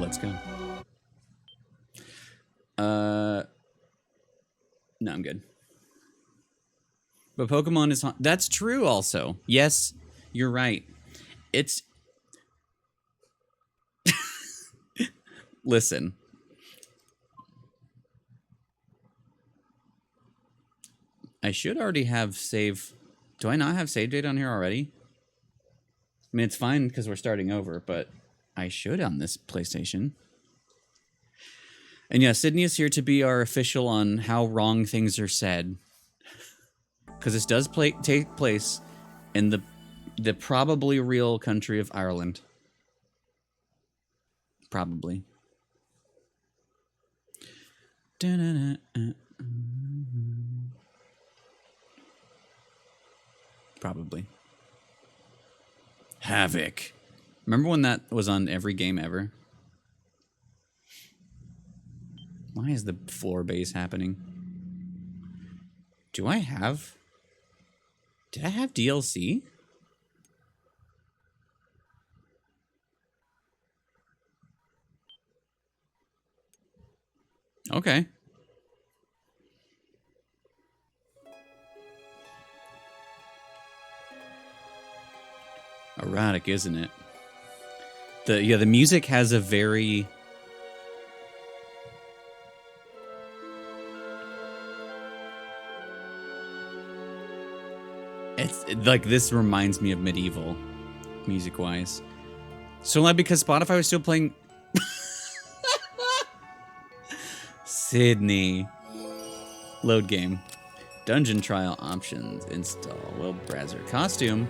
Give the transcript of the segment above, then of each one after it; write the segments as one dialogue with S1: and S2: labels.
S1: let's go. No, I'm good. But Pokemon is... That's true also. Yes, you're right. It's... Listen. I should already have save... Do I not have save data on here already? I mean, it's fine because we're starting over, but I should on this PlayStation. And yeah, Sydney is here to be our official on how wrong things are said. Because this does take place in the probably real country of Ireland. Probably. Probably. Havoc. Remember when that was on every game ever? Why is the floor base happening? Do I have... Did I have DLC? Okay. Erotic, isn't it? The music has a very... It's like, this reminds me of medieval, music-wise. So like, because Spotify was still playing... Sydney. Load game. Dungeon trial options. Install. Web browser. Costume.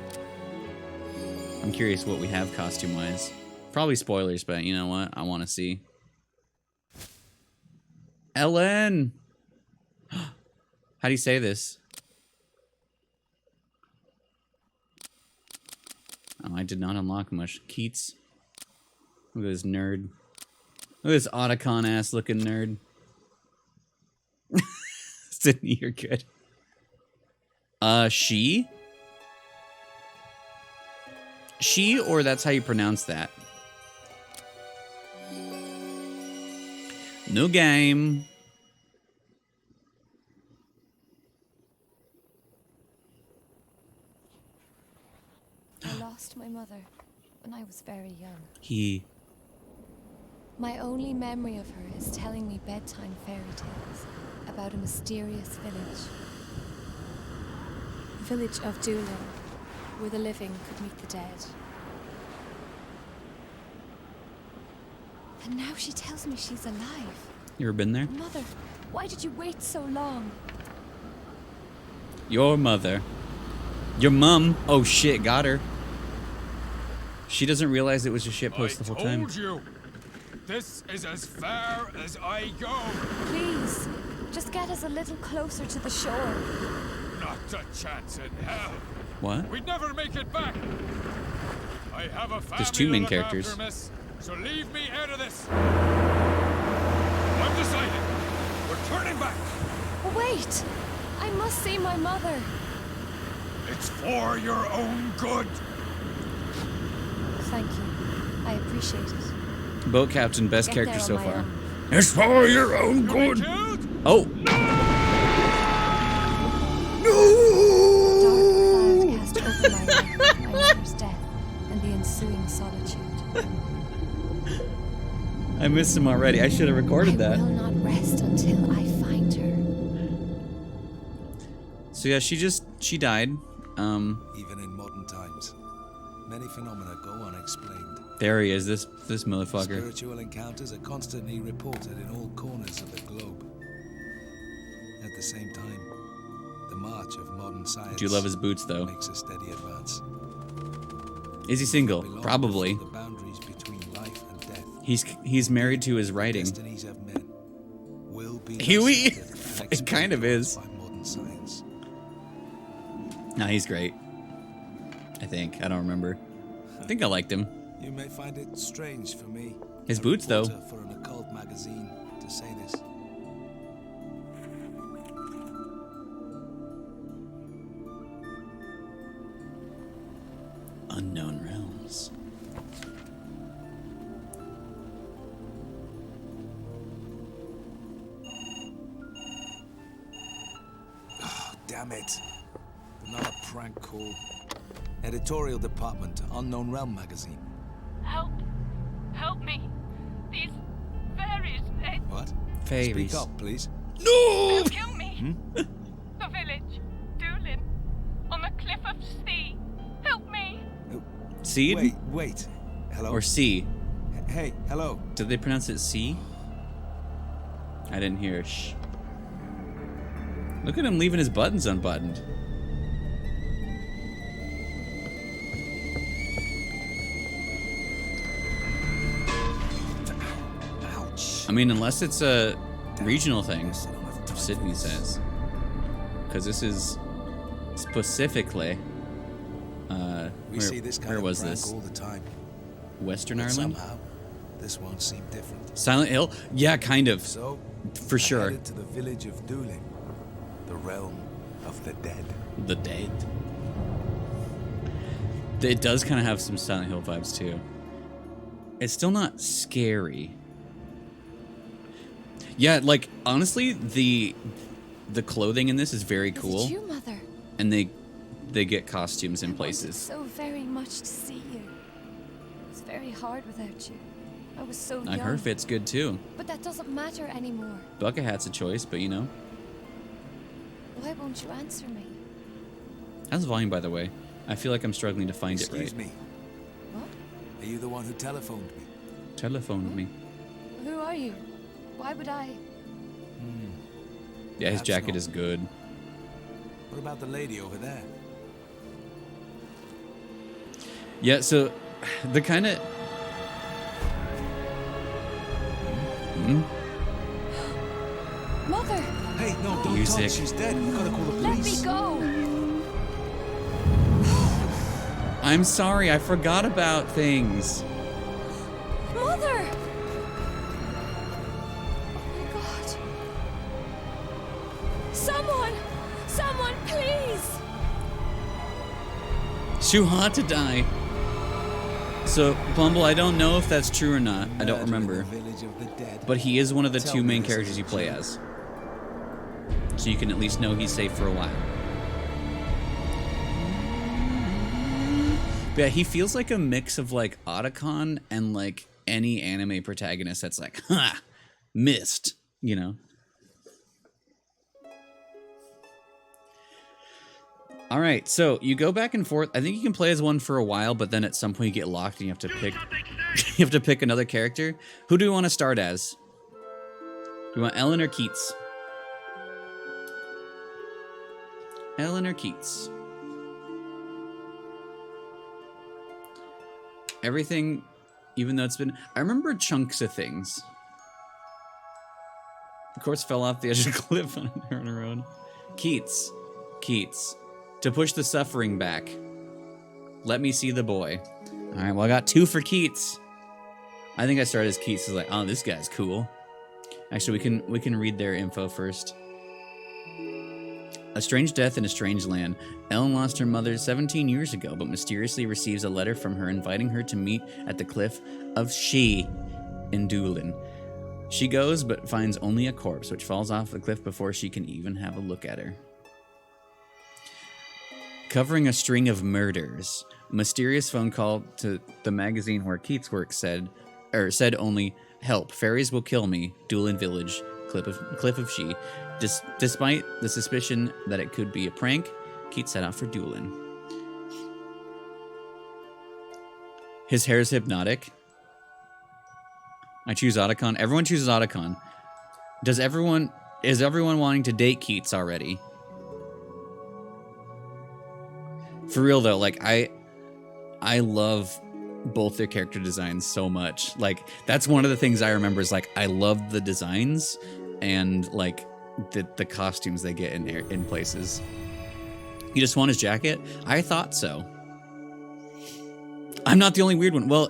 S1: I'm curious what we have costume-wise. Probably spoilers, but you know what? I want to see. Ellen! How do you say this? Oh, I did not unlock much. Keats. Look at this nerd. Look at this Otacon-ass looking nerd. Sydney, you're good. She? She, or that's how you pronounce that? No game.
S2: I lost my mother when I was very young. My only memory of her is telling me bedtime fairy tales about a mysterious village. The village of Doolin, where the living could meet the dead. And now she tells me she's alive.
S1: You ever been there?
S2: Mother, why did you wait so long?
S1: Your mother. Your mum. Oh shit, got her. She doesn't realize it was a shitpost the whole time.
S3: I told you. This is as far as I go.
S2: Please, just get us a little closer to the shore.
S3: Not a chance in hell.
S1: What?
S3: We'd never make it back. I have a family.
S1: There's two main
S3: to look
S1: characters.
S3: after, miss, so leave me out of this. I'm decided. We're turning back.
S2: Wait! I must see my mother.
S3: It's for your own good.
S2: Thank you. I appreciate it.
S1: Boat captain, best
S2: Get
S1: character
S2: there
S1: so
S2: on my
S1: far.
S2: own.
S3: It's for your own good.
S1: Oh!
S2: A dark cloud cast over my life, my mother's death, and the ensuing solitude.
S1: I missed him already. I should have recorded that.
S2: I will not rest until I find her.
S1: So yeah, she died.
S4: Even in modern times, many phenomena go unexplained.
S1: There he is, this motherfucker.
S4: Spiritual encounters are constantly reported in all corners of the globe. At the same time, the march of modern science
S1: Do you love his boots though?
S4: makes a steady advance.
S1: Is he single?
S4: Belong
S1: Probably.
S4: before the boundaries between life and death.
S1: He's married to his writing.
S4: Destinies of men will be
S1: Huey!
S4: dissected and
S1: It kind of is.
S4: by modern science.
S1: Nah, he's great. I think. I don't remember. I think I liked him.
S4: You may find it strange for me,
S1: His
S4: a
S1: boots, though.
S4: reporter for an occult magazine, to say this.
S1: Unknown realms.
S4: damn it. Another prank call. Editorial department, Unknown Realm magazine.
S5: Help. Help me. These fairies,
S4: What?
S1: Fairies.
S4: Speak up, please.
S5: they'll kill me. The village, Doolin, on the cliff of sea. Help me.
S1: Seed?
S4: Wait. Hello?
S1: Or C?
S4: Hey, hello.
S1: Did they pronounce it C? I didn't hear shh. Look at him leaving his buttons unbuttoned.
S4: Ouch.
S1: I mean, unless it's a regional thing, Sydney says. Because this is specifically,
S4: We see this kind
S1: where
S4: of
S1: was
S4: prank
S1: this?
S4: all the time.
S1: Western
S4: But
S1: Ireland?
S4: somehow, this won't seem different.
S1: Silent Hill? Yeah, kind of.
S4: So,
S1: For
S4: I
S1: sure.
S4: headed to the village of Doolin, the realm of the dead.
S1: The Dead. It does kind of have some Silent Hill vibes too. It's still not scary. Yeah, like honestly, the clothing in this is very cool,
S2: Is it you, Mother?
S1: and they get costumes in
S2: I wanted
S1: places.
S2: so very much to see you. It was very hard without you. I was so
S1: Like
S2: young.
S1: her fit's good too.
S2: But that doesn't matter anymore.
S1: Bucket hat's a choice, but you know.
S2: Why won't you answer me?
S1: How's the volume, by the way? I feel like I'm struggling to find it
S4: Excuse
S1: right.
S4: me.
S2: What?
S4: Are you the one who telephoned me?
S1: Telephone me.
S2: Who are you? Why would I?
S1: Yeah, his
S4: Perhaps
S1: jacket
S4: not.
S1: is good.
S4: What about the lady over there?
S1: Yeah, so the kind of.
S2: Mother!
S4: Hey, no, don't
S1: Music.
S4: touch. She's dead. We gotta call the
S2: Let me
S4: police.
S2: go!
S1: I'm sorry, I forgot about things.
S2: Mother! Oh my God. Someone! Someone, please!
S1: It's too hot to die. So, Bumble, I don't know if that's true or not. I don't
S4: Murder in
S1: remember.
S4: the village of the dead.
S1: But he is one of the
S4: Tell
S1: two
S4: me
S1: main
S4: this
S1: characters you
S4: isn't
S1: play
S4: true.
S1: as. So you can at least know he's safe for a while. But yeah, he feels like a mix of like Otacon and like any anime protagonist that's like, ha, missed, you know? All right, so you go back and forth. I think you can play as one for a while, but then at some point you get locked and you have to pick. You have to pick another character. Who do you want to start as? Do you want Ellen or Keats? Ellen or Keats? Everything, even though it's been. I remember chunks of things. Of course, fell off the edge of the cliff on a road. Keats. Keats. To push the suffering back. Let me see the boy. All right, well, I got 2 for Keats. I think I started as Keats. So like, oh, this guy's cool. Actually, we can read their info first. A strange death in a strange land. Ellen lost her mother 17 years ago, but mysteriously receives a letter from her inviting her to meet at the cliff of She in Doolin. She goes, but finds only a corpse, which falls off the cliff before she can even have a look at her. Covering a string of murders, a mysterious phone call to the magazine where Keats works said only, "Help! Fairies will kill me. Doolin Village, Cliff of She." Despite the suspicion that it could be a prank, Keats set out for Doolin. His hair is hypnotic. I choose Otacon. Everyone chooses Otacon. Is everyone wanting to date Keats already? For real though, like I love both their character designs so much. Like that's one of the things I remember is like I love the designs and like the costumes they get in places. You just want his jacket? I thought so. I'm not the only weird one. Well,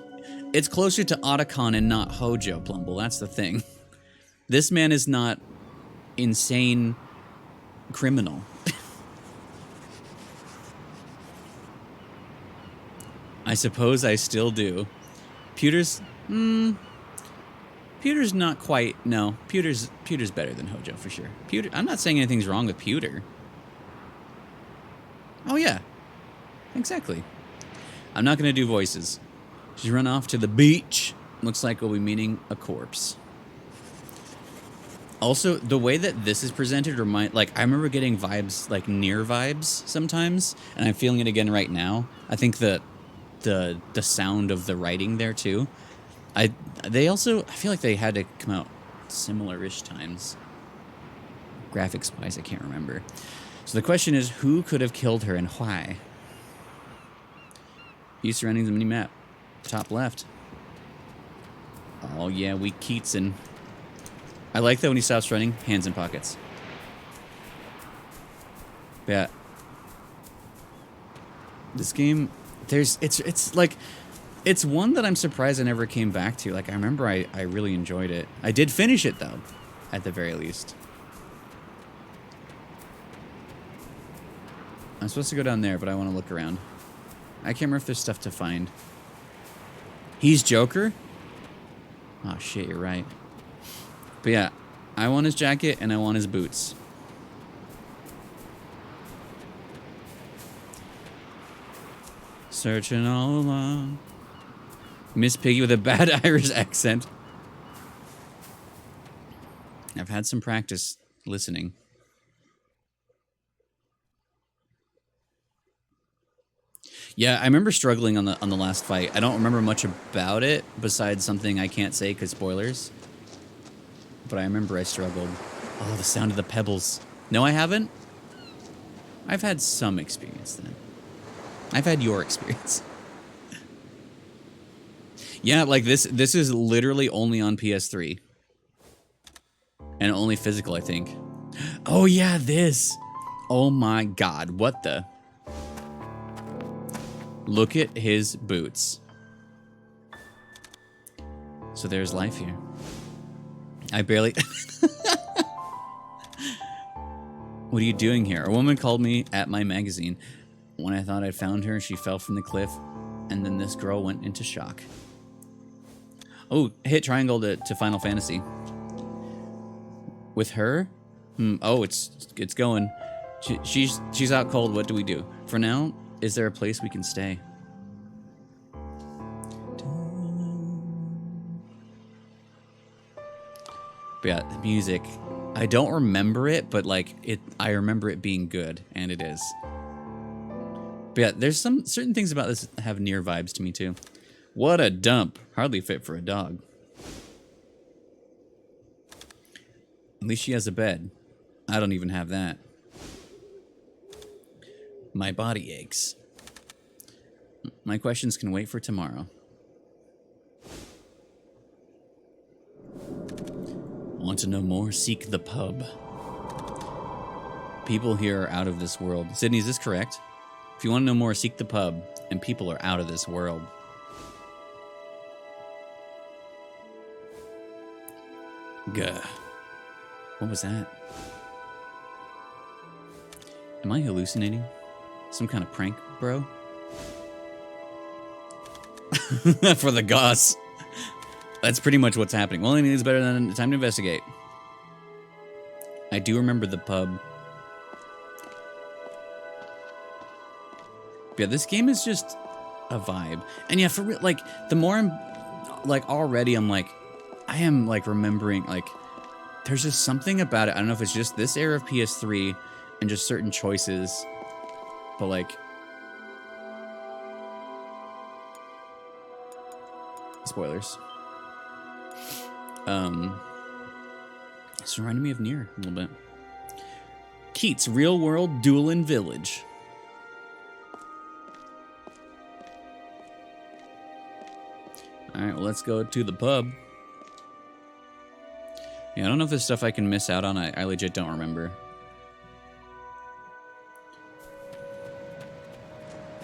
S1: it's closer to Otacon and not Hojo, Plumble. That's the thing. This man is not insane criminal. I suppose I still do. Pewter's not quite. No, Pewter's better than Hojo for sure. Pewter. I'm not saying anything's wrong with Pewter. Oh, yeah. Exactly. I'm not going to do voices. She's run off to the beach. Looks like we'll be meeting a corpse. Also, the way that this is presented like, I remember getting vibes, like near vibes sometimes, and I'm feeling it again right now. I think the sound of the writing there too. I feel like they had to come out similar-ish times. Graphics-wise, I can't remember. So the question is, who could have killed her and why? View surrounding the mini-map. Top left. Oh yeah, we Keatson. I like that when he stops running, hands in pockets. Yeah. This game, it's like, it's one that I'm surprised I never came back to. Like, I remember I really enjoyed it. I did finish it, though, at the very least. I'm supposed to go down there, but I want to look around. I can't remember if there's stuff to find. He's Joker? Oh, shit, you're right. But yeah, I want his jacket and I want his boots. Searching all along. Miss Piggy with a bad Irish accent. I've had some practice listening. Yeah, I remember struggling on the last fight. I don't remember much about it besides something I can't say because spoilers. But I remember I struggled. Oh, the sound of the pebbles. No, I haven't. I've had some experience then. I've had your experience. Yeah, like this is literally only on PS3. And only physical, I think. Oh yeah, this. Oh my god, what the? Look at his boots. So there's life here. I barely... What are you doing here? A woman called me at my magazine. When I thought I'd found her, she fell from the cliff, and then this girl went into shock. Oh, hit triangle to Final Fantasy. With her? Oh, it's going. She's out cold. What do we do? For now, is there a place we can stay? But yeah, the music. I don't remember it, but like I remember it being good, and it is. But yeah, there's some certain things about this that have near vibes to me too. What a dump. Hardly fit for a dog. At least she has a bed. I don't even have that. My body aches. My questions can wait for tomorrow. Want to know more? Seek the pub. People here are out of this world. Sydney, is this correct? If you want to know more, seek the pub. And people are out of this world. Gah. What was that? Am I hallucinating? Some kind of prank, bro? For the goss. That's pretty much what's happening. Well, anything is better than time to investigate. I do remember the pub. Yeah, this game is just a vibe. And yeah, for real, like, the more I'm, like, already I'm like, I am, like, remembering, like, there's just something about it. I don't know if it's just this era of PS3 and just certain choices, but, like, spoilers. It's reminding me of Nier a little bit. Keats, Real World Duelin' Village. Alright, well, let's go to the pub. Yeah, I don't know if there's stuff I can miss out on. I legit don't remember.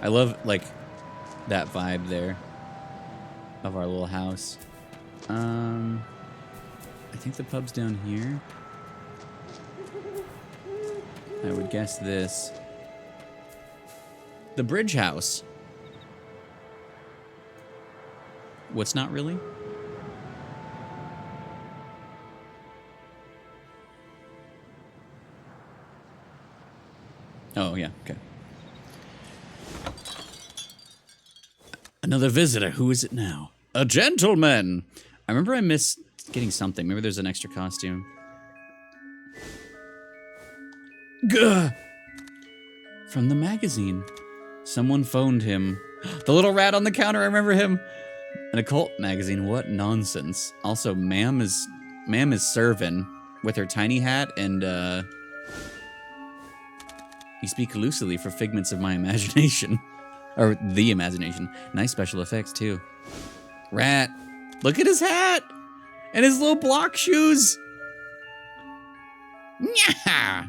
S1: I love, like, that vibe there of our little house. I think the pub's down here. I would guess this. The Bridge House. What's not really? Oh, yeah, okay. Another visitor. Who is it now? A gentleman. I remember I missed getting something. Maybe there's an extra costume. Gah! From the magazine. Someone phoned him. The little rat on the counter, I remember him. An occult magazine, what nonsense. Also, ma'am is serving with her tiny hat and you speak loosely for figments of my imagination. Or the imagination. Nice special effects too. Rat. Look at his hat! And his little block shoes! Nyah!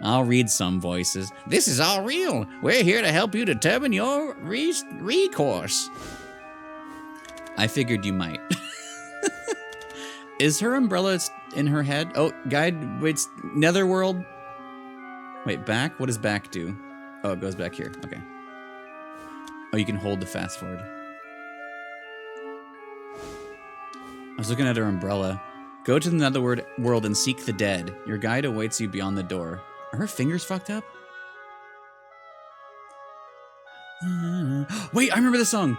S1: I'll read some voices. This is all real. We're here to help you determine your recourse. I figured you might. Is her umbrella in her head? Oh, guide, wait, netherworld. Wait, back? What does back do? Oh, it goes back here. Okay. Oh, you can hold the fast forward. I was looking at her umbrella. Go to the netherworld and seek the dead. Your guide awaits you beyond the door. Are her fingers fucked up? Wait, I remember the song.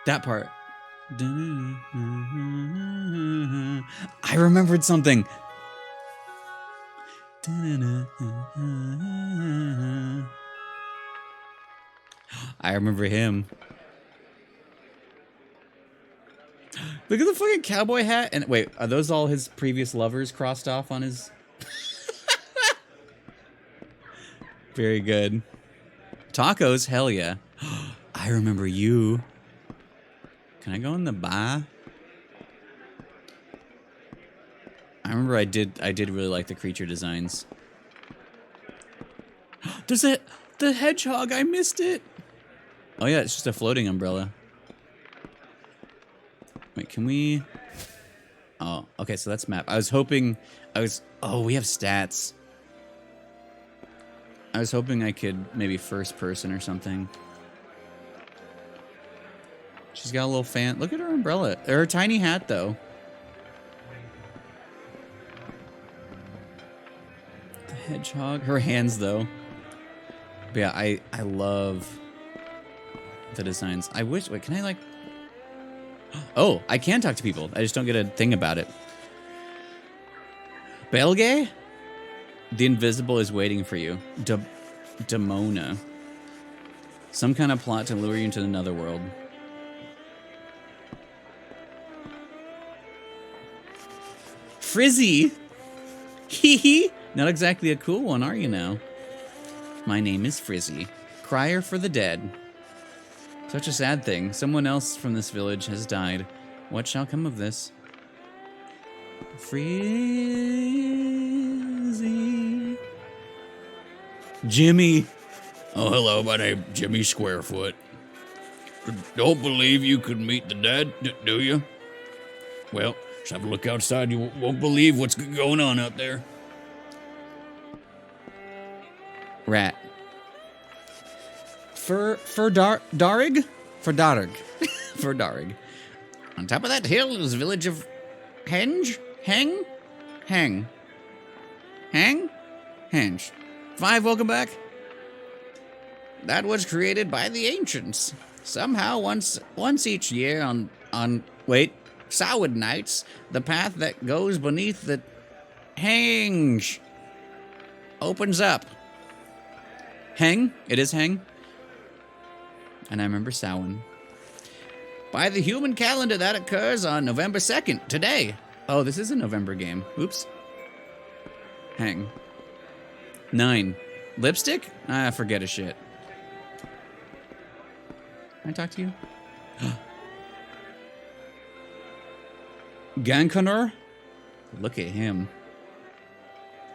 S1: That part. I remembered something. I remember him. Look at the fucking cowboy hat. And wait, are those all his previous lovers crossed off on his... Very good. Tacos, hell yeah. I remember you. Can I go in the bar? I remember I did really like the creature designs. There's the hedgehog, I missed it. Oh yeah, it's just a floating umbrella. Wait, can we... Oh, okay, so that's map. Oh, we have stats. I was hoping I could maybe first person or something. She's got a little fan. Look at her umbrella. Her tiny hat, though. The hedgehog. Her hands, though. But yeah, I love the designs. I wish... Wait, can I, like... Oh, I can talk to people. I just don't get a thing about it. Belge? The invisible is waiting for you. Demona. Some kind of plot to lure you into another world. Frizzy! Hee hee! Not exactly a cool one, are you now? My name is Frizzy. Crier for the dead. Such a sad thing. Someone else from this village has died. What shall come of this? Frizzy. Jimmy.
S6: Oh, hello, my name's Jimmy Squarefoot. Don't believe you could meet the dead, do you? Well, just have a look outside. You won't believe what's going on out there.
S1: Rat. Darig? For Darig. For Darig. On top of that hill is the village of Henge? Heng? Heng. Heng? Henge. 5, welcome back. That was created by the ancients. Somehow, once each year on Samhain nights, the path that goes beneath the Henge opens up. Heng? It is Heng. And I remember Samhain. By the human calendar, that occurs on November 2nd, today. Oh, this is a November game. Oops. Hang. 9. Lipstick? Forget a shit. Can I talk to you? Gankoner? Look at him.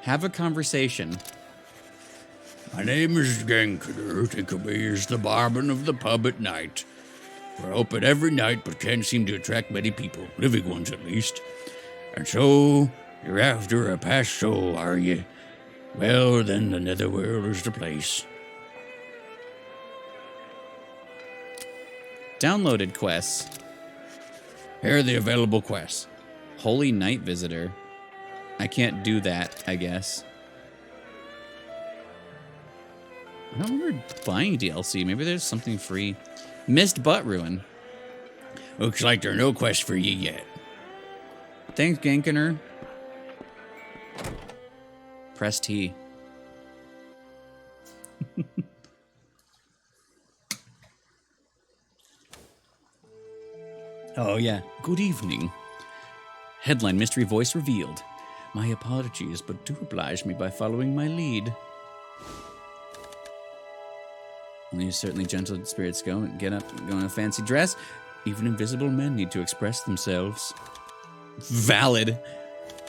S1: Have a conversation.
S6: My name is Gankoner. Think of me as the barman of the pub at night. We're open every night, but can't seem to attract many people, living ones at least. And so, you're after a past soul, are you? Well, then the netherworld is the place.
S1: Downloaded quests.
S6: Here are the available quests.
S1: Holy Night Visitor. I can't do that, I guess. I don't remember buying DLC. Maybe there's something free. Missed butt ruin.
S6: Looks like there's no quest for you yet.
S1: Thanks, Gankiner. Press T. Oh, yeah. Good evening. Headline mystery voice revealed. My apologies, but do oblige me by following my lead. Only certainly gentle spirits go and get up and go in a fancy dress. Even invisible men need to express themselves. Valid.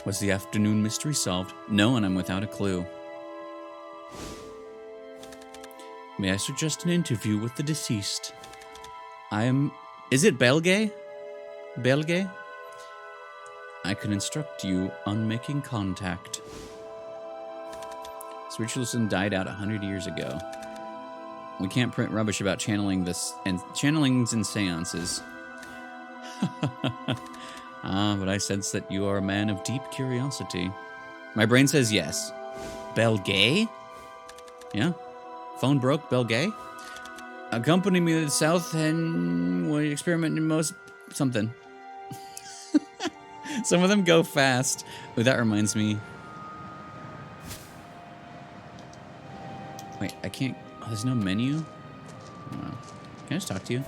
S1: Was the afternoon mystery solved? No, and I'm without a clue. May I suggest an interview with the deceased? Is it Belgay? Belgay? I can instruct you on making contact. This ritualism died out 100 years ago. We can't print rubbish about channeling this and channelings and seances. But I sense that you are a man of deep curiosity. My brain says yes. Belgay? Yeah. Phone broke, Belgay? Accompany me to the south and we'll experiment in most something. Some of them go fast. Oh, that reminds me. Wait, I can't. Oh, there's no menu? Oh, can I just talk to you?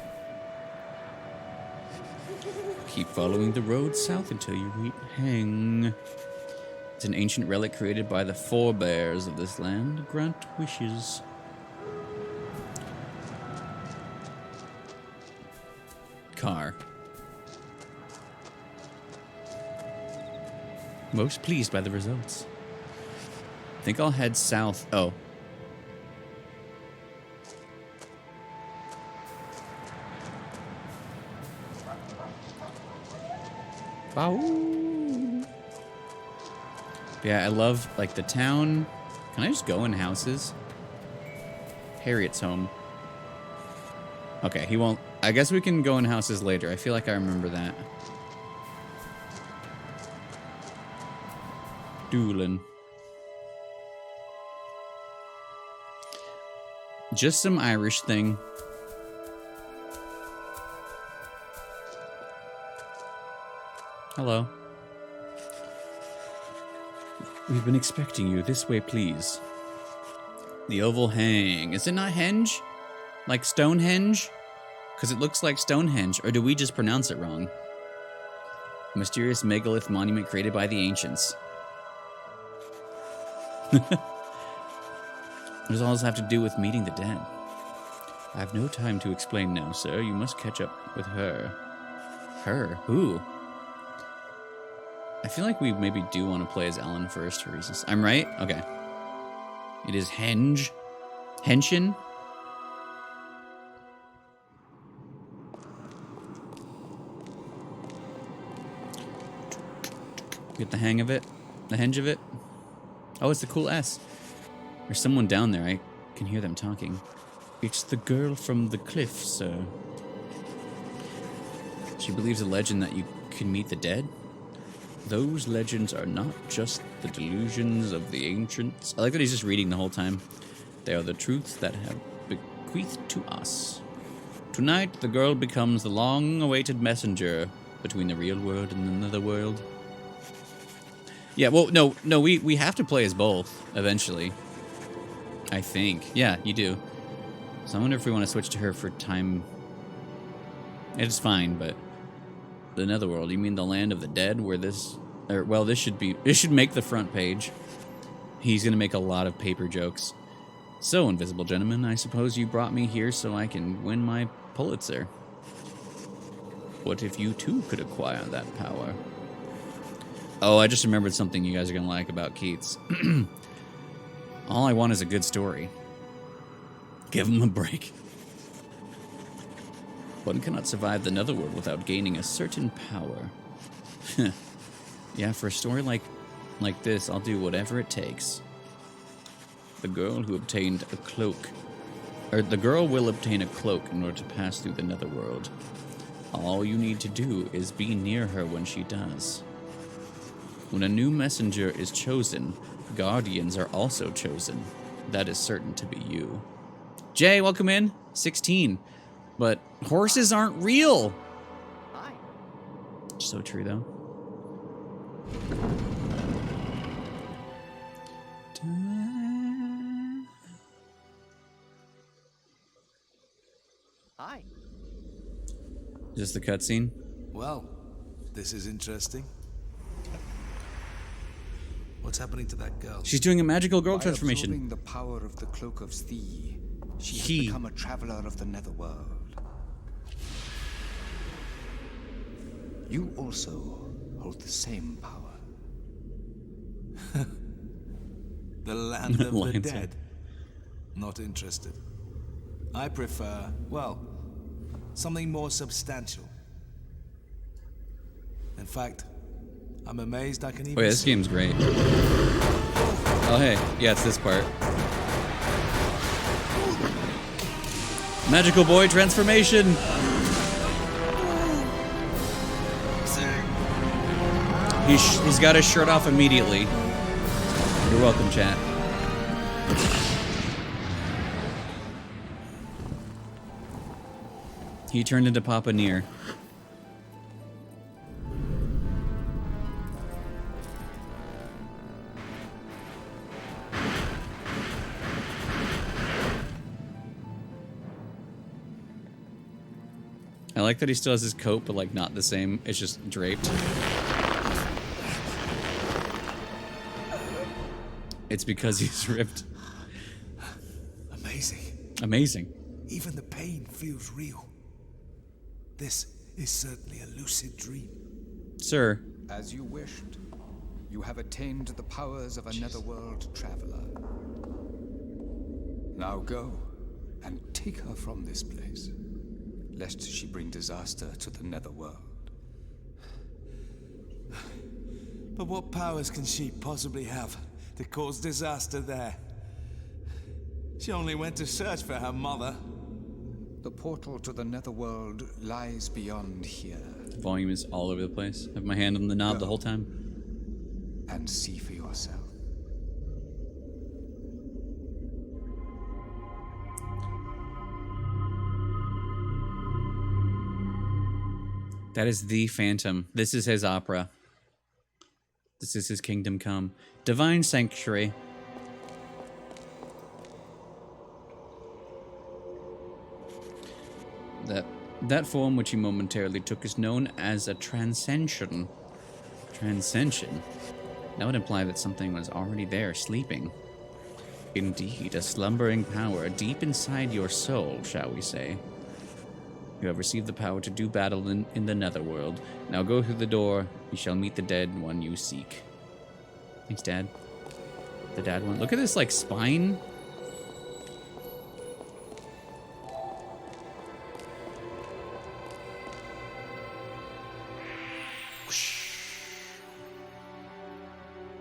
S1: Keep following the road south until you reach Heng. It's an ancient relic created by the forebears of this land. Grant wishes. Car. Most pleased by the results. Think I'll head south. Oh. Bow. Yeah, I love, like, the town. Can I just go in houses? Harriet's home. Okay, he won't. I guess we can go in houses later. I feel like I remember that. Doolin. Just some Irish thing. Hello. We've been expecting you. This way, please. The Oval Hang. Is it not Henge? Like Stonehenge? Because it looks like Stonehenge. Or do we just pronounce it wrong? A mysterious megalith monument created by the ancients. What does all this have to do with meeting the dead? I have no time to explain now, sir. You must catch up with her. Her? Who? I feel like we maybe do want to play as Ellen first for reasons. I'm right? Okay. It is Henge. Henshin? Get the hang of it? The henge of it? Oh, it's the cool S. There's someone down there. I can hear them talking. It's the girl from the cliff, sir. She believes a legend that you can meet the dead. Those legends are not just the delusions of the ancients. I like that he's just reading the whole time. They are the truths that have bequeathed to us. Tonight, the girl becomes the long-awaited messenger between the real world and the netherworld. Yeah, well, no, we have to play as both, eventually. I think. Yeah, you do. So I wonder if we want to switch to her for time. It's fine, but... The netherworld, you mean the land of the dead, where this... Or, well, this should be... It should make the front page. He's gonna make a lot of paper jokes. So, invisible gentleman, I suppose you brought me here so I can win my Pulitzer. What if you too could acquire that power? Oh, I just remembered something you guys are gonna like about Keats. All I want is a good story. Give him a break. One cannot survive the netherworld without gaining a certain power. Yeah, for a story like this, I'll do whatever it takes. The girl who obtained a cloak... Or the girl will obtain a cloak in order to pass through the netherworld. All you need to do is be near her when she does. When a new messenger is chosen, guardians are also chosen. That is certain to be you. Jay, welcome in. 16. But horses aren't real.
S7: Hi.
S1: So true, though.
S7: Hi.
S1: Just the cutscene.
S4: Well, this is interesting. What's happening to that girl?
S1: She's doing a magical girl
S8: By
S1: transformation.
S8: absorbing the power of the Cloak of Thee, she has
S1: He.
S8: become a traveler of the Netherworld. You also hold the same power.
S4: The land of the
S1: Lion's
S4: dead.
S1: head.
S4: Not interested. I prefer, well, something more substantial. In fact, I'm amazed I can even.
S1: Oh yeah, this game's great. Oh hey, yeah, it's this part. Magical boy transformation. He's got his shirt off immediately. You're welcome, chat. He turned into Papa Near. I like that he still has his coat, but like not the same. It's just draped. It's because he's ripped.
S4: Amazing.
S1: Amazing.
S4: Even the pain feels real. This is certainly a lucid dream.
S1: Sir.
S8: As you wished, you have attained the powers of a netherworld traveler. Now go and take her from this place, lest she bring disaster to the netherworld.
S4: But what powers can she possibly have to cause disaster there? She only went to search for her mother.
S8: The portal to the netherworld lies beyond here.
S1: Volume is all over the place. I have my hand on the knob the whole time.
S8: And see for yourself.
S1: That is the Phantom. This is his opera. This is his kingdom come. Divine Sanctuary. That form which he momentarily took is known as a transcension. Transcension? That would imply that something was already there, sleeping. Indeed, a slumbering power deep inside your soul, shall we say. You have received the power to do battle in the netherworld. Now go through the door. You shall meet the dead one you seek. Thanks, Dad. The dad one. Look at this, like, spine.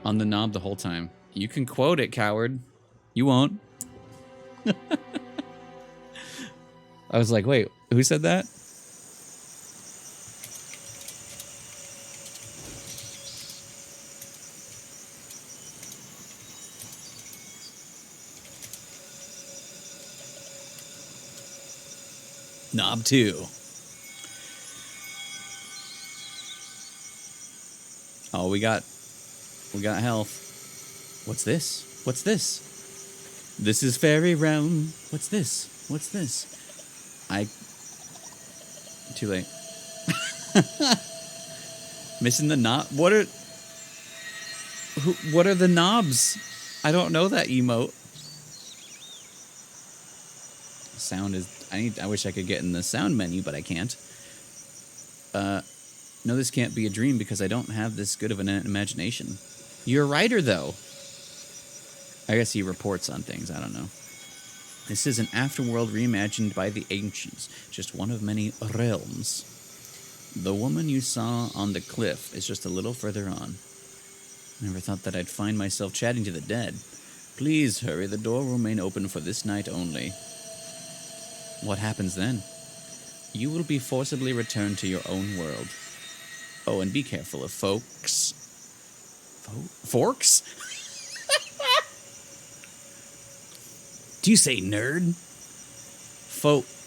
S1: On the knob the whole time. You can quote it, coward. You won't. I was like, wait, who said that? Knob 2. Oh, we got health. What's this? What's this? This is fairy realm. What's this? What's this? Too late. Missing the knob. What are the knobs? I don't know that emote. Sound is I wish I could get in the sound menu, but I can't. No, this can't be a dream because I don't have this good of an imagination. You're a writer, though. I guess he reports on things. I don't know. This is an afterworld reimagined by the ancients, just one of many realms. The woman you saw on the cliff is just a little further on. Never thought that I'd find myself chatting to the dead. Please hurry, the door will remain open for this night only. What happens then? You will be forcibly returned to your own world. Oh, and be careful of folks. Forks? Do you say nerd? Folks.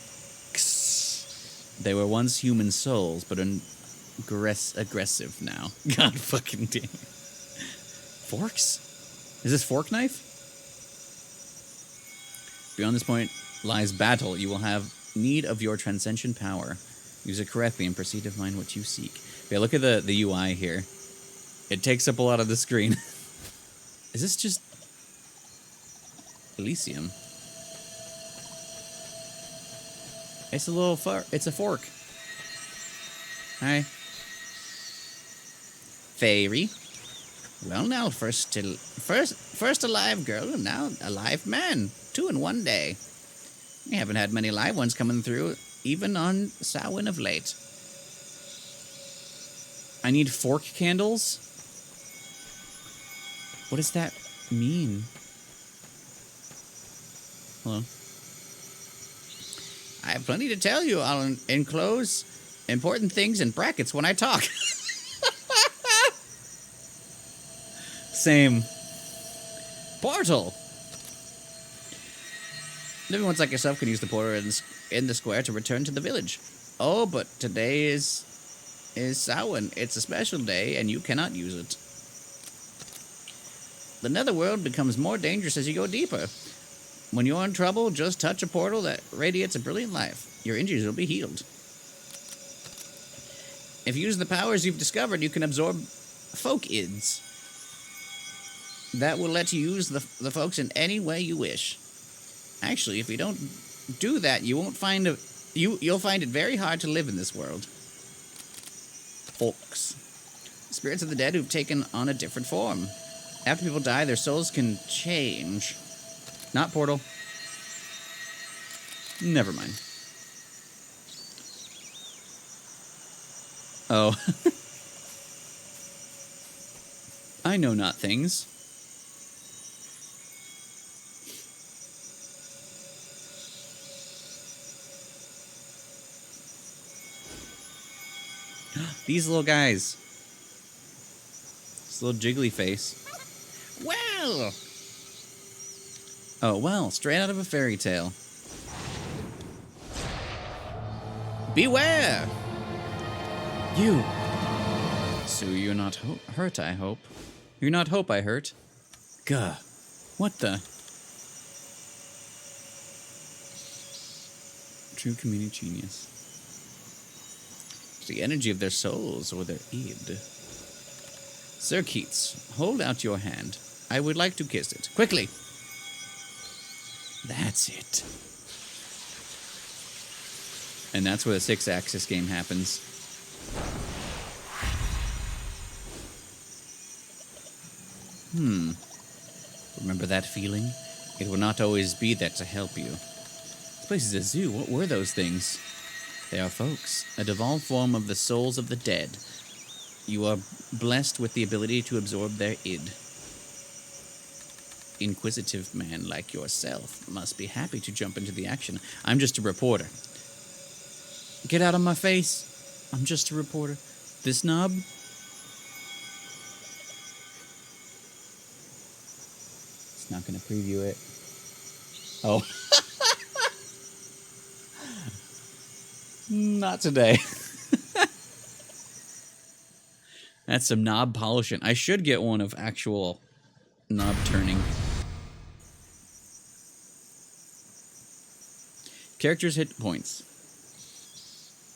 S1: They were once human souls, but aggressive now. God fucking damn. Forks? Is this fork knife? Beyond this point lies battle. You will have need of your transcension power. Use it correctly and proceed to find what you seek. Okay, look at the UI here. It takes up a lot of the screen. Is this just Elysium? It's it's a fork. Hi. Fairy. Well, now first a live girl and now a live man. 2 in one day. We haven't had many live ones coming through, even on Samhain of late. I need fork candles? What does that mean? Hello? I have plenty to tell you. I'll enclose important things in brackets when I talk. Same. Portal. Living ones like yourself can use the portal in the square to return to the village. Oh, but today is Samhain. It's a special day, and you cannot use it. The netherworld becomes more dangerous as you go deeper. When you're in trouble, just touch a portal that radiates a brilliant life. Your injuries will be healed. If you use the powers you've discovered, you can absorb folk ids. That will let you use the folks in any way you wish. Actually, if you don't do that, you'll find it very hard to live in this world. Folks. Spirits of the dead who've taken on a different form. After people die, their souls can change. Not portal. Never mind. Oh. I know not things. These little guys. This little jiggly face. Well! Oh, well, straight out of a fairy tale. Beware! You! So you're not hurt, I hope. You're not hope I hurt. Gah. What the? True community genius. It's the energy of their souls or their id. Sir Keats, hold out your hand. I would like to kiss it. Quickly! That's it. And that's where the 6-axis game happens. Remember that feeling? It will not always be there to help you. This place is a zoo. What were those things? They are folks, a devolved form of the souls of the dead. You are blessed with the ability to absorb their id. Inquisitive man like yourself must be happy to jump into the action. I'm just a reporter. Get out of my face. I'm just a reporter. This knob? It's not going to preview it. Oh. Not today. That's some knob polishing. I should get one of actual knob turning. Character's hit points.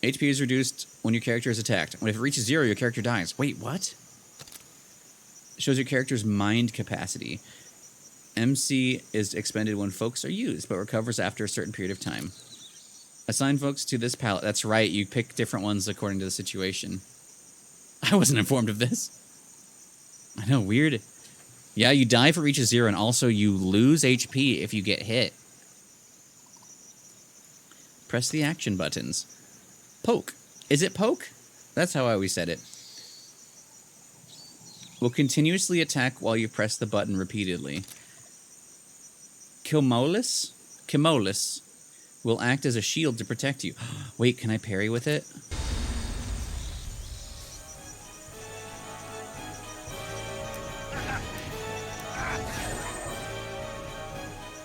S1: HP is reduced when your character is attacked. When if it reaches 0, your character dies. Wait, what? It shows your character's mind capacity. MC is expended when folks are used, but recovers after a certain period of time. Assign folks to this palette. That's right, you pick different ones according to the situation. I wasn't informed of this. I know, weird. Yeah, you die if it reaches 0, and also you lose HP if you get hit. Press the action buttons. Poke. Is it poke? That's how I always said it. Will continuously attack while you press the button repeatedly. Kimolis will act as a shield to protect you. Wait, can I parry with it?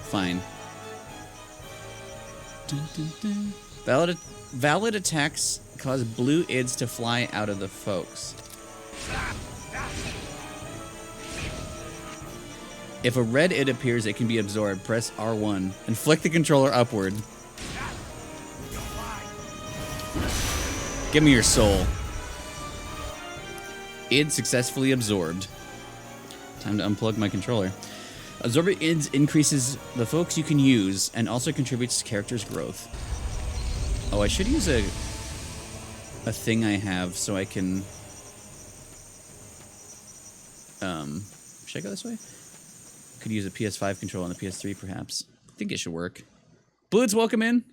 S1: Fine. Dun, dun, dun. Valid attacks cause blue ids to fly out of the folks. If a red id appears, it can be absorbed. Press R1 and flick the controller upward. Give me your soul. Id successfully absorbed. Time to unplug my controller. Absorbing ids increases the folks you can use and also contributes to character's growth. Oh, I should use a thing I have so I can... should I go this way? Could use a PS5 controller on the PS3, perhaps. I think it should work. Bloods, welcome in.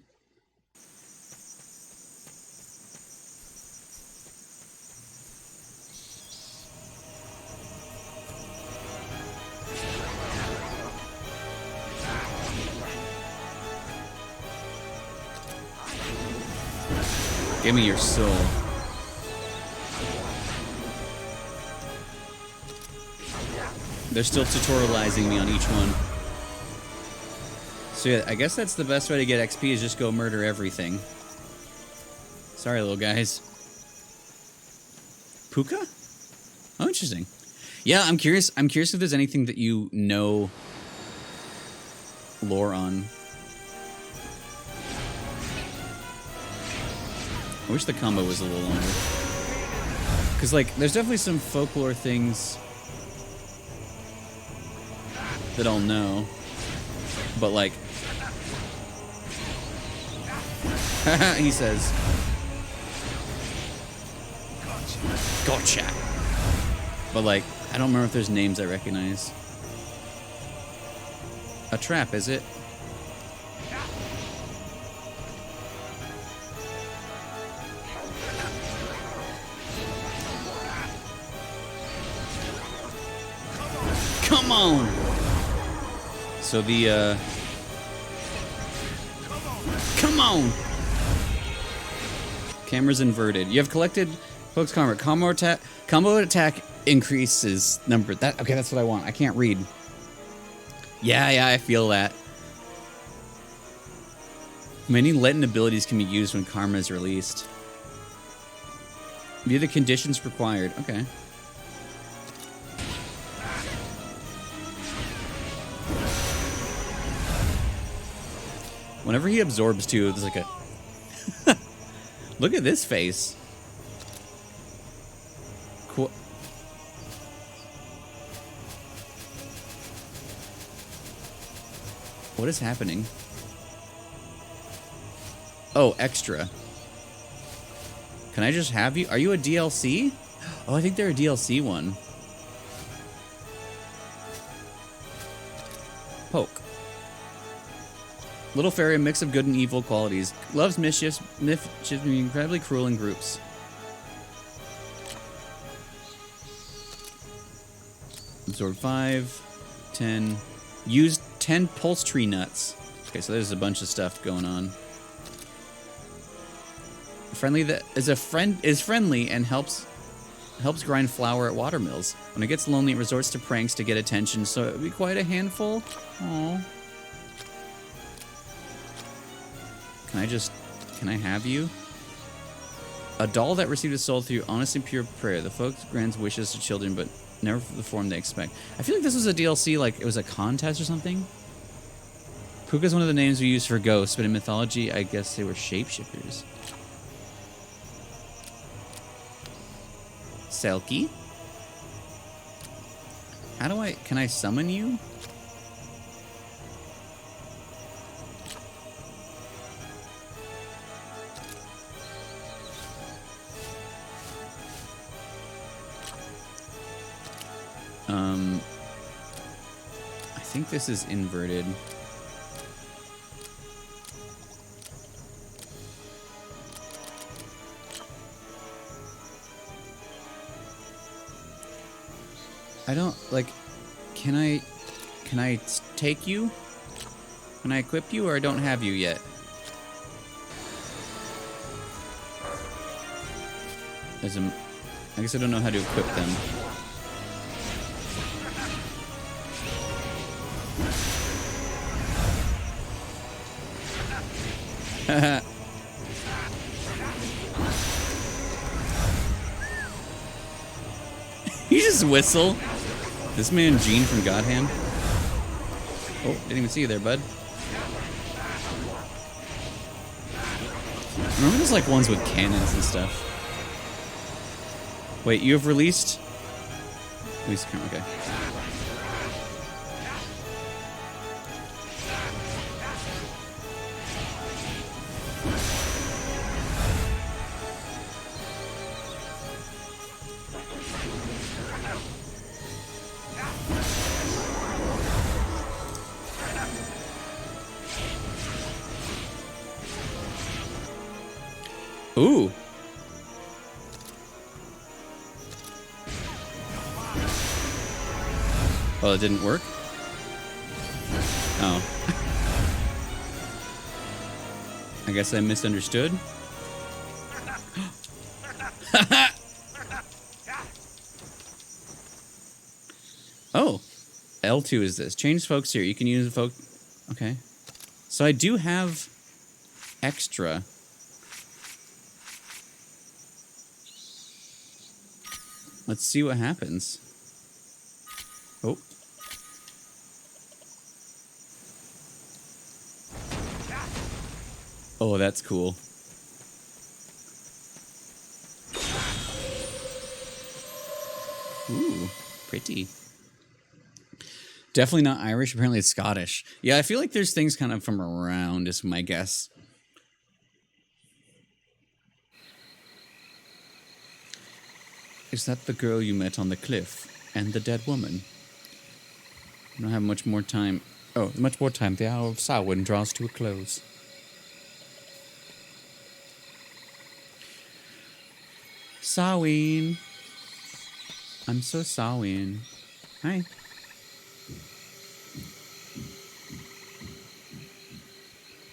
S1: Give me your soul. They're still tutorializing me on each one. So yeah, I guess that's the best way to get XP is just go murder everything. Sorry, little guys. Puka? Oh, interesting. Yeah, I'm curious. I'm curious if there's anything that you know lore on. I wish the combo was a little longer. Because, like, there's definitely some folklore things that I'll know. But, like... he says... Gotcha! But, like, I don't remember if there's names I recognize. A trap, is it? Come on! So the, Come on! Camera's inverted. You have collected folks' karma. Combo attack increases number. Okay, that's what I want. I can't read. Yeah, I feel that. Many latent abilities can be used when karma is released. View the conditions required. Okay. Whenever he absorbs too, there's like a... Look at this face. Cool. What is happening? Oh, extra. Can I just have you? Are you a DLC? Oh, I think they're a DLC one. Poke. Little fairy, a mix of good and evil qualities. Loves mischief, being incredibly cruel in groups. Absorb 5, 10. Use 10 pulse tree nuts. Okay, so there's a bunch of stuff going on. Friendly that is friendly and helps grind flour at watermills. When it gets lonely, it resorts to pranks to get attention, so it would be quite a handful. Aww. Can I have you? A doll that received a soul through honest and pure prayer. The folk grants wishes to children, but never for the form they expect. I feel like this was a DLC, like it was a contest or something. Puka's one of the names we use for ghosts, but in mythology, I guess they were shapeshifters. Selkie? Can I summon you? I think this is inverted. I don't, like, can I take you? Can I equip you, or I don't have you yet? I guess I don't know how to equip them. You just whistle. This man, Gene from Godhand. Oh, didn't even see you there, bud. Remember there's like ones with cannons and stuff. Wait, you have released? Release camera, okay. Ooh. Well, it didn't work? Oh. I guess I misunderstood. Oh. L2 is this. Change folks here. You can use folk. Okay. So I do have extra. Let's see what happens. Oh. Oh, that's cool. Ooh, pretty. Definitely not Irish. Apparently it's Scottish. Yeah, I feel like there's things kind of from around, is my guess. Is that the girl you met on the cliff? And the dead woman? I don't have much more time. Oh, much more time. The hour of Samhain draws to a close. Samhain. I'm so Samhain. Hi.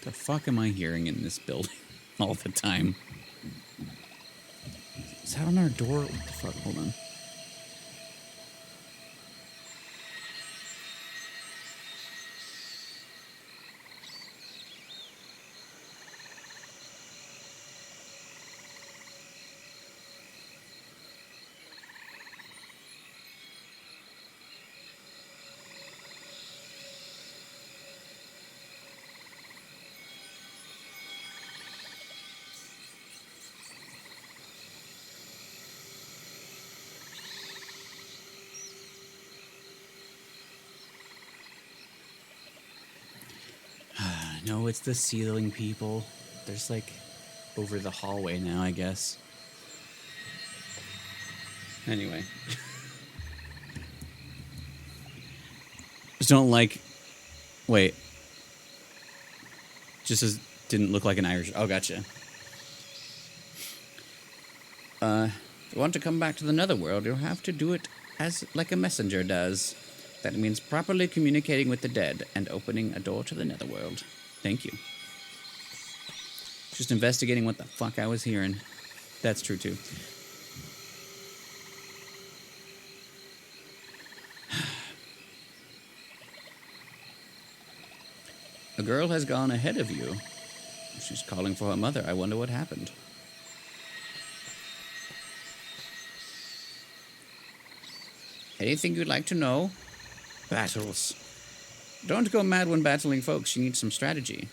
S1: The fuck am I hearing in this building all the time? Is that on our door? What the fuck? Hold on. No, it's the ceiling people. There's like over the hallway now, I guess. Anyway. Just don't like... Wait. Just as didn't look like an Irish... Oh, gotcha. If you want to come back to the netherworld, you'll have to do it as like a messenger does. That means properly communicating with the dead and opening a door to the netherworld. Thank you. Just investigating what the fuck I was hearing. That's true, too. A girl has gone ahead of you. She's calling for her mother. I wonder what happened. Anything you'd like to know? Battles. Don't go mad when battling folks. You need some strategy.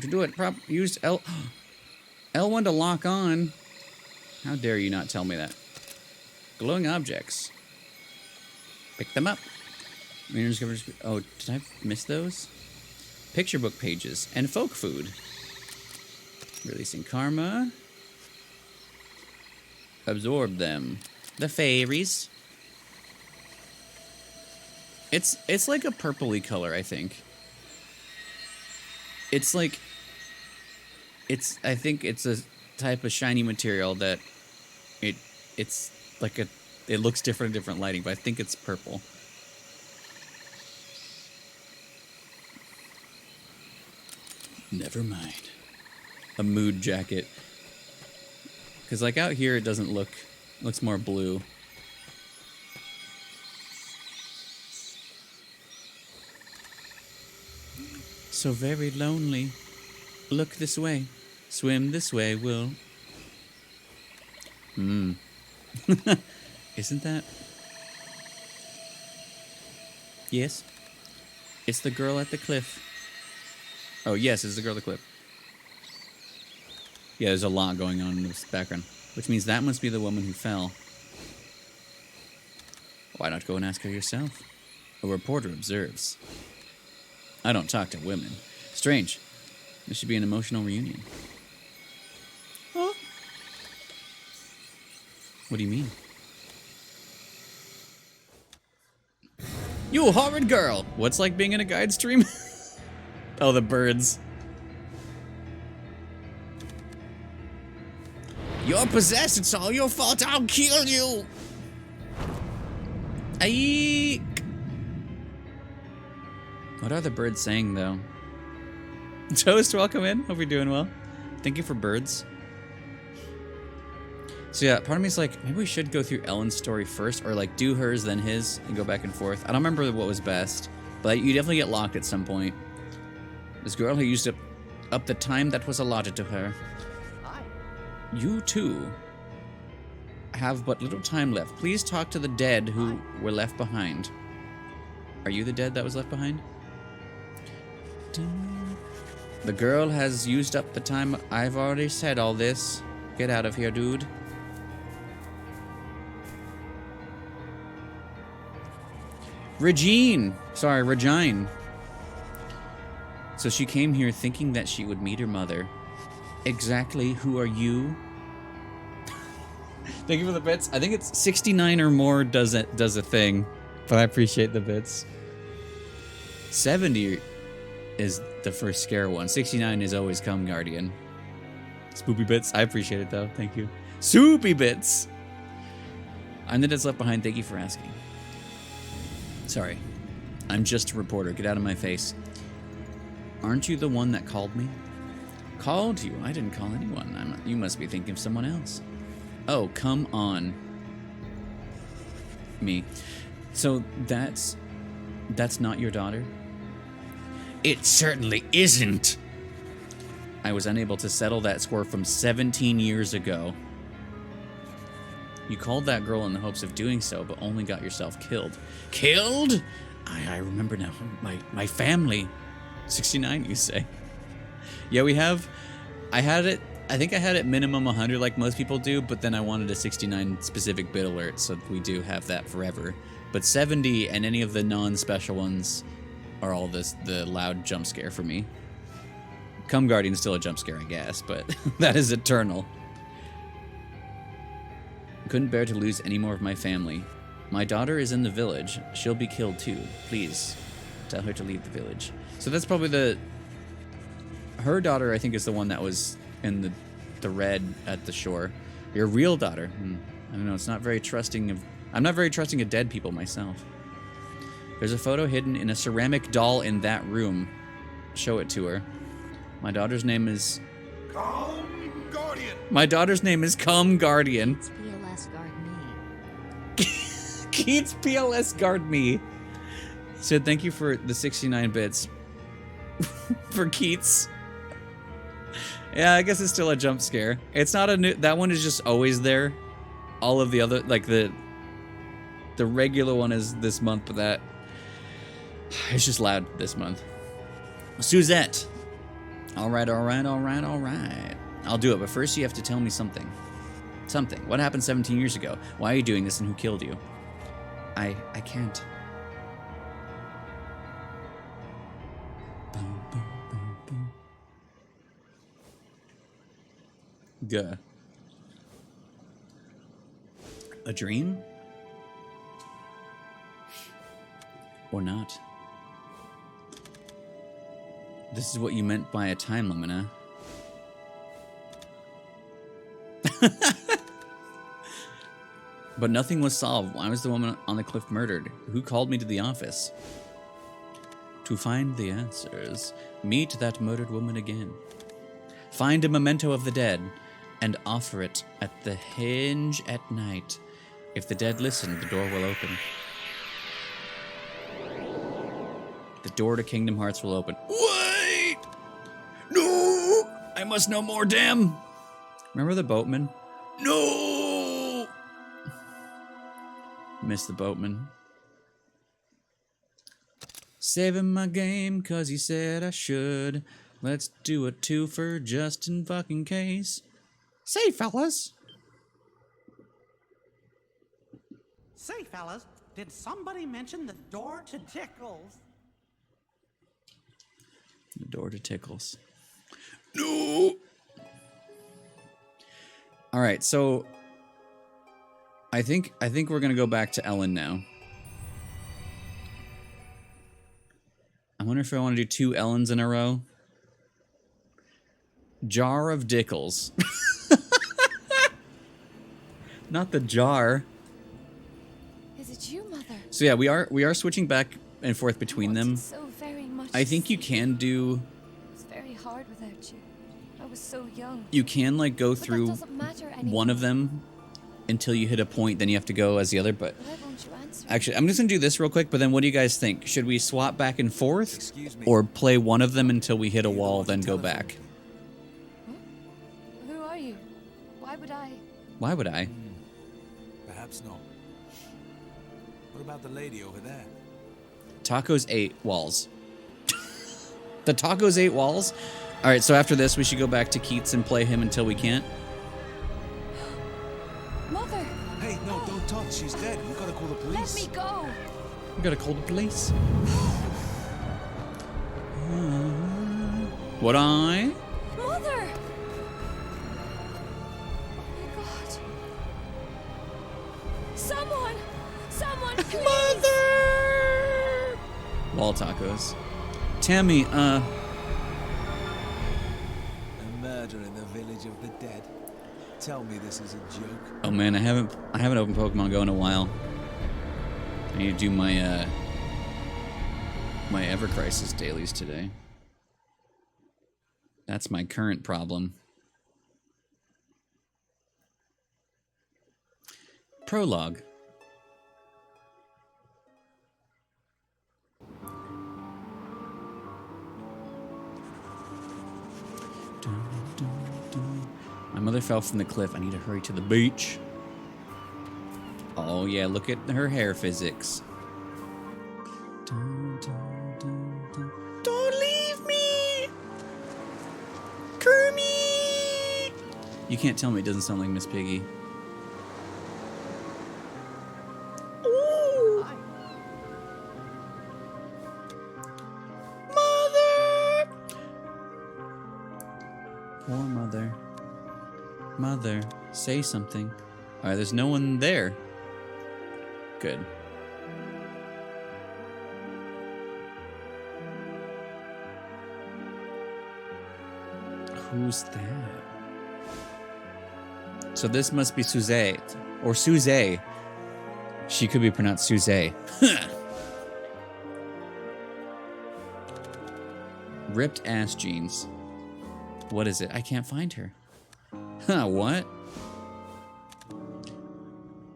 S1: To do it, use L1 to lock on. How dare you not tell me that? Glowing objects. Pick them up. Oh, did I miss those? Picture book pages and folk food. Releasing karma. Absorb them. The fairies. It's like a purpley color, I think. It's like... I think it's a type of shiny material that... It's like a... It looks different in different lighting, but I think it's purple. Never mind. A mood jacket. Because like out here, it doesn't look... Looks more blue. So very lonely. Look this way. Swim this way, Will. Isn't that? Yes. It's the girl at the cliff. Oh, yes, it's the girl at the cliff. Yeah, there's a lot going on in this background. Which means that must be the woman who fell. Why not go and ask her yourself? A reporter observes. I don't talk to women. Strange. This should be an emotional reunion. Huh? What do you mean? You horrid girl! What's like being in a guide stream? Oh, the birds. You're possessed, it's all your fault, I'll kill you! Aye. What are the birds saying, though? Toast, welcome in. Hope you're doing well. Thank you for birds. So yeah, part of me is like, maybe we should go through Ellen's story first, or like do hers, then his, and go back and forth. I don't remember what was best, but you definitely get locked at some point. This girl who used up the time that was allotted to her. Hi. You too have but little time left. Please talk to the dead who were left behind. Are you the dead that was left behind? The girl has used up the time. I've already said all this. Get out of here, dude. Regine. Sorry, Regine. So she came here thinking that she would meet her mother. Exactly who are you? Thank you for the bits. I think it's 69 or more does a thing, but I appreciate the bits. 70 is the first scare one. 69 is always come guardian. Spoopy bits. I appreciate it though. Thank you. Soupy bits. I'm the dead's left behind. Thank you for asking. Sorry. I'm just a reporter. Get out of my face. Aren't you the one that called me? Called you? I didn't call anyone. You must be thinking of someone else. Oh, come on. Me. So that's not your daughter?
S6: It certainly isn't.
S1: I was unable to settle that score from 17 years ago. You called that girl in the hopes of doing so, but only got yourself killed.
S6: Killed? I remember now. My family.
S1: 69, you say? Yeah, we have. I think I had it minimum 100 like most people do, but then I wanted a 69 specific bit alert, so we do have that forever. But 70 and any of the non-special ones are all the loud jump scare for me. Come Guardian's still a jump scare, I guess, but that is eternal. Couldn't bear to lose any more of my family. My daughter is in the village. She'll be killed too. Please, tell her to leave the village. So that's probably her daughter, I think, is the one that was in the red at the shore. Your real daughter. I don't know, it's not very trusting of... I'm not very trusting of dead people myself. There's a photo hidden in a ceramic doll in that room. Show it to her. My daughter's name is...
S3: Come, Guardian!
S1: My daughter's name is Come Guardian.
S7: PLS guard me.
S1: Keats PLS guard me. Said thank you for the 69 bits. For Keats. Yeah, I guess it's still a jump scare. It's not a new... That one is just always there. All of the other... Like, the regular one is this month, but that... It's just loud this month. Suzette. Alright. I'll do it, but first you have to tell me something. Something. What happened 17 years ago? Why are you doing this and who killed you? I can't. Gah. A dream? Or not? This is what you meant by a time limit, huh? But nothing was solved. Why was the woman on the cliff murdered? Who called me to the office? To find the answers, meet that murdered woman again. Find a memento of the dead and offer it at the hinge at night. If the dead listen, the door will open. The door to Kingdom Hearts will open.
S6: Wait! No!
S1: I must know more, damn! Remember the boatman?
S6: No!
S1: Miss the boatman. Saving my game cause he said I should. Let's do a twofer just in fucking case. Say, fellas.
S9: Say, fellas, did somebody mention the door to Tickles?
S1: The door to Tickles.
S6: No.
S1: All right, so I think we're gonna go back to Ellen now. I wonder if I want to do 2 Ellens in a row. Jar of Dickles. Not the jar.
S2: Is it you, Mother?
S1: So yeah, we are switching back and forth between them.
S2: So very much
S1: I think you
S2: to see
S1: can do.
S2: It was very hard without you. I was so young.
S1: You can like go
S2: But that
S1: through
S2: doesn't matter anymore.
S1: one of them until you hit a point, then you have to go as the other. But
S2: Why won't you answer?
S1: actually, I'm just gonna do this real quick. But then, what do you guys think? Should we swap back and forth,
S4: Excuse me.
S1: or play one of them until we hit a wall, then go back?
S2: Who are you? Why would I?
S1: Why would I?
S4: Perhaps not. What about the lady over there?
S1: Tacos 8 walls. The tacos 8 walls. All right. So after this, we should go back to Keats and play him until we can't.
S2: Mother,
S4: Hey, no, don't touch. She's dead. You gotta call the police.
S2: let me go.
S1: We gotta call the police. What I?
S2: Mother! Oh my God. Someone, please.
S1: Mother! Wall tacos. Tammy,
S4: A murder in the village of the dead. Tell me this is a joke.
S1: oh man, I haven't opened Pokemon Go in a while. I need to do my my Ever Crisis dailies today. That's my current problem. Prologue. My mother fell from the cliff. I need to hurry to the beach. Oh yeah, look at her hair physics. Don't leave me! Kermit! You can't tell me it doesn't sound like Miss Piggy. Ooh. Mother! Poor mother. Mother, say something. Alright, there's no one there. Good. Who's that? So this must be Suzette. Or Suze. She could be pronounced Suze. Ripped ass jeans. What is it? I can't find her. Huh, what?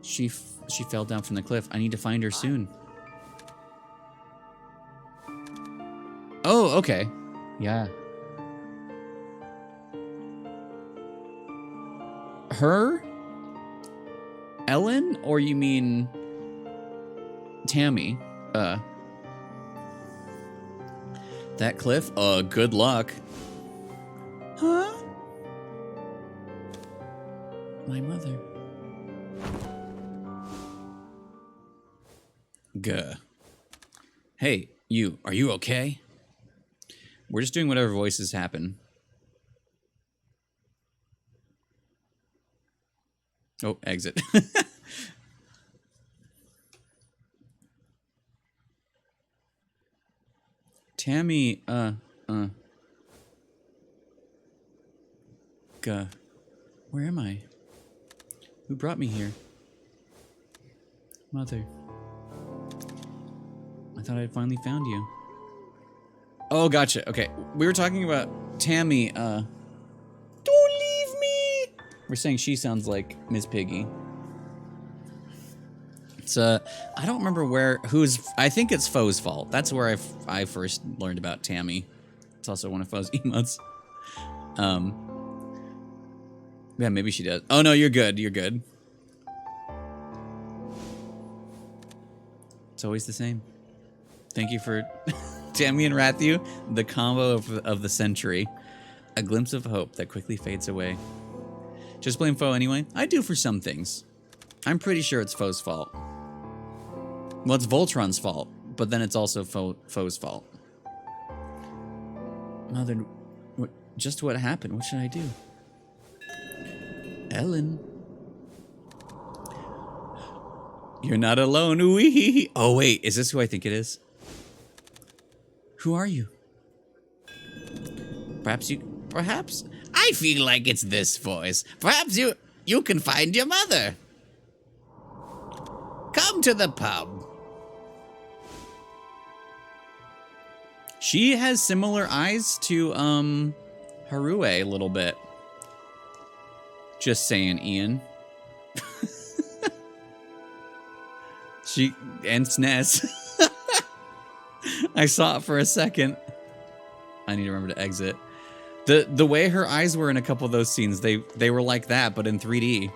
S1: She fell down from the cliff. I need to find her soon. Oh, okay. Yeah. Her? Ellen? Or you mean Tammy? That cliff? Good luck. Huh? My mother. Gah. Hey, you. Are you okay? We're just doing whatever voices happen. Oh, exit. Tammy, Gah. Where am I? Who brought me here? Mother. I thought I'd finally found you. Oh, gotcha. Okay. We were talking about Tammy, Don't leave me! We're saying she sounds like Miss Piggy. It's, I don't remember I think it's Foe's fault. That's where I first learned about Tammy. It's also one of Foe's emotes. Yeah, maybe she does. Oh, no, you're good. You're good. It's always the same. Thank you for Tammy and Rathu, the combo of the century. A glimpse of hope that quickly fades away. Just blame Foe anyway? I do for some things. I'm pretty sure it's Foe's fault. Well, it's Voltron's fault, but then it's also Foe's fault. Mother, just what happened? What should I do? Ellen. You're not alone. Wee. Oh, wait. Is this who I think it is? Who are you? Perhaps I feel like it's this voice. Perhaps you can find your mother. Come to the pub. She has similar eyes to Harue a little bit. Just saying, Ian. And Snez. I saw it for a second. I need to remember to exit. The way her eyes were in a couple of those scenes, they were like that, but in 3D.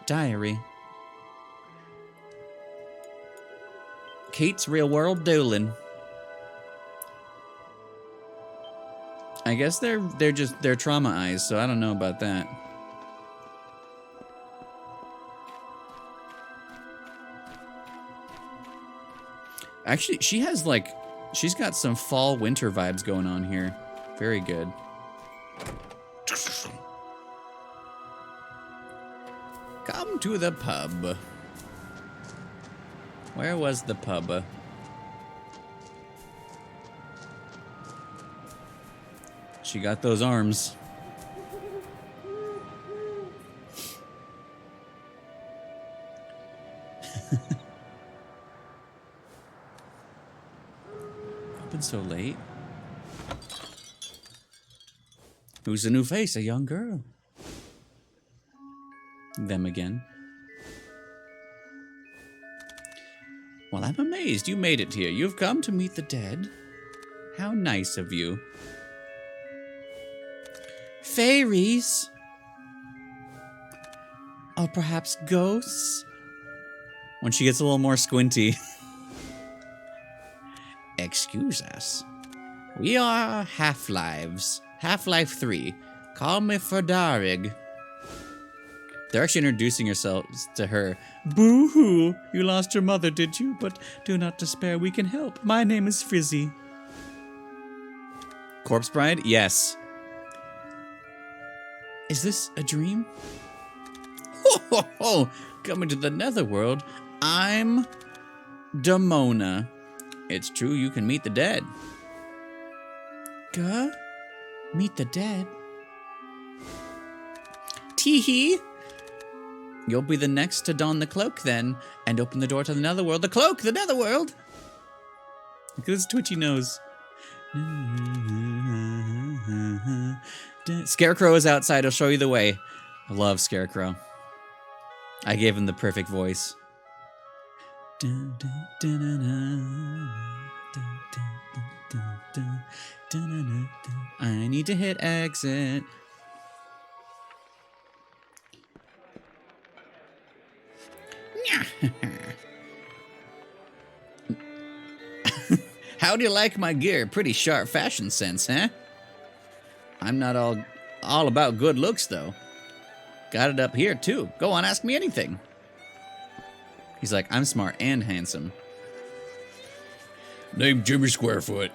S1: Diary. Kate's real world dueling. I guess they're trauma eyes, so I don't know about that. Actually, she's got some fall winter vibes going on here. Very good. Come to the pub. Where was the pub? She got those arms. Open so late. Who's the new face? A young girl. Them again. Well, I'm amazed you made it here. You've come to meet the dead. How nice of you. Fairies? Or perhaps ghosts? When she gets a little more squinty. Excuse us. We are Half-Lives. Half-Life 3. Call me Ferdarig. They're actually introducing yourselves to her. Boo-hoo! You lost your mother, did you? But do not despair, we can help. My name is Frizzy. Corpse Bride? Yes. Is this a dream? Ho ho ho! Coming to the netherworld, I'm Demona. It's true you can meet the dead. Guh? Meet the dead? Teehee! You'll be the next to don the cloak then, and open the door to the netherworld. The cloak! The netherworld! Look at his twitchy nose. Scarecrow is outside. I'll show you the way. I love Scarecrow. I gave him the perfect voice. I need to hit exit. How do you like my gear? Pretty sharp fashion sense, huh? I'm not all about good looks, though. Got it up here, too. Go on, ask me anything. He's like, I'm smart and handsome.
S6: Name Jimmy Squarefoot.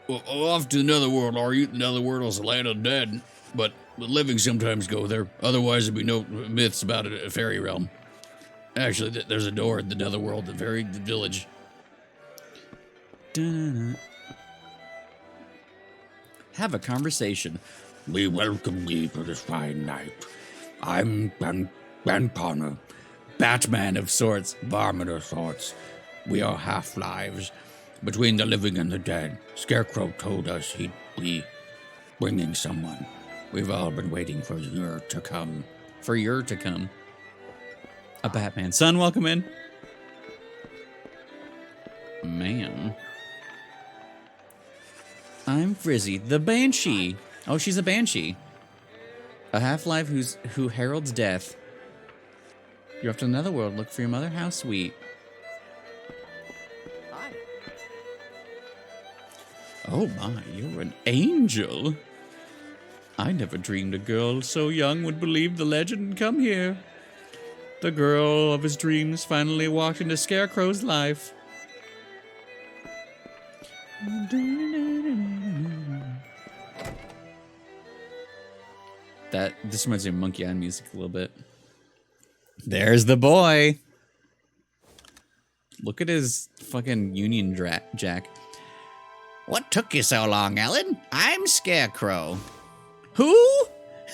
S6: Well, off to the netherworld, are you? The netherworld is the land of the dead, but the living sometimes go there. Otherwise, there'd be no myths about a fairy realm. Actually, there's a door at the netherworld, the village.
S1: Have a conversation.
S6: We welcome ye to this fine night. I'm Ben Connor,
S1: Batman of sorts.
S6: varmint of sorts. We are half-lives, between the living and the dead. Scarecrow told us he'd be bringing someone. We've all been waiting for year to come.
S1: For year to come. A Batman. Son, welcome in. Man. I'm Frizzy, the Banshee. Oh, she's a Banshee. A half-life who heralds death. You're off to the Netherworld. Look for your mother. How sweet.
S9: Hi.
S1: Oh my, you're an angel. I never dreamed a girl so young would believe the legend and come here. The girl of his dreams finally walked into Scarecrow's life. This reminds me of Monkey Island music a little bit. There's the boy. Look at his fucking Union Jack. What took you so long, Ellen? I'm Scarecrow. Who?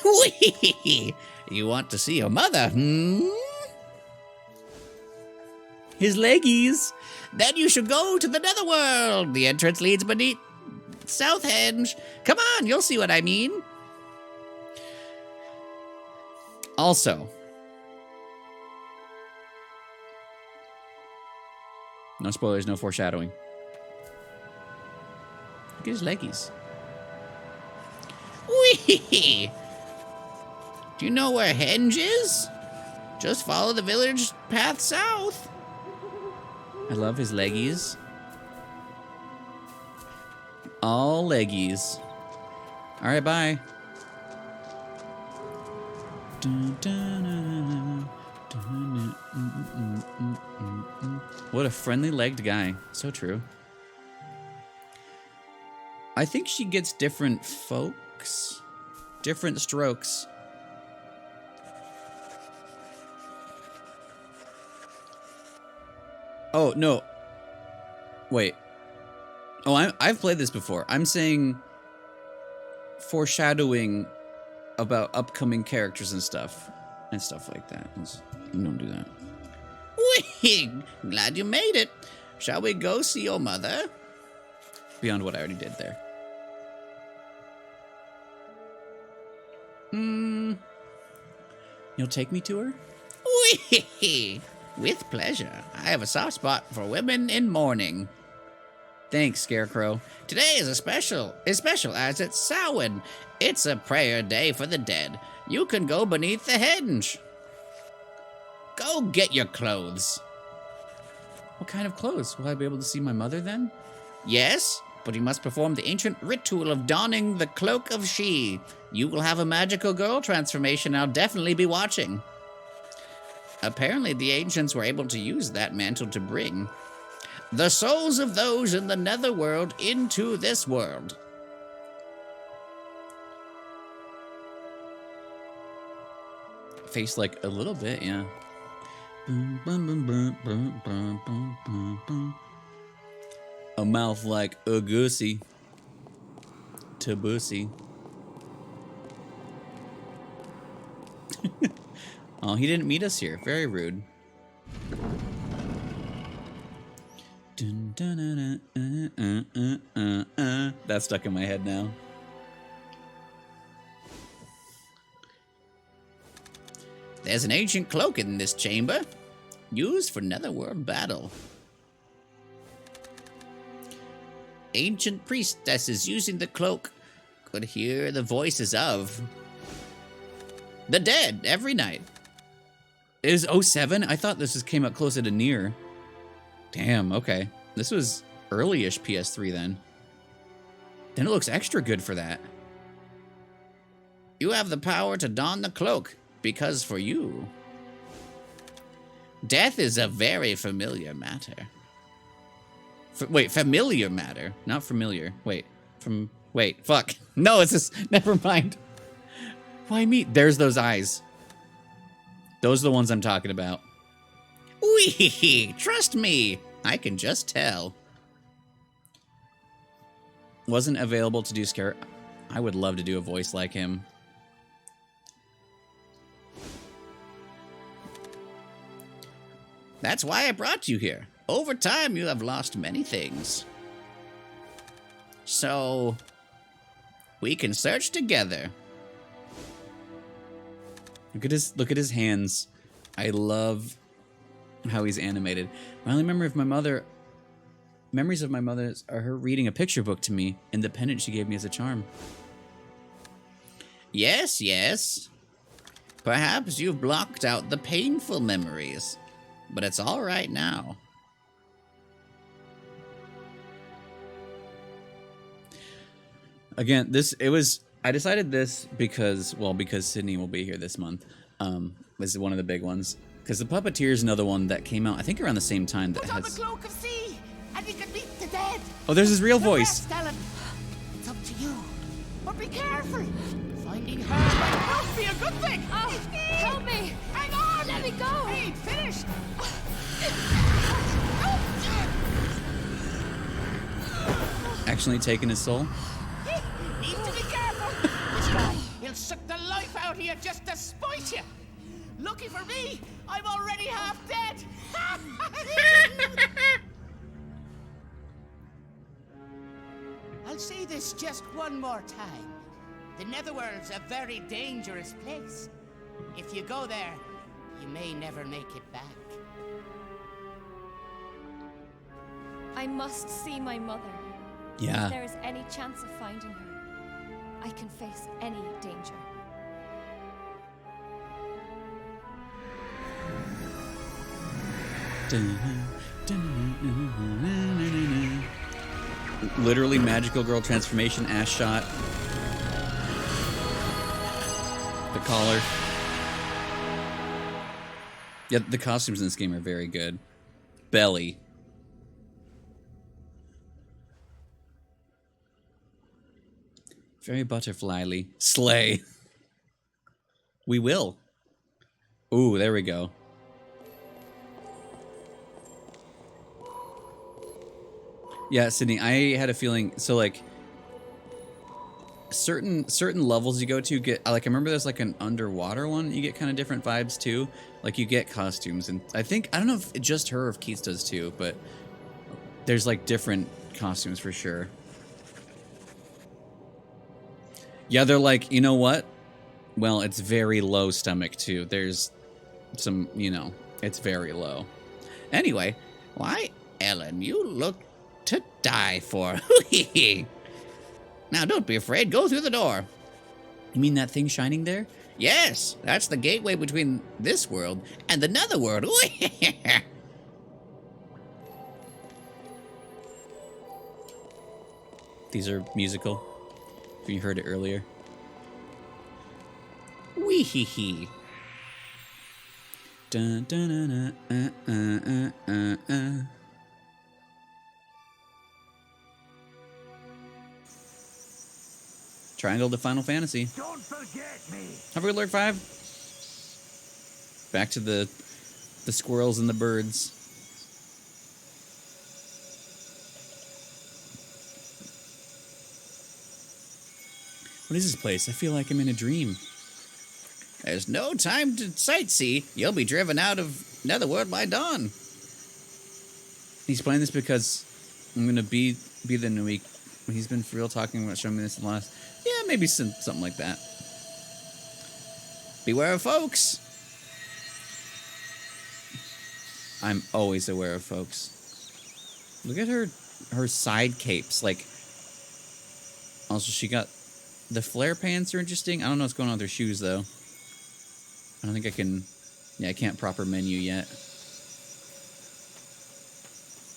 S1: Whee! You want to see your mother, hmm? His leggies. Then you should go to the Netherworld. The entrance leads beneath Southhenge. Come on, you'll see what I mean. Also, no spoilers, no foreshadowing. Look at his leggies. Whee! Do you know where Henge is? Just follow the village path south. I love his leggies. All leggies. All right, bye. What a friendly legged guy. So true. I think she gets different folks. Different strokes. Oh, no. Wait. Oh, I've played this before. I'm saying foreshadowing about upcoming characters and stuff like that. You don't do that. Whee! Glad you made it. Shall we go see your mother? Beyond what I already did there. You'll take me to her? Whee! With pleasure. I have a soft spot for women in mourning. Thanks, Scarecrow. Today is special as it's Samhain. It's a prayer day for the dead. You can go beneath the henge. Go get your clothes. What kind of clothes? Will I be able to see my mother then? Yes, but you must perform the ancient ritual of donning the cloak of she. You will have a magical girl transformation. I'll definitely be watching. Apparently, the ancients were able to use that mantle to bring the souls of those in the Netherworld into this world. Face like a little bit, yeah. A mouth like a goosey. Tabusi. Oh, he didn't meet us here. Very rude. That's stuck in my head now. There's an ancient cloak in this chamber, used for Netherworld battle. Ancient priestesses using the cloak could hear the voices of the dead every night. Is 07? I thought this came up closer to near. Damn, okay. This was early-ish PS3 then. Then it looks extra good for that. You have the power to don the cloak, because for you, death is a very familiar matter. Wait, familiar matter, not familiar. Wait, fuck. No, it's just, never mind. Why me? There's those eyes. Those are the ones I'm talking about. Wee, trust me. I can just tell. Wasn't available to do scare. I would love to do a voice like him. That's why I brought you here. Over time, you have lost many things. So, we can search together. Look at his hands. I love how he's animated. My only memories of my mother are her reading a picture book to me and the pendant she gave me as a charm. Yes, yes. Perhaps you've blocked out the painful memories, but it's all right now. Again, I decided this because Sydney will be here this month. This is one of the big ones. Because the Puppeteer is another one that came out, I think, around the same time that
S9: Put on the
S1: has.
S9: cloak of sea, and you can meet the dead.
S1: Oh, there's his real
S9: The
S1: voice.
S9: rest, Ellen. It's up to you. But be careful. Finding her might not be a good thing.
S2: Oh, help me!
S9: Hang on.
S2: Let me go!
S9: Hey, finished.
S1: Actually taking his soul.
S9: Need to be careful. This guy, he'll suck the life out of you just to spite you. Lucky for me, I'm already half dead. I'll say this just one more time. The Netherworld's a very dangerous place. If you go there, you may never make it back.
S2: I must see my mother.
S1: Yeah.
S2: If there is any chance of finding her, I can face any danger.
S1: Literally magical girl transformation, ass shot. The collar. Yeah, the costumes in this game are very good. Belly. Very butterflyly. Slay. We will. Ooh, there we go. Yeah, Sydney, I had a feeling, so like certain levels you go to get, like, I remember there's like an underwater one, you get kind of different vibes too. Like you get costumes, and I don't know if it's just her or if Keats does too, but there's like different costumes for sure. Yeah, they're like, you know what? Well, it's very low stomach too. There's some, it's very low. Anyway, why, Ellen, you look to die for. Now, don't be afraid. Go through the door. You mean that thing shining there? Yes, that's the gateway between this world and the netherworld. These are musical. If you heard it earlier. Wee hee hee. Dun dun dun dun. Triangle to Final Fantasy.
S9: Don't forget me.
S1: Have we learned 5? Back to the squirrels and the birds. What is this place? I feel like I'm in a dream. There's no time to sightsee. You'll be driven out of Netherworld by dawn. He's playing this because I'm gonna be the new week. He's been for real talking about showing me this in the last. Yeah, maybe something like that. Beware of folks. I'm always aware of folks. Look at her side capes. Like, also she got the flare pants are interesting. I don't know what's going on with her shoes though. I don't think I can. Yeah, I can't proper menu yet.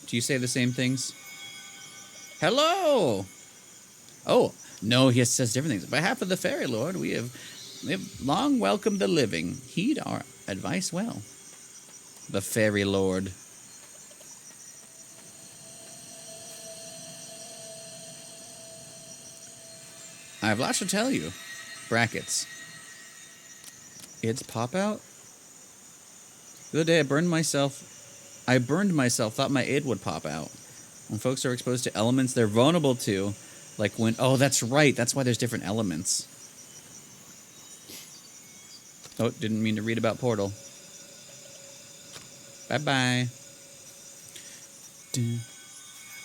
S1: Do you say the same things? Hello. Oh no, he says different things. On behalf of the Fairy Lord, we have long welcomed the living. Heed our advice well. The Fairy Lord. I have lots to tell you. Brackets. It's pop out? The other day I burned myself, thought my id would pop out. When folks are exposed to elements they're vulnerable to, like when, oh, that's right, that's why there's different elements. Oh, didn't mean to read about Portal. Bye-bye.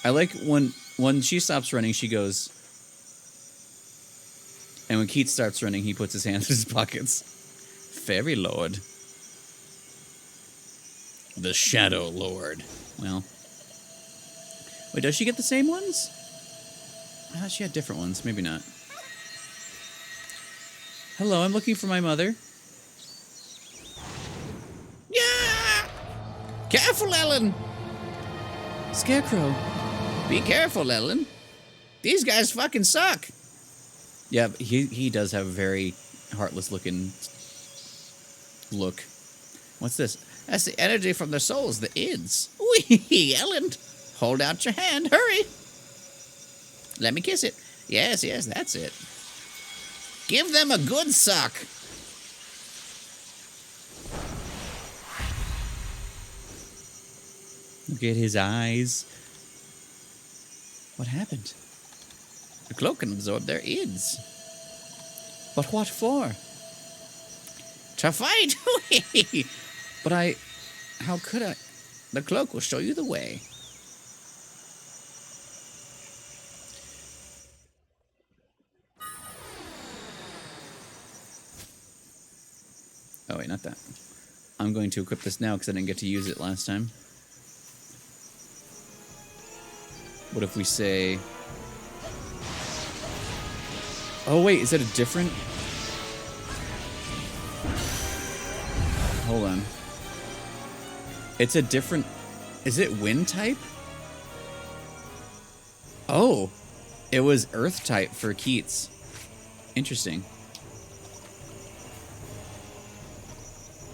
S1: I like when she stops running, she goes, and when Keith starts running, he puts his hands in his pockets. Fairy Lord. The Shadow Lord. Well. Wait, does she get the same ones? I thought she had different ones. Maybe not. Hello, I'm looking for my mother. Careful, Ellen! Scarecrow. Be careful, Ellen. These guys fucking suck. Yeah, he does have a very heartless looking look. What's this? That's the energy from their souls, the ids. Wee, Ellen. Hold out your hand. Hurry. Let me kiss it. Yes, that's it. Give them a good suck. Look at his eyes. What happened? The cloak can absorb their ids. But what for? To fight! But how could I? The cloak will show you the way. Oh wait, not that. I'm going to equip this now because I didn't get to use it last time. What if we say... Oh wait, is that a different... Hold on. It's a different... Is it wind type? Oh! It was earth type for Keats. Interesting.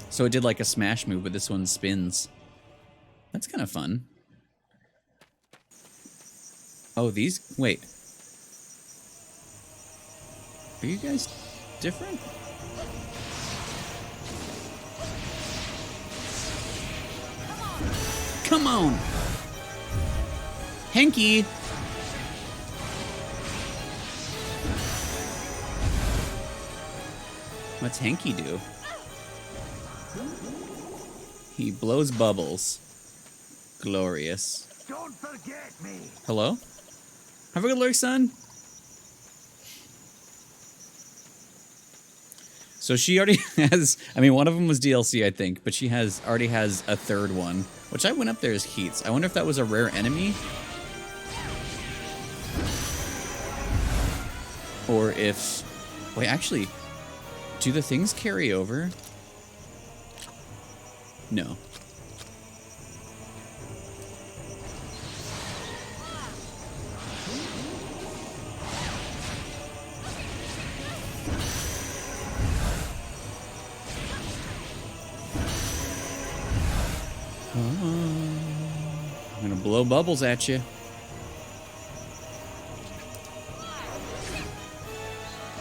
S1: So it did like a smash move, but this one spins. That's kind of fun. Oh, these... Wait. Are you guys different? Come on! Hanky! What's Hanky do? He blows bubbles. Glorious.
S3: Don't forget me.
S1: Hello? Have a good look, son. So she already has... I mean, one of them was DLC, I think, but she already has a third one, which I went up there as Keats. I wonder if that was a rare enemy? Or if... Wait, actually, do the things carry over? No. I'm gonna blow bubbles at you.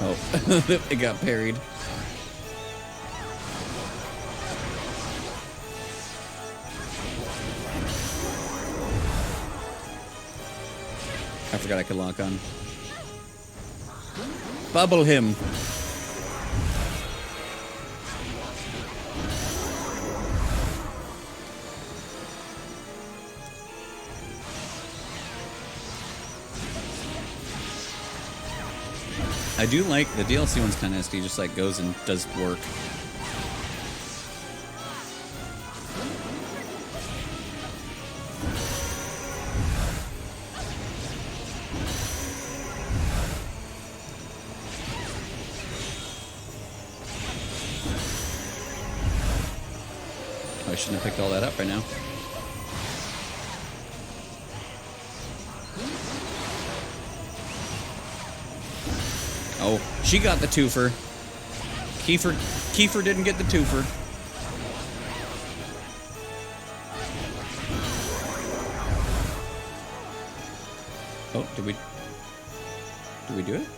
S1: Oh, it got parried. I forgot I could lock on. Bubble him. I do like the DLC one's kind of nasty, just like goes and does work. I shouldn't have picked all that up right now. Oh, she got the twofer. Kiefer didn't get the twofer. Oh, did we do it?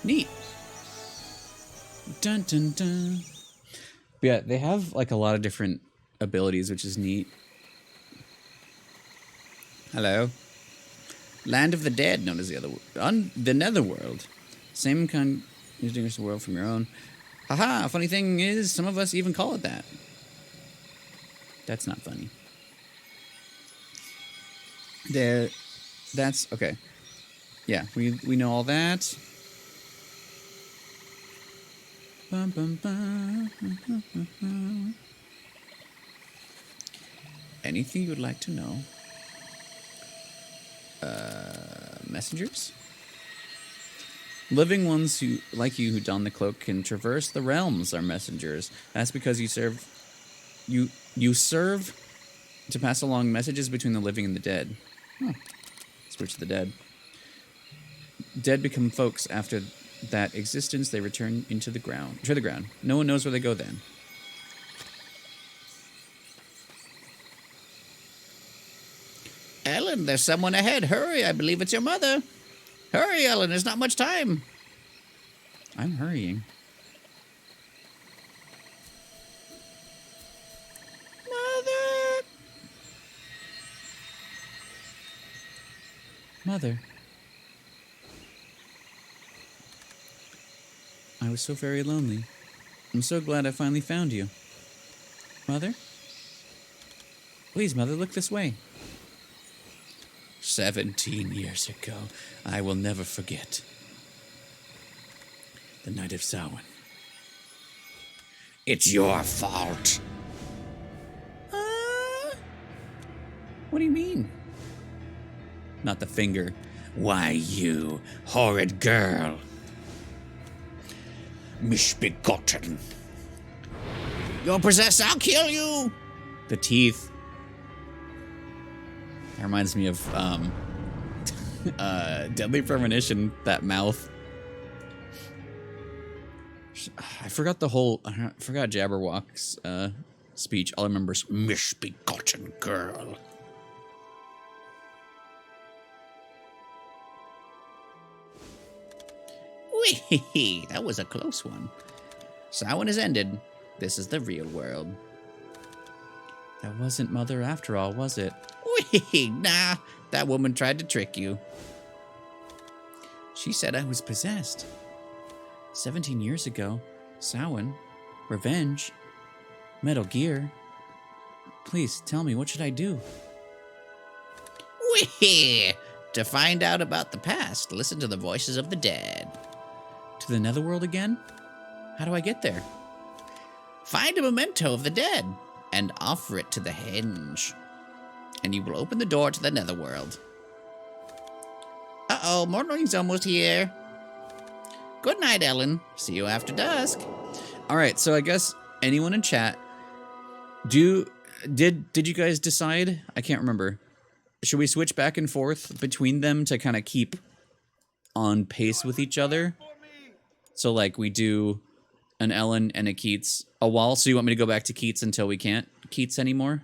S1: Neat. Dun dun dun. But yeah, they have like a lot of different abilities, which is neat. Hello. Land of the dead, known as the netherworld. Same kind you distinguish the world from your own. Haha, funny thing is, some of us even call it that. That's not funny. That's okay. Yeah, we know all that. Bum, bum, bum. Anything you would like to know? Messengers? Living ones who, like you, who don the cloak can traverse the realms are messengers. That's because you serve You serve to pass along messages between the living and the dead. Huh. Switch to the dead. Dead become folks after that existence. They return into the ground. To the ground. No one knows where they go then.
S6: Ellen, there's someone ahead. Hurry, I believe it's your mother. Hurry, Ellen, there's not much time.
S1: I'm hurrying. Mother. I was so very lonely. I'm so glad I finally found you. Mother? Please, Mother, look this way.
S6: 17 years ago, I will never forget. The night of Samhain. It's your fault.
S1: What do you mean? Not the finger.
S6: Why, you horrid girl. Misbegotten. You're possessed, I'll kill you.
S1: The teeth. That reminds me of Deadly Premonition, that mouth. I forgot I forgot Jabberwock's speech. All I remember is
S6: Misbegotten girl. Whee, that was a close one. Samhain is ended. This is the real world.
S1: That wasn't Mother after all, was it?
S6: Whee, nah, that woman tried to trick you.
S1: She said I was possessed. 17 years ago. Samhain. Revenge. Metal Gear. Please, tell me, what should I do?
S6: Whee! To find out about the past, listen to the voices of the dead.
S1: To the Netherworld again? How do I get there?
S6: Find a memento of the dead and offer it to the henge, and you will open the door to the Netherworld. Uh-oh, morning's almost here. Good night, Ellen. See you after dusk.
S1: All right, so I guess anyone in chat, did you guys decide? I can't remember. Should we switch back and forth between them to kind of keep on pace with each other? So like we do an Ellen and a Keats a while. So you want me to go back to Keats until we can't Keats anymore?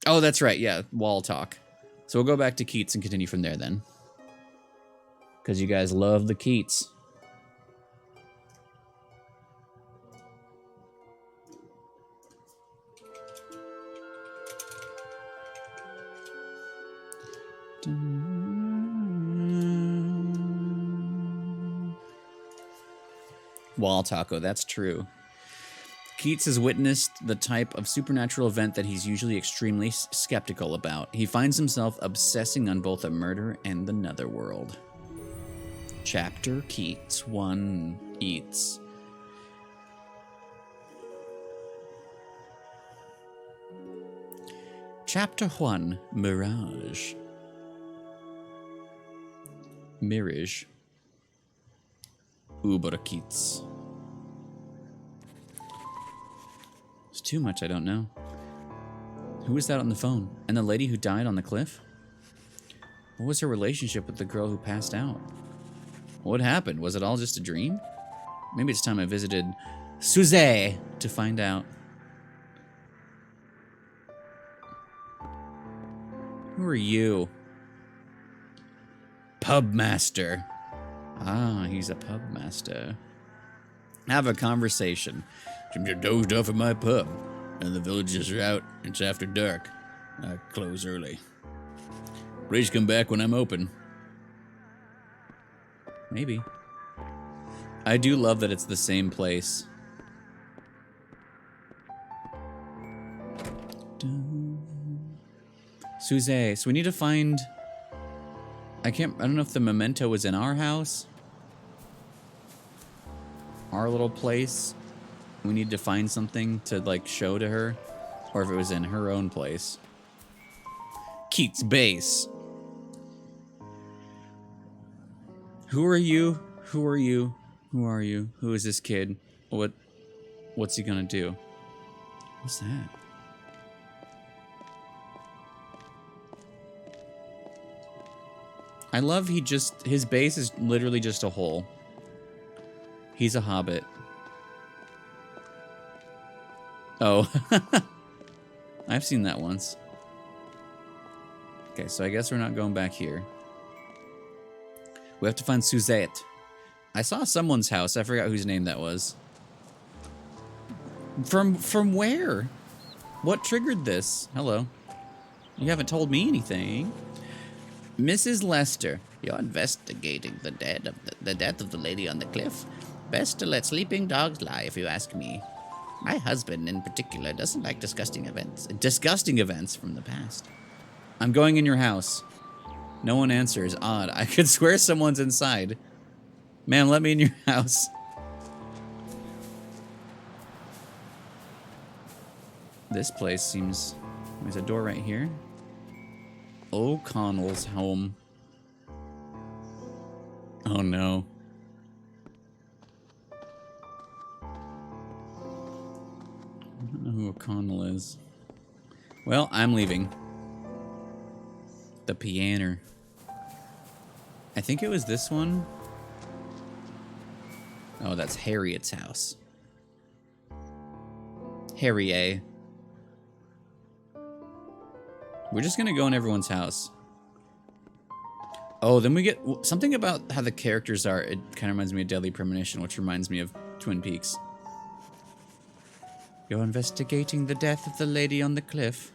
S1: Oh, that's right. Yeah, wall talk. So we'll go back to Keats and continue from there then. Because you guys love the Keats. Wall taco, that's true. Keats has witnessed the type of supernatural event that he's usually extremely skeptical about. He finds himself obsessing on both a murder and the netherworld. Chapter Keats 1 Eats. Chapter 1 Mirage. Mirage. Uber Keats. It's too much, I don't know. Who was that on the phone? And the lady who died on the cliff? What was her relationship with the girl who passed out? What happened? Was it all just a dream? Maybe it's time I visited Suzette to find out. Who are you? Pub master. Ah, he's a pub master. Have a conversation.
S6: Seems you're dozed off at my pub, and the villagers are out. It's after dark. I close early. Please come back when I'm open.
S1: Maybe. I do love that it's the same place. Suzette. So we need to find... I don't know if the memento was in our house. Our little place. We need to find something to, like, show to her. Or if it was in her own place. Keats base. Who are you? Who are you? Who are you? Who is this kid? What's he gonna do? What's that? I love his base is literally just a hole. He's a hobbit. Oh. I've seen that once. Okay, so I guess we're not going back here. We have to find Suzette. I saw someone's house. I forgot whose name that was. From where? What triggered this? Hello. You haven't told me anything. Mrs. Lester, you're investigating the death of the lady on the cliff. Best to let sleeping dogs lie, if you ask me. My husband, in particular, doesn't like disgusting events from the past. I'm going in your house. No one answers. Odd. I could swear someone's inside. Ma'am, let me in your house. This place seems... There's a door right here. O'Connell's home. Oh no. I don't know who O'Connell is. Well, I'm leaving. The piano. I think it was this one. Oh, that's Harriet's house. Harriet. We're just gonna go in everyone's house. Oh, then we get something about how the characters are. It kind of reminds me of Deadly Premonition, which reminds me of Twin Peaks. You're investigating the death of the lady on the cliff.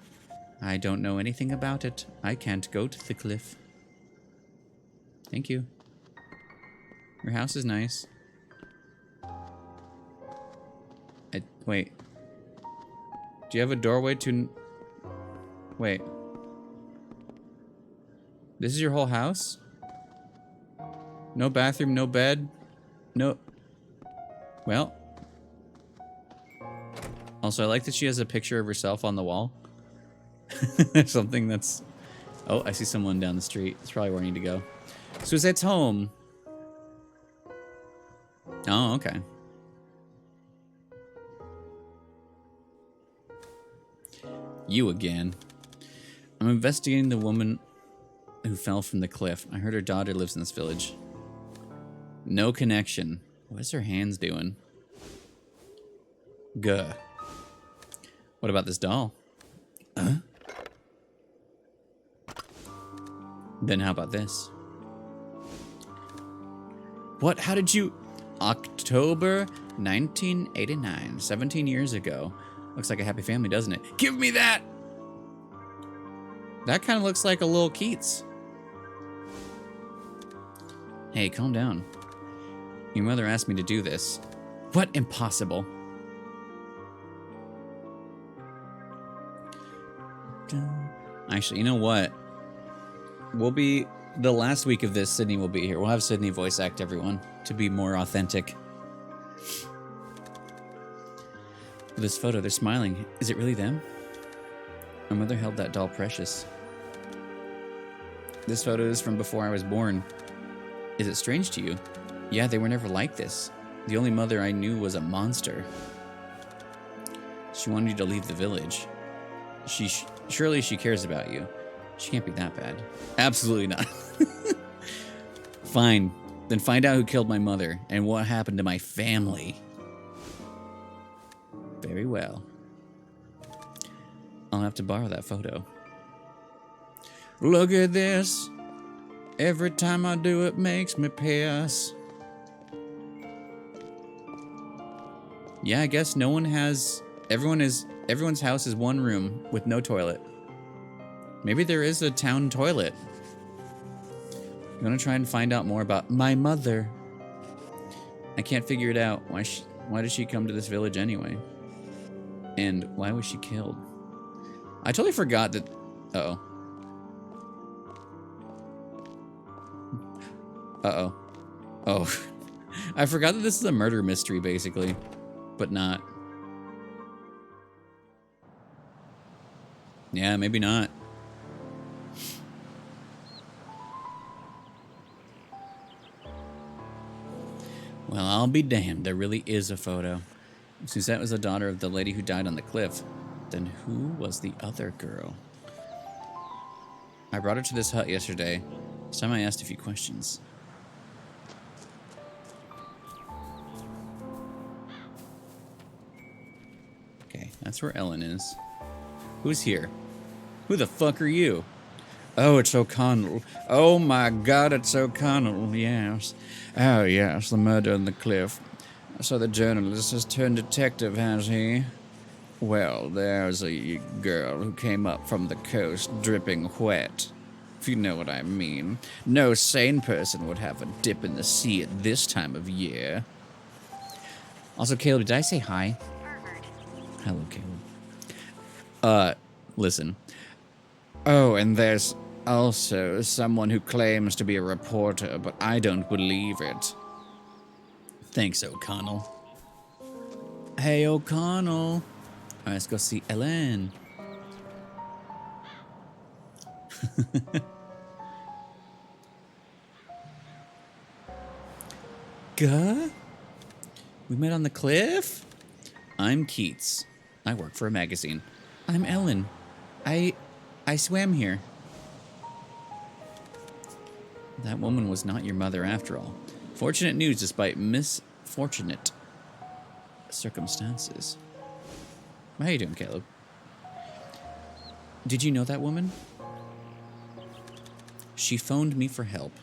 S1: I don't know anything about it. I can't go to the cliff. Thank you. Your house is nice. Wait. Do you have a doorway to... Wait. This is your whole house? No bathroom, no bed? No... Well... Also, I like that she has a picture of herself on the wall. Something that's... Oh, I see someone down the street. That's probably where I need to go. Suzette's home. Oh, okay. You again. I'm investigating the woman who fell from the cliff. I heard her daughter lives in this village. No connection. What's her hands doing? Gah. What about this doll? Huh? Then how about this? What? How did you... October 1989. 17 years ago. Looks like a happy family, doesn't it? Give me that! That kind of looks like a little Keats. Hey, calm down. Your mother asked me to do this. What? Impossible. Actually, you know what? We'll be... The last week of this, Sydney will be here. We'll have Sydney voice act everyone to be more authentic. This photo, they're smiling. Is it really them? My mother held that doll precious. This photo is from before I was born. Is it strange to you? Yeah, they were never like this. The only mother I knew was a monster. She wanted you to leave the village. Surely she cares about you. She can't be that bad. Absolutely not. Fine. Then find out who killed my mother and what happened to my family. Very well. I'll have to borrow that photo. Look at this. Every time I do it makes me piss. Yeah, I guess no one has... Everyone's house is one room with no toilet. Maybe there is a town toilet. I'm gonna try and find out more about my mother. I can't figure it out. Why did she come to this village anyway? And why was she killed? I totally forgot that... Uh-oh. Uh-oh. Oh. I forgot that this is a murder mystery, basically. But not. Yeah, maybe not. Well, I'll be damned. There really is a photo. Suzette was the daughter of the lady who died on the cliff. Then who was the other girl? I brought her to this hut yesterday. This time I asked a few questions. Okay, that's where Ellen is. Who's here? Who the fuck are you? Oh, it's O'Connell. Oh my god, it's O'Connell, yes. Oh yes, the murder on the cliff. So the journalist has turned detective, has he? Well, there's a girl who came up from the coast dripping wet. If you know what I mean. No sane person would have a dip in the sea at this time of year. Also, Caleb, did I say hi? Hello, Caleb. Listen. Oh, and there's also someone who claims to be a reporter, but I don't believe it. Thanks, O'Connell. Hey, O'Connell. All right, let's go see Ellen. Guh? We met on the cliff? I'm Keats. I work for a magazine. I'm Ellen. I swam here. That woman was not your mother after all. Fortunate news despite misfortunate circumstances. How you doing, Caleb? Did you know that woman? She phoned me for help,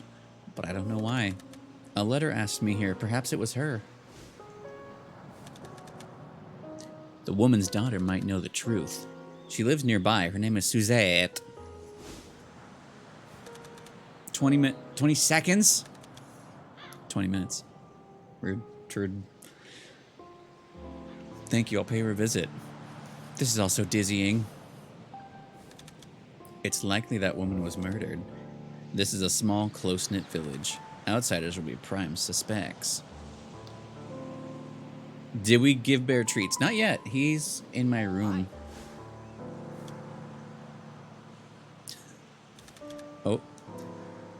S1: but I don't know why. A letter asked me here. Perhaps it was her. The woman's daughter might know the truth. She lives nearby. Her name is Suzette. 20 seconds? 20 minutes. Rude. Trude. Thank you. I'll pay her a visit. This is also dizzying. It's likely that woman was murdered. This is a small, close-knit village. Outsiders will be prime suspects. Did we give Bear treats? Not yet. He's in my room. Oh.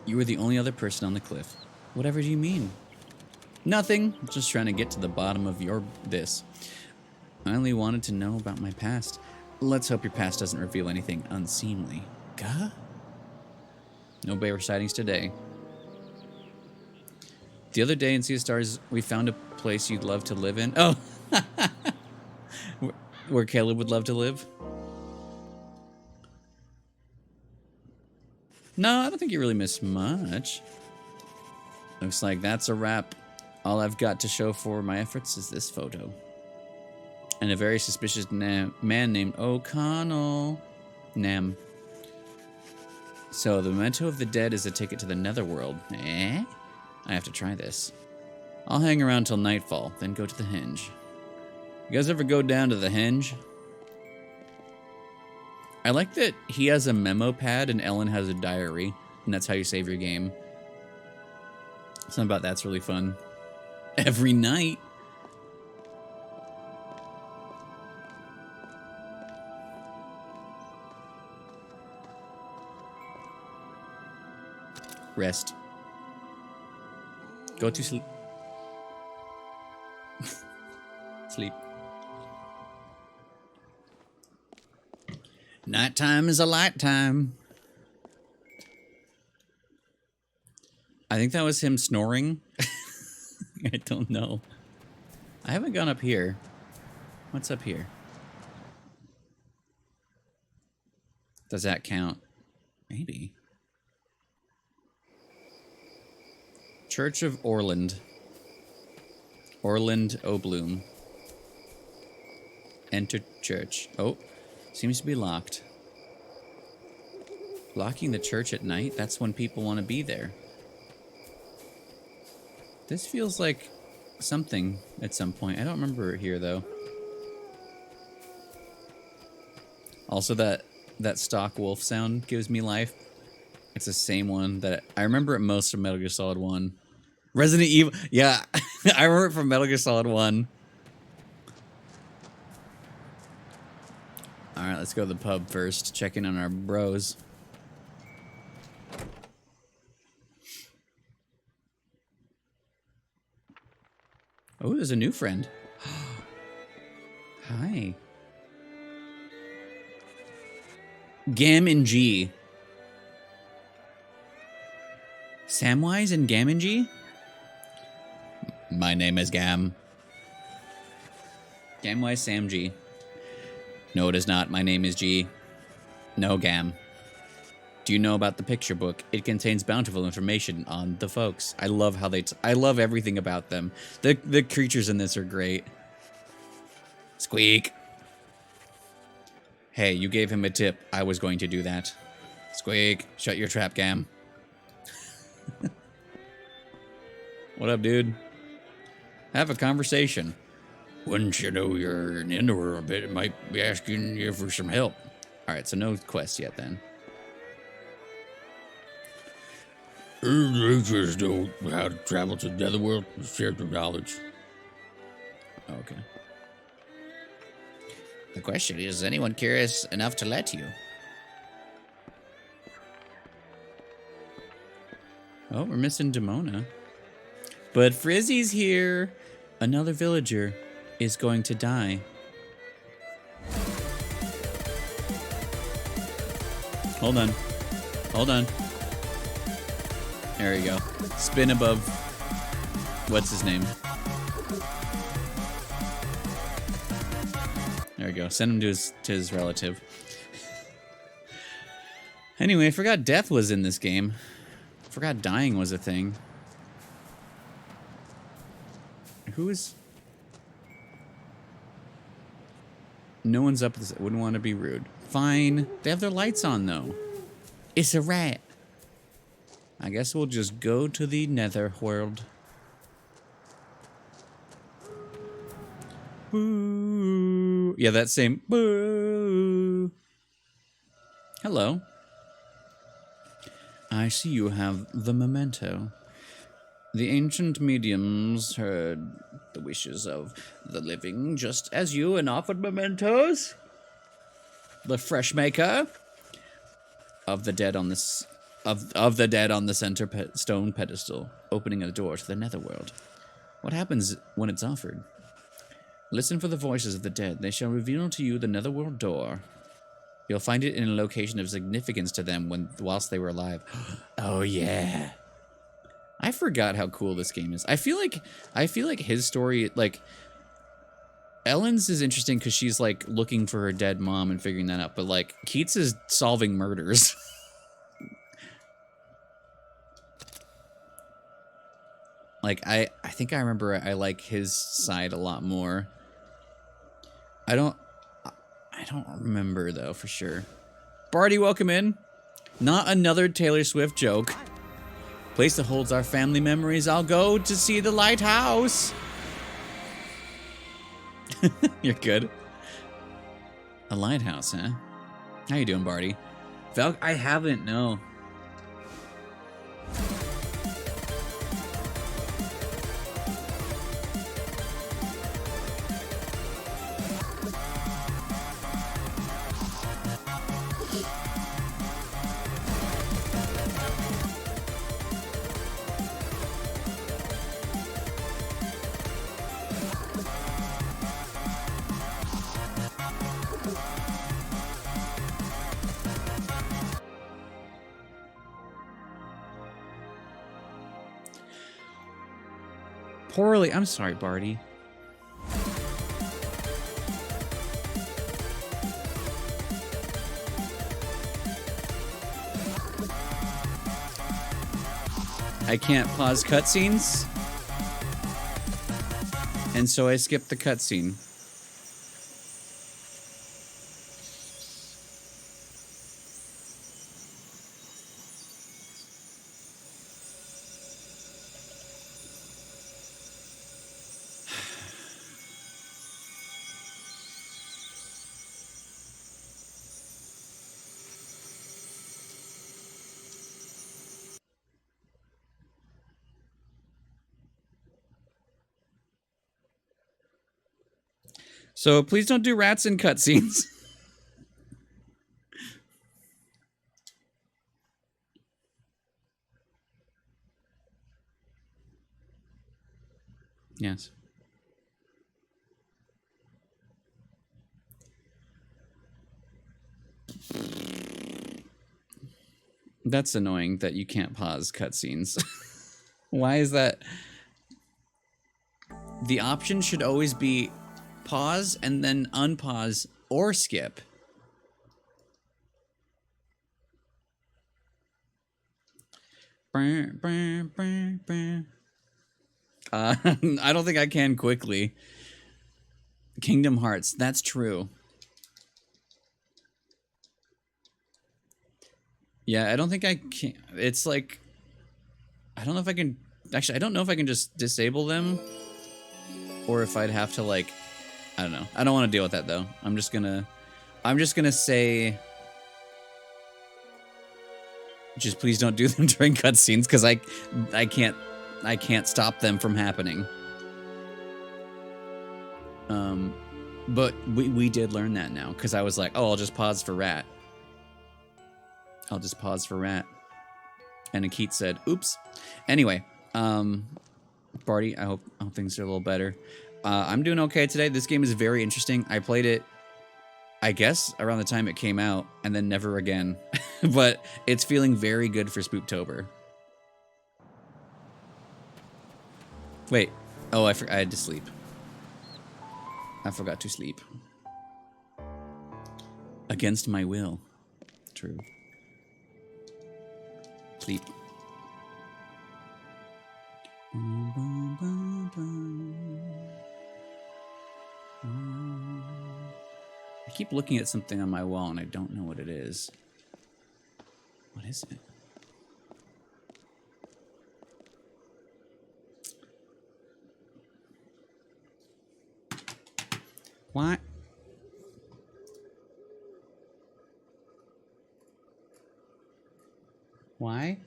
S1: You were the only other person on the cliff. Whatever do you mean? Nothing. Just trying to get to the bottom of this. I only wanted to know about my past. Let's hope your past doesn't reveal anything unseemly. Gah? No bear sightings today. The other day in Sea of Stars, we found a place you'd love to live in. Oh! Where Caleb would love to live? No, I don't think you really missed much. Looks like that's a wrap. All I've got to show for my efforts is this photo. And a very suspicious man named O'Connell. Nam. So the memento of the dead is a ticket to the netherworld. Eh? I have to try this. I'll hang around till nightfall, then go to the henge. You guys ever go down to the henge? I like that he has a memo pad and Ellen has a diary, and that's how you save your game. Something about that's really fun. Every night. Rest. Go to sleep. Sleep. Nighttime is a light time. I think that was him snoring. I don't know. I haven't gone up here. What's up here? Does that count? Maybe. Church of Orland. Orland Obloom. Enter church. Oh, seems to be locked. Locking the church at night? That's when people want to be there. This feels like something at some point. I don't remember it here, though. Also, that stock wolf sound gives me life. It's the same one that I remember it most from Metal Gear Solid 1. Resident Evil. Yeah, I remember it from Metal Gear Solid 1. Alright, let's go to the pub first. Check in on our bros. Oh, there's a new friend. Hi. Gam and G. Samwise and Gam and G? My name is Gam. Gamwise Sam G. No, it is not. My name is G. No, Gam. Do you know about the picture book? It contains bountiful information on the folks. I love how I love everything about them. The creatures in this are great. Squeak. Hey, you gave him a tip. I was going to do that. Squeak. Shut your trap, Gam. What up, dude? Have a conversation.
S6: Once you know you're in the underworld a bit, it might be asking you for some help.
S1: Alright, so no quest yet then.
S6: They just know how to travel to the netherworld and share their knowledge.
S1: Okay. The question is anyone curious enough to let you? Oh, we're missing Demona. But Frizzy's here. Another villager is going to die. Hold on. Hold on. There we go. Spin above. What's his name? There we go. Send him to his relative. Anyway, I forgot death was in this game. I forgot dying was a thing. Who is... No one's up this... Wouldn't want to be rude. Fine. They have their lights on, though. It's a rat. I guess we'll just go to the nether world. Boo. Yeah, that same boo. Hello. I see you have the memento. The ancient mediums heard the wishes of the living just as you and offered mementos. The fresh maker of the dead on this of the dead on the center stone pedestal, opening a door to the netherworld. What happens when it's offered? Listen for the voices of the dead. They shall reveal to you the netherworld door. You'll find it in a location of significance to them whilst they were alive. Oh yeah. I forgot how cool this game is. I feel like his story, like, Ellen's is interesting because she's like looking for her dead mom and figuring that out, but like Keats is solving murders. Like I think I remember I like his side a lot more. I don't remember though for sure. Barty, welcome in. Not another Taylor Swift joke. Place that holds our family memories. I'll go to see the lighthouse. You're good. A lighthouse, huh? How you doing, Barty? I haven't, no. Poorly. I'm sorry, Barty. I can't pause cutscenes, and so I skipped the cutscene. So please don't do rats in cutscenes. Yes. That's annoying that you can't pause cutscenes. Why is that? The option should always be pause and then unpause or skip. I don't think I can quickly. Kingdom Hearts, that's true. Yeah, I don't think I can. It's like, I don't know if I can. Actually, I don't know if I can just disable them, or if I'd have to like, I don't know. I don't want to deal with that though. I'm just gonna say, just please don't do them during cutscenes because I can't stop them from happening. But we did learn that now because I was like, oh, I'll just pause for Rat. I'll just pause for Rat. And Akit said, oops. Anyway, Barty, I hope things are a little better. I'm doing okay today. This game is very interesting. I played it, I guess, around the time it came out, and then never again. But it's feeling very good for Spooptober. Wait. Oh, I had to sleep. I forgot to sleep. Against my will. True. Sleep. I keep looking at something on my wall and I don't know what it is. What is it? What? Why?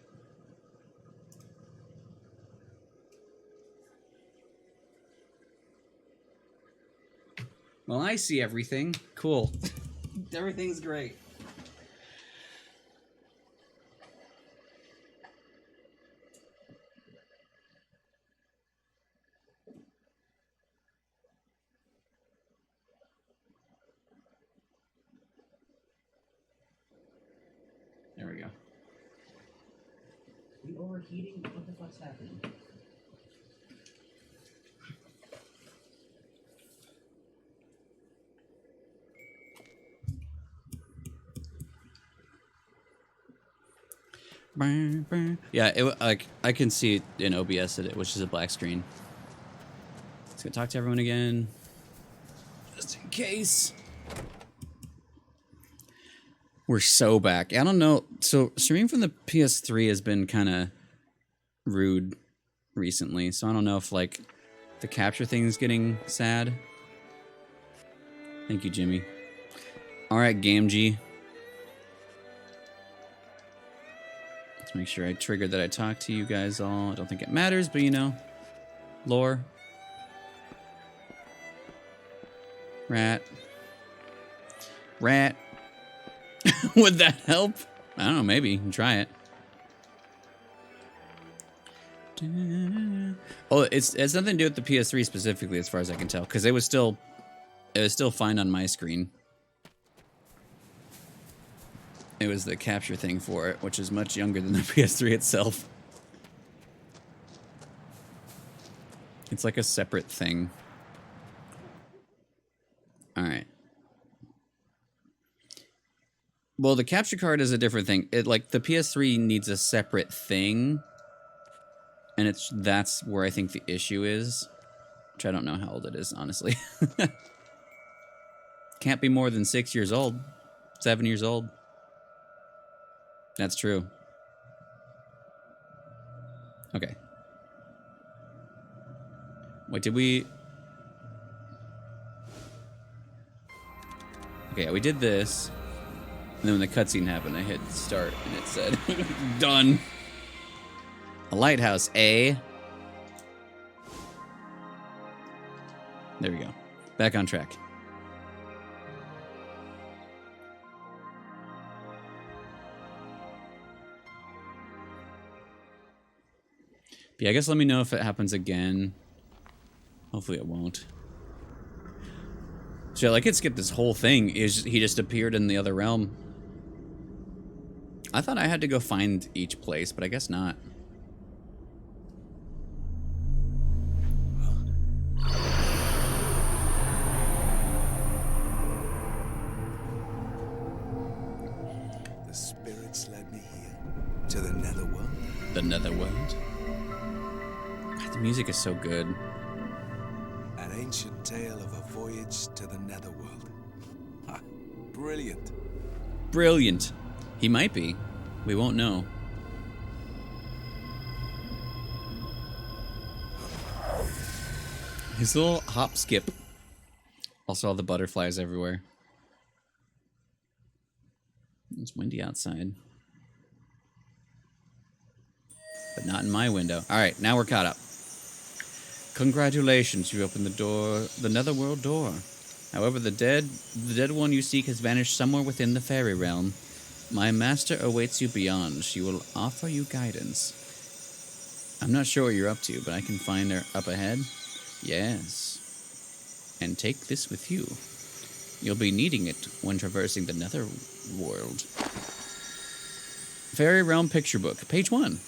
S1: Well, I see everything. Cool. Everything's great. There we go. We overheating? What the fuck's happening? Yeah, like I can see it in OBS which is a black screen. Let's go talk to everyone again, just in case. We're so back. I don't know. So streaming from the PS3 has been kind of rude recently, so I don't know if like the capture thing is getting sad. Thank you, Jimmy. All right, GameG. Let's make sure I triggered that I talked to you guys all. I don't think it matters, but you know. Lore. Rat. Rat. Would that help? I don't know, maybe. You can try it. Oh, it's nothing to do with the PS3 specifically as far as I can tell, because it was still fine on my screen. It was the capture thing for it, which is much younger than the PS3 itself. It's like a separate thing. Alright. Well, the capture card is a different thing. It like the PS3 needs a separate thing. And that's where I think the issue is. Which I don't know how old it is, honestly. Can't be more than 6 years old. 7 years old. That's true. Okay. Wait, did we... Okay, we did this. And then when the cutscene happened, I hit start and it said, done. A lighthouse, eh? There we go. Back on track. But yeah, I guess let me know if it happens again. Hopefully it won't. So yeah, like it skipped this whole thing. He just appeared in the other realm. I thought I had to go find each place, but I guess not.
S4: The spirits led me here to the netherworld.
S1: The netherworld? God, the music is so good.
S4: An ancient tale of a voyage to the netherworld. Ha, brilliant.
S1: Brilliant. He might be. We won't know. His little hop skip. Also all the butterflies everywhere. It's windy outside. But not in my window. Alright, now we're caught up. Congratulations, you opened the netherworld door. However, the dead one you seek has vanished somewhere within the fairy realm. My master awaits you beyond. She will offer you guidance. I'm not sure what you're up to, but I can find her up ahead. Yes. And take this with you. You'll be needing it when traversing the netherworld. Fairy Realm Picture Book, page 1.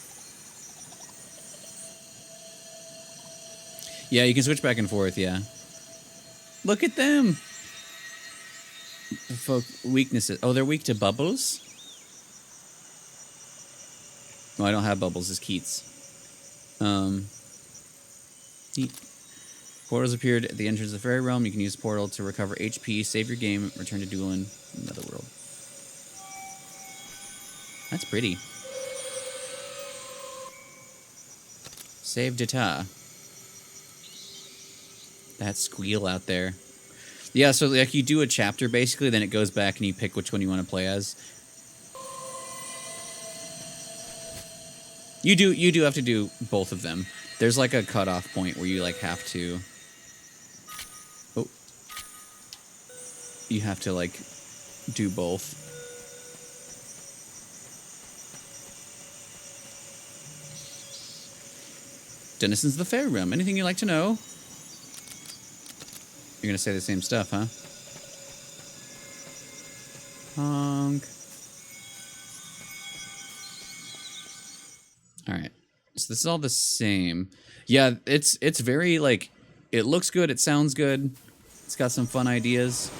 S1: Yeah, you can switch back and forth, yeah. Look at them! Folk weaknesses. Oh, they're weak to bubbles? Oh, I don't have bubbles, it's Keats. Portals appeared at the entrance of the Fairy Realm. You can use the portal to recover HP, save your game, return to Doolin, Netherworld. That's pretty. Save data. That squeal out there. Yeah, so like you do a chapter basically, then it goes back and you pick which one you want to play as. You do have to do both of them. There's like a cutoff point where you like have to. Oh. You have to like do both. Denizens of the Fairy Realm. Anything you'd like to know? You're gonna say the same stuff, huh? Honk. Alright. So this is all the same. Yeah, it's very, like, it looks good, it sounds good. It's got some fun ideas.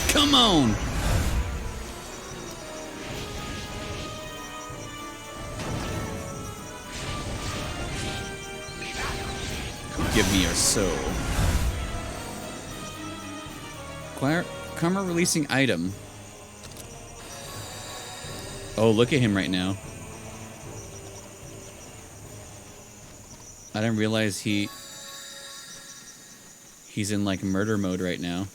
S1: Come on! Give me your soul. Karma releasing item. Oh, look at him right now. I didn't realize he's in like murder mode right now.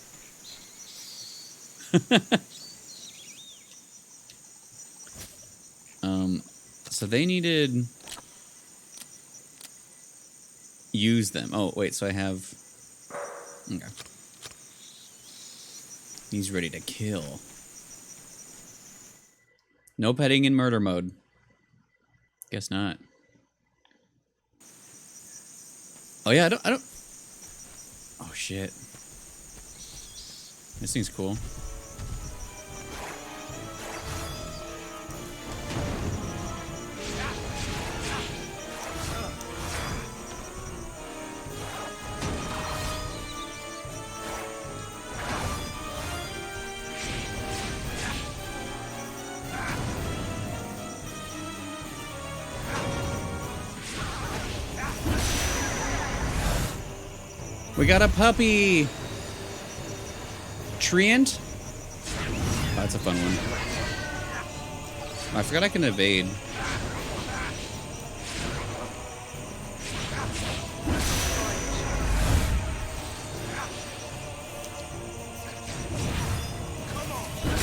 S1: So they needed use them. Oh, wait, so I have... Okay. He's ready to kill. No petting in murder mode. Guess not. Oh, yeah, I don't... Oh, shit. This thing's cool. We got a puppy! Treant? Oh, that's a fun one. Oh, I forgot I can evade.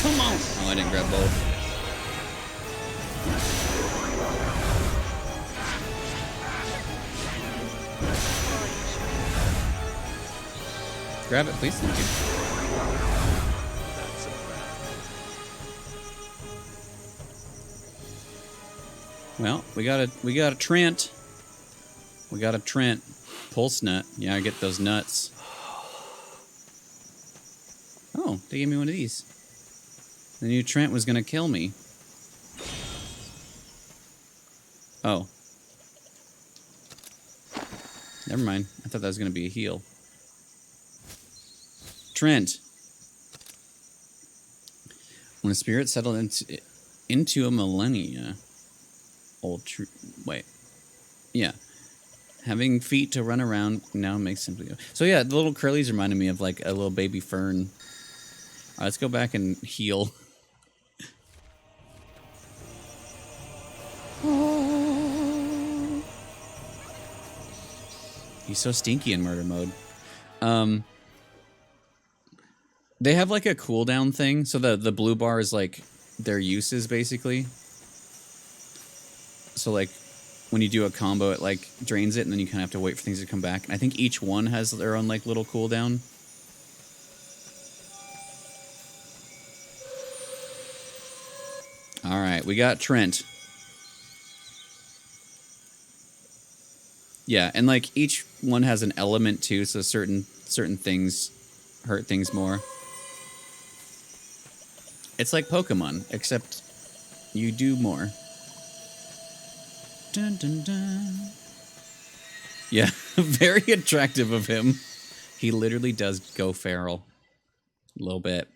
S1: Come on! Oh, I didn't grab both. Grab it, please. Thank you. Well, we got a Trent. We got a Trent. Pulse nut. Yeah, I get those nuts. Oh, they gave me one of these. The new Trent was gonna kill me. Oh. Never mind. I thought that was gonna be a heal. Trent. When a spirit settled into a millennia. Wait. Yeah. Having feet to run around now makes simply. So yeah, the little curlies reminded me of like a little baby fern. All right, let's go back and heal. He's so stinky in murder mode. They have like a cooldown thing, so the blue bar is like their uses basically. So like when you do a combo, it like drains it, and then you kind of have to wait for things to come back. And I think each one has their own like little cooldown. All right, we got Trent. Yeah, and like each one has an element too, so certain things hurt things more. It's like Pokemon, except you do more. Dun, dun, dun. Yeah, very attractive of him. He literally does go feral. A little bit.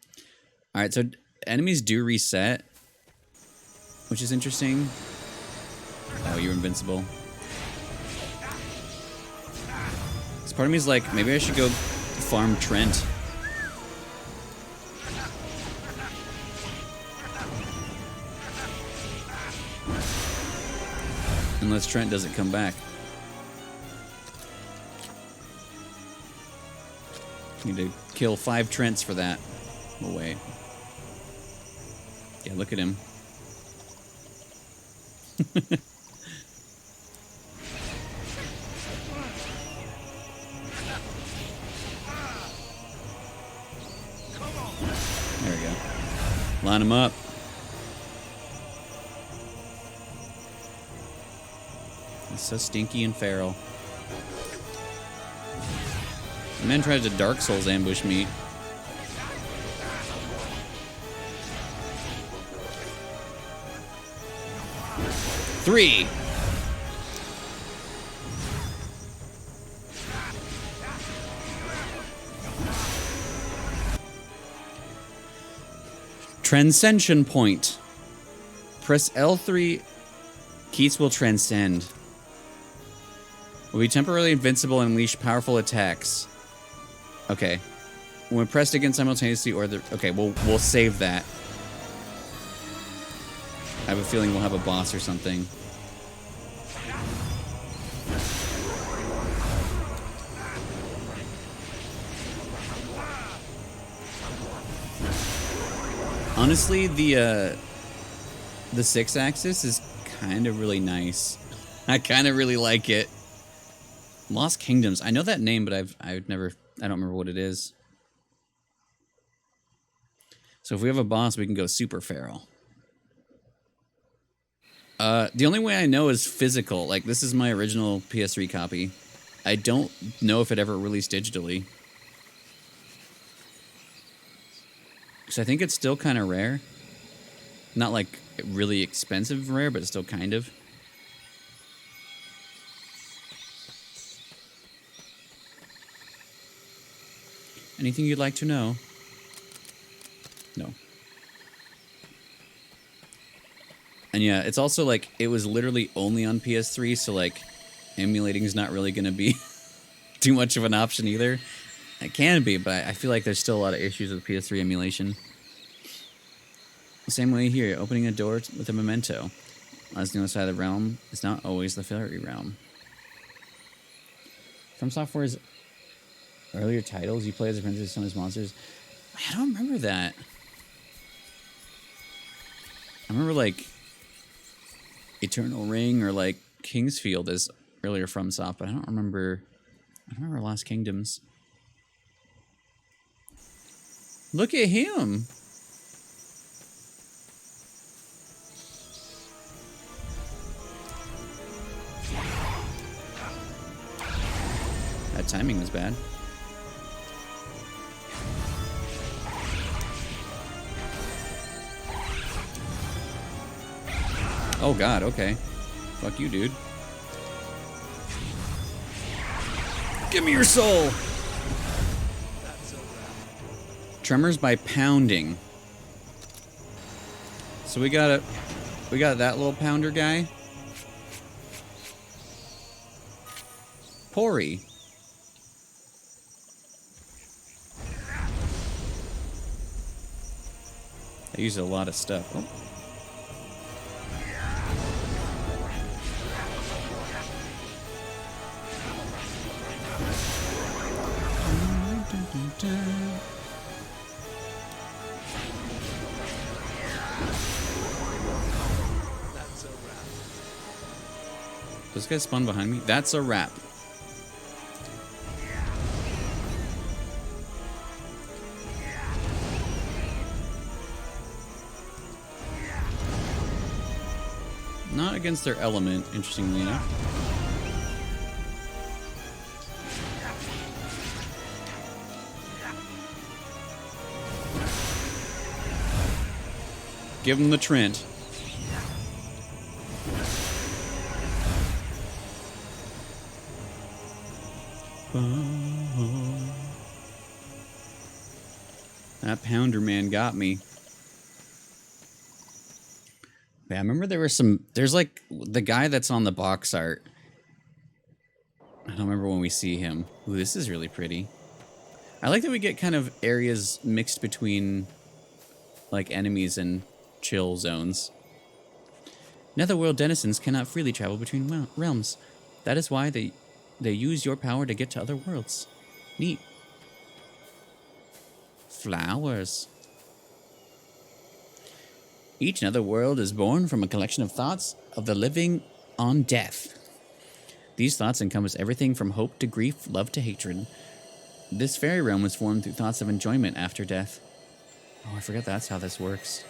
S1: Alright, so enemies do reset, which is interesting. Oh, you're invincible. So part of me is like, maybe I should go farm Trent. Unless Trent doesn't come back. Need to kill 5 Trents for that. Oh, wait. Yeah, look at him. There we go. Line him up. He's so stinky and feral. The man tried to Dark Souls ambush me. Three. Transcension point. Press L3. Keats will transcend. Will be temporarily invincible and unleash powerful attacks. Okay. When pressed against simultaneously or the... Okay, we'll save that. I have a feeling we'll have a boss or something. Honestly, the 6-axis is kind of really nice. I kind of really like it. Lost Kingdoms. I know that name, but I don't remember what it is. So if we have a boss, we can go super feral. The only way I know is physical. Like, this is my original PS3 copy. I don't know if it ever released digitally. Because I think it's still kind of rare. Not like really expensive rare, but still kind of. Anything you'd like to know? No. And yeah, it's also like, it was literally only on PS3, so like, emulating is not really going to be too much of an option either. It can be, but I feel like there's still a lot of issues with PS3 emulation. Same way here, opening a door with a memento. As the other side of the realm is not always the fairy realm. From Software's earlier titles, you play as a princess of some of his monsters. I don't remember that. I remember like Eternal Ring or like Kingsfield as earlier From Soft, but I don't remember Lost Kingdoms. Look at him. That timing was bad. Oh god, okay. Fuck you, dude. Give me your soul! Tremors by pounding. So we got that little pounder guy. Pori. I use a lot of stuff. Oh. This guy spun behind me. That's a wrap. Not against their element, interestingly enough. Give him the Trent. That pounder man got me. Yeah, I remember there's like the guy that's on the box art. I don't remember when we see him. Ooh, this is really pretty. I like that we get kind of areas mixed between like enemies and chill zones. Netherworld denizens cannot freely travel between realms. That is why they use your power to get to other worlds. Neat. Flowers. Each netherworld is born from a collection of thoughts of the living on death. These thoughts encompass everything from hope to grief, love to hatred. This fairy realm was formed through thoughts of enjoyment after death. Oh, I forgot that's how this works.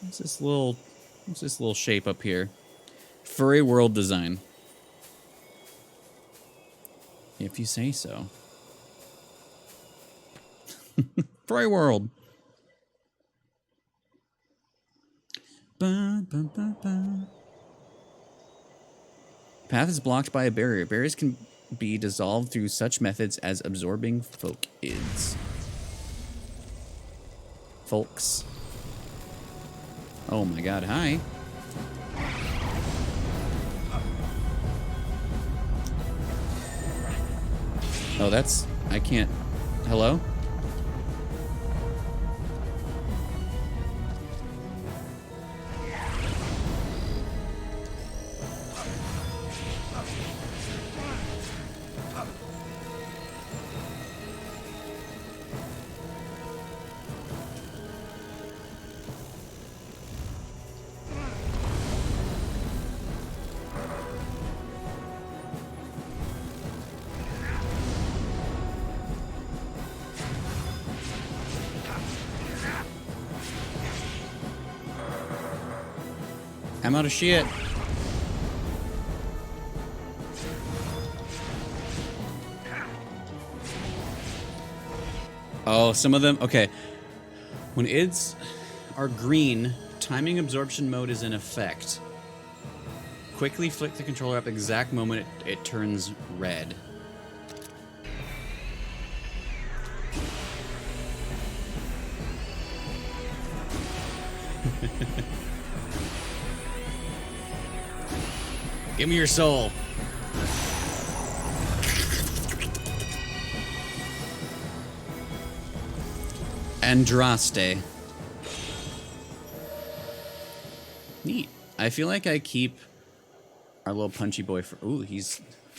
S1: What's this little shape up here? Furry world design. If you say so. Furry world. Ba, ba, ba, ba. Path is blocked by a barrier. Barriers can be dissolved through such methods as absorbing folkids. Folks. Oh my god, hi. Oh, that's... I can't... Hello? I'm out of shit. Oh, some of them... Okay. When ids are green, timing absorption mode is in effect. Quickly flick the controller up the exact moment it turns red. Give me your soul. Andraste. Neat. I feel like I keep our little punchy boy for... Ooh, he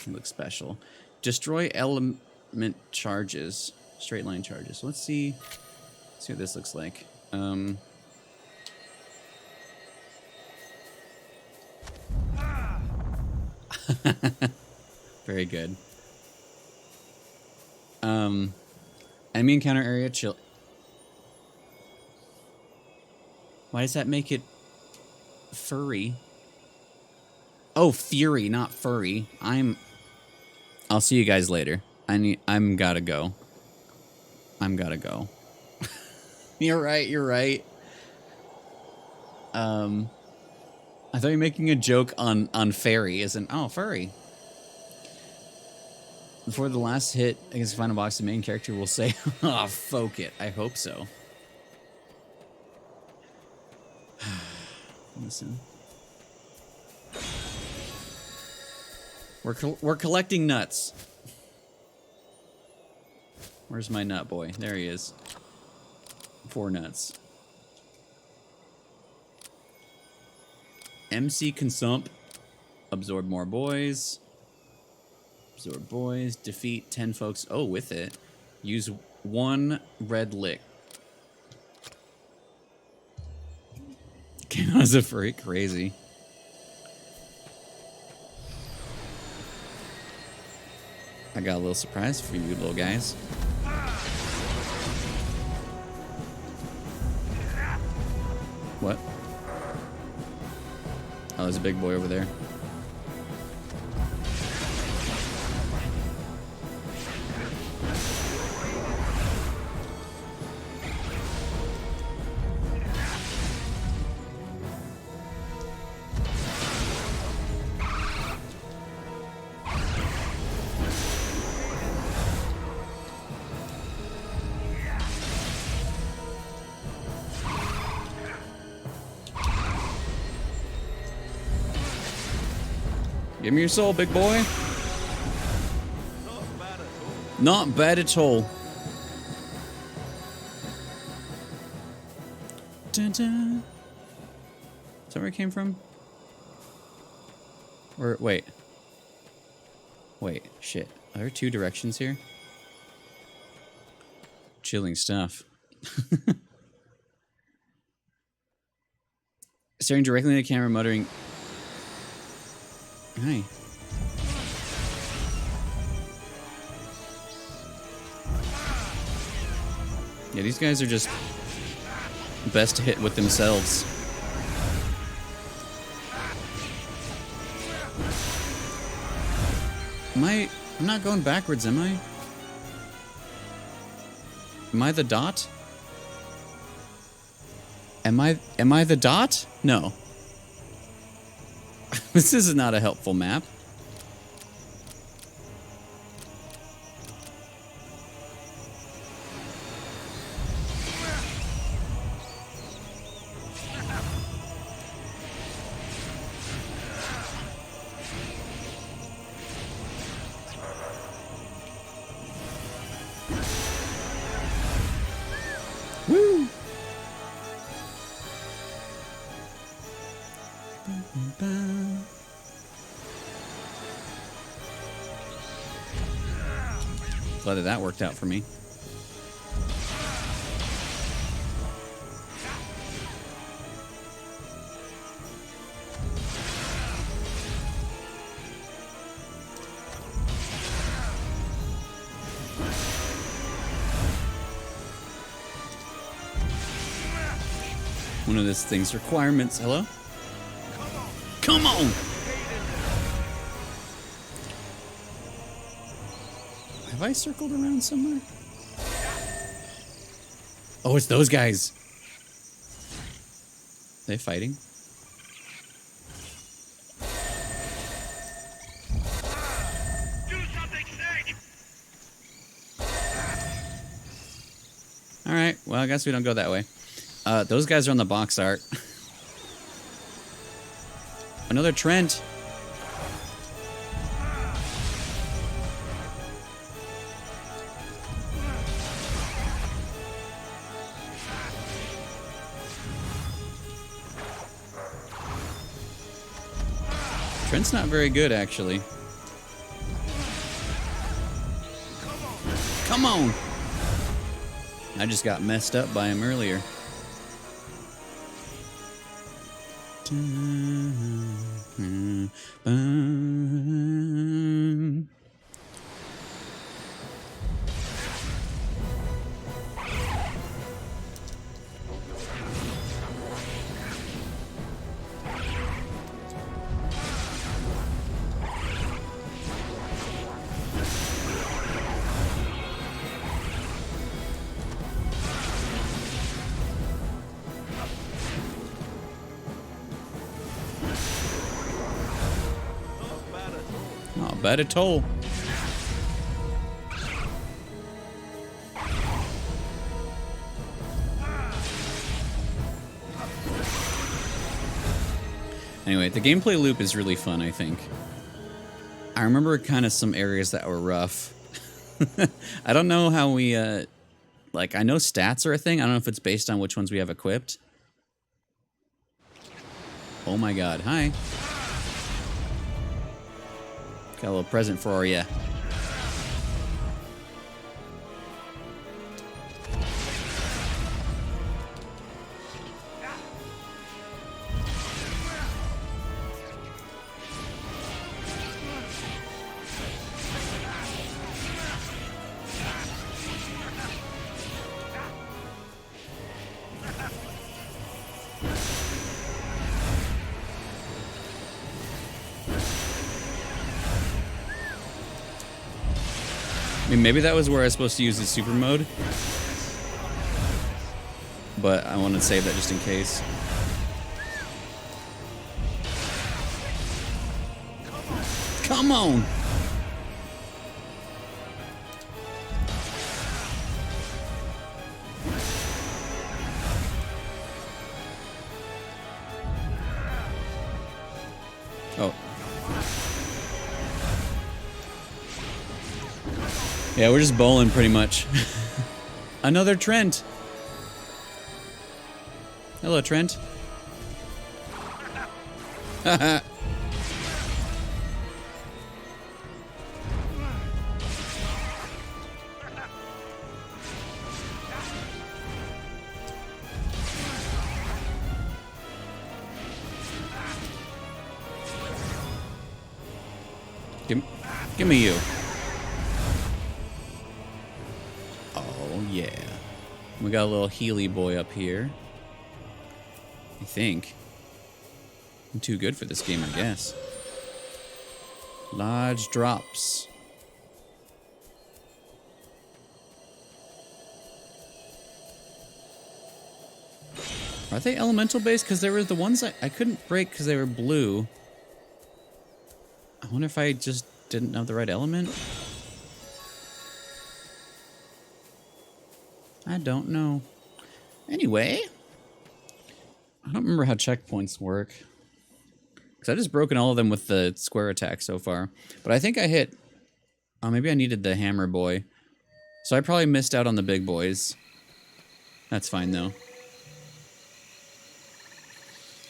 S1: looks special. Destroy element charges. Straight line charges. Let's see what this looks like. Very good. Enemy encounter area chill. Why does that make it furry? Oh, fury, not furry. I'll see you guys later. I'm gotta go. You're right, you're right. I thought you were making a joke on fairy, isn't? Oh, furry. Before the last hit against the final boss, the main character will say, "Ah, oh, folk it." I hope so. Listen, we're collecting nuts. Where's my nut boy? There he is. 4 nuts. MC Consump. Absorb more boys. Absorb boys. Defeat 10 folks. Oh, with it. Use 1 red lick. Came out as a freak. Crazy. I got a little surprise for you little guys. What? Oh, there's a big boy over there. Give me your soul, big boy. Not bad at all. Dun, dun. Is that where it came from? Or wait. Wait, shit. Are there 2 directions here? Chilling stuff. Staring directly at the camera, muttering, "Hi." Yeah, these guys are just best hit with themselves. I'm not going backwards, am I? Am I the dot? Am I the dot? No. This is not a helpful map. Woo! Glad that worked out for me. One of this thing's requirements. Hello? Come on! Have I circled around somewhere? Oh, it's those guys. Are they fighting? Alright, well, I guess we don't go that way. Those guys are on the box art. Another Trent. Trent's not very good, actually. Come on! I just got messed up by him earlier. bad at all. Anyway, the gameplay loop is really fun, I think. I remember kind of some areas that were rough. I don't know how we, like, I know stats are a thing. I don't know if it's based on which ones we have equipped. Oh my god, hi. Got a little present for ya. I mean, maybe that was where I was supposed to use the super mode. But I want to save that just in case. Come on! Oh. Yeah, we're just bowling pretty much. Another Trent. Hello, Trent. Haha. Give me you. Oh, yeah. We got a little Healy boy up here. I think. I'm too good for this game, I guess. Large drops. Are they elemental based? Because they were the ones I couldn't break because they were blue. I wonder if I just didn't have the right element. I don't know. Anyway, I don't remember how checkpoints work. Because I've just broken all of them with the square attack so far. But I think I hit... Oh, maybe I needed the hammer boy. So I probably missed out on the big boys. That's fine, though.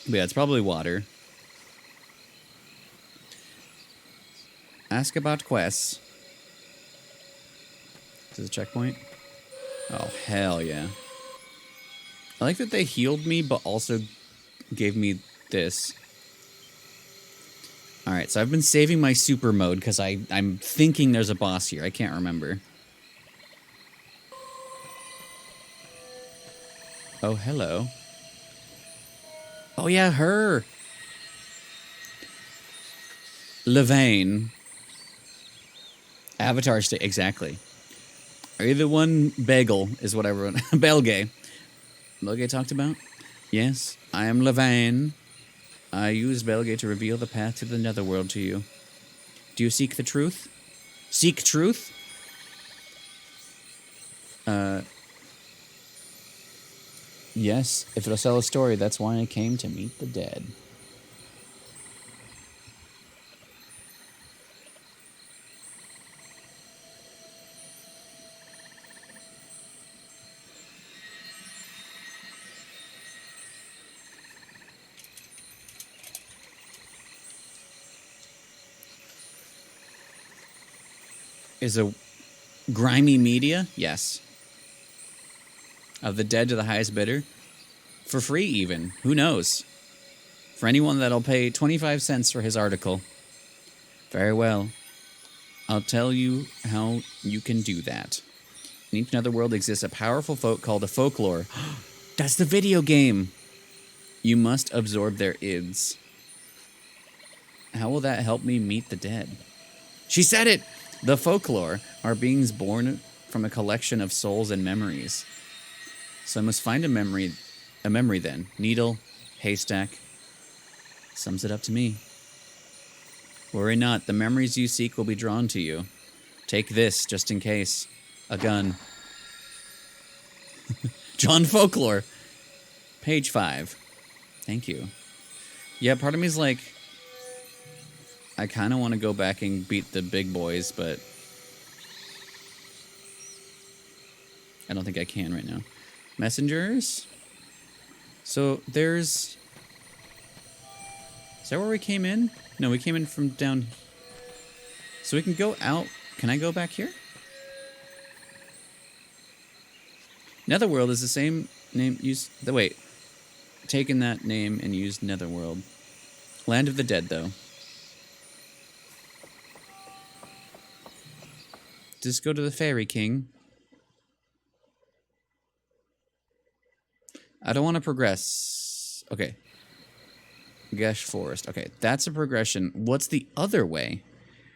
S1: But yeah, it's probably water. Ask about quests. Is this a checkpoint? Oh, hell yeah. I like that they healed me, but also gave me this. Alright, so I've been saving my super mode, because I'm thinking there's a boss here. I can't remember. Oh, hello. Oh, yeah, her! Levain. Avatar state, exactly. Are you the one Bagel is what I wrote? Belgay. Belgay talked about? Yes, I am Levain. I use Belgay to reveal the path to the netherworld to you. Do you seek the truth? Seek truth? Yes, if it'll sell a story, that's why I came to meet the dead. Is a grimy media? Yes. Of the dead to the highest bidder? For free, even. Who knows? For anyone that'll pay 25 cents for his article. Very well. I'll tell you how you can do that. In each netherworld exists a powerful folk called a folklore. That's the video game! You must absorb their ids. How will that help me meet the dead? She said it! The folklore are beings born from a collection of souls and memories. So I must find a memory then. Needle, haystack. Sums it up to me. Worry not, the memories you seek will be drawn to you. Take this, just in case. A gun. John Folklore. Page 5. Thank you. Yeah, part of me's like, I kind of want to go back and beat the big boys, but I don't think I can right now. Messengers? So there's... Is that where we came in? No, we came in from down... So we can go out... Can I go back here? Netherworld is the same name used... Wait. Taken that name and used Netherworld. Land of the Dead, though. Just go to the Fairy King. I don't want to progress. Okay. Gesh Forest. Okay, that's a progression. What's the other way?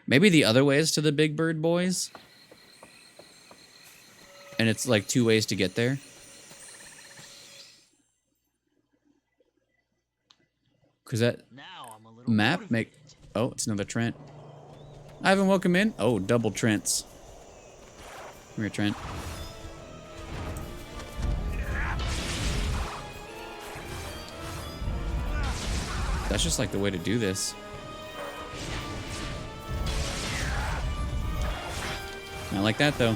S1: Maybe the other way is to the Big Bird Boys? And it's like 2 ways to get there? Because that map make... Oh, it's another Trent. Ivan, welcome in. Oh, double Trents. Come here, Trent. That's just like the way to do this. Not like that, though.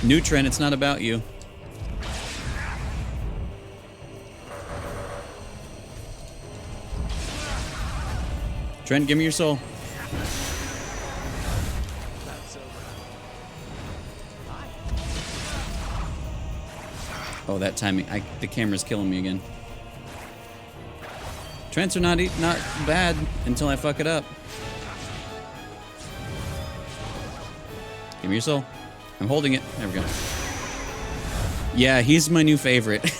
S1: New Trent, it's not about you. Trent, give me your soul. Oh, that timing. The camera's killing me again. Trents are not bad until I fuck it up. Give me your soul. I'm holding it. There we go. Yeah, he's my new favorite.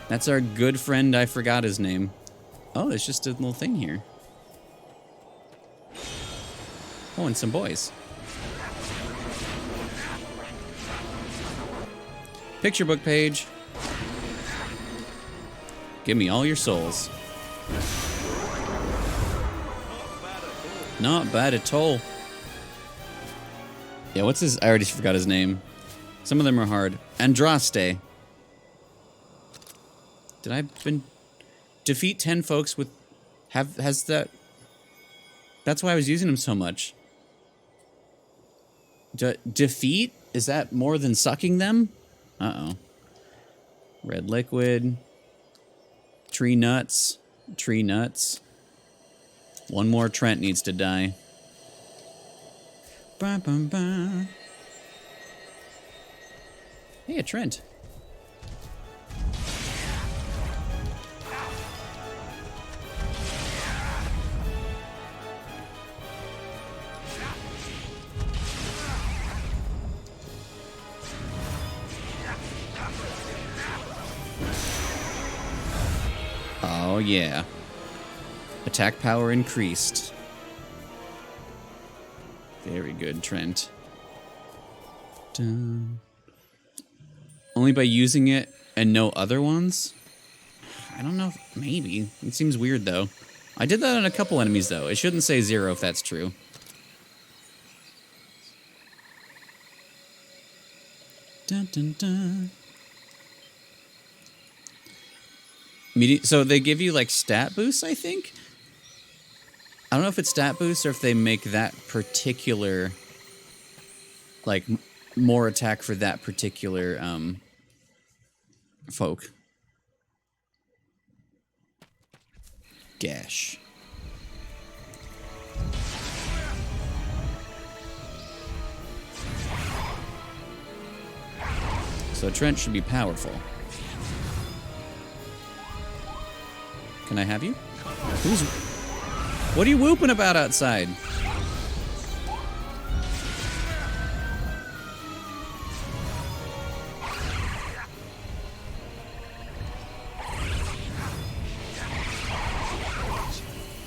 S1: That's our good friend. I forgot his name. Oh, it's just a little thing here. Oh, and some boys. Picture book page. Give me all your souls. Not bad at all. Yeah, what's his... I already forgot his name. Some of them are hard. Andraste. Did I been... Defeat 10 folks with... Has that... That's why I was using him so much. Defeat? Is that more than sucking them? Uh-oh. Red liquid. Tree nuts. Tree nuts. One more Trent needs to die. Ba, ba, ba. Hey, a Trent. Oh, yeah. Attack power increased. Very good, Trent. Dun. Only by using it and no other ones? I don't know. Maybe. It seems weird, though. I did that on a couple enemies, though. It shouldn't say 0 if that's true. Dun, dun, dun. So they give you, like, stat boosts, I think? I don't know if it's stat boosts or if they make that particular, like, more attack for that particular, folk. Gash. So Trent should be powerful. Can I have you? What are you whooping about outside?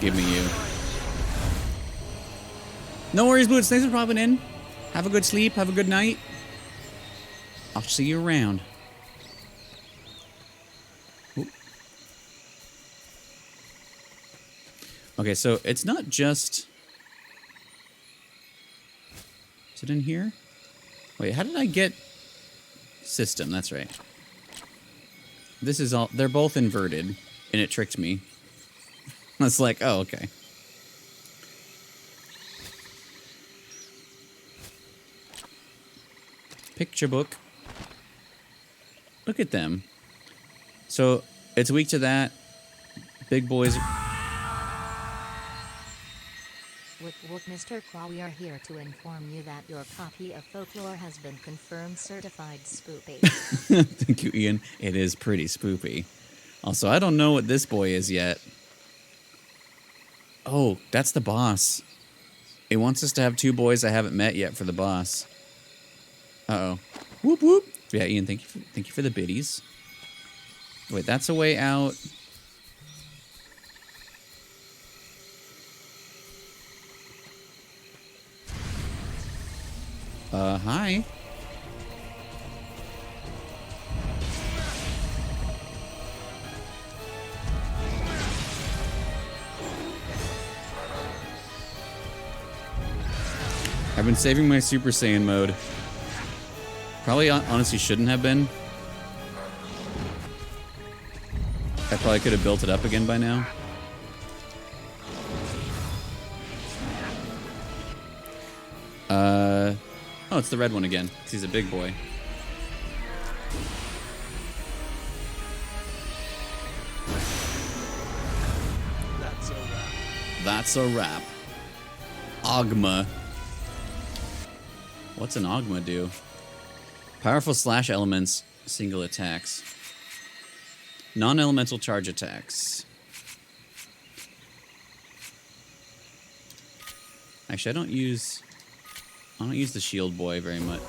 S1: Give me you. No worries, Boots. Thanks for popping in. Have a good sleep. Have a good night. I'll see you around. Oop. Okay, so it's not just... Is it in here? Wait, how did I get... System, that's right. This is all... They're both inverted, and it tricked me. It's like, oh, okay. Picture book. Look at them. So, it's weak to that. Big boys...
S7: Mr. Croix, we are here to inform you that your copy of Folklore has been confirmed certified spoopy.
S1: Thank you, Ian. It is pretty spoopy. Also, I don't know what this boy is yet. Oh, that's the boss. It wants us to have 2 boys I haven't met yet for the boss. Uh-oh. Whoop, whoop. Yeah, Ian, thank you for the biddies. Wait, that's a way out. Hi. I've been saving my Super Saiyan mode. Probably honestly shouldn't have been. I probably could have built it up again by now. Oh, it's the red one again, because he's a big boy. That's a wrap. Ogma. What's an Ogma do? Powerful slash elements, single attacks. Non-elemental charge attacks. Actually, I don't use the shield boy very much.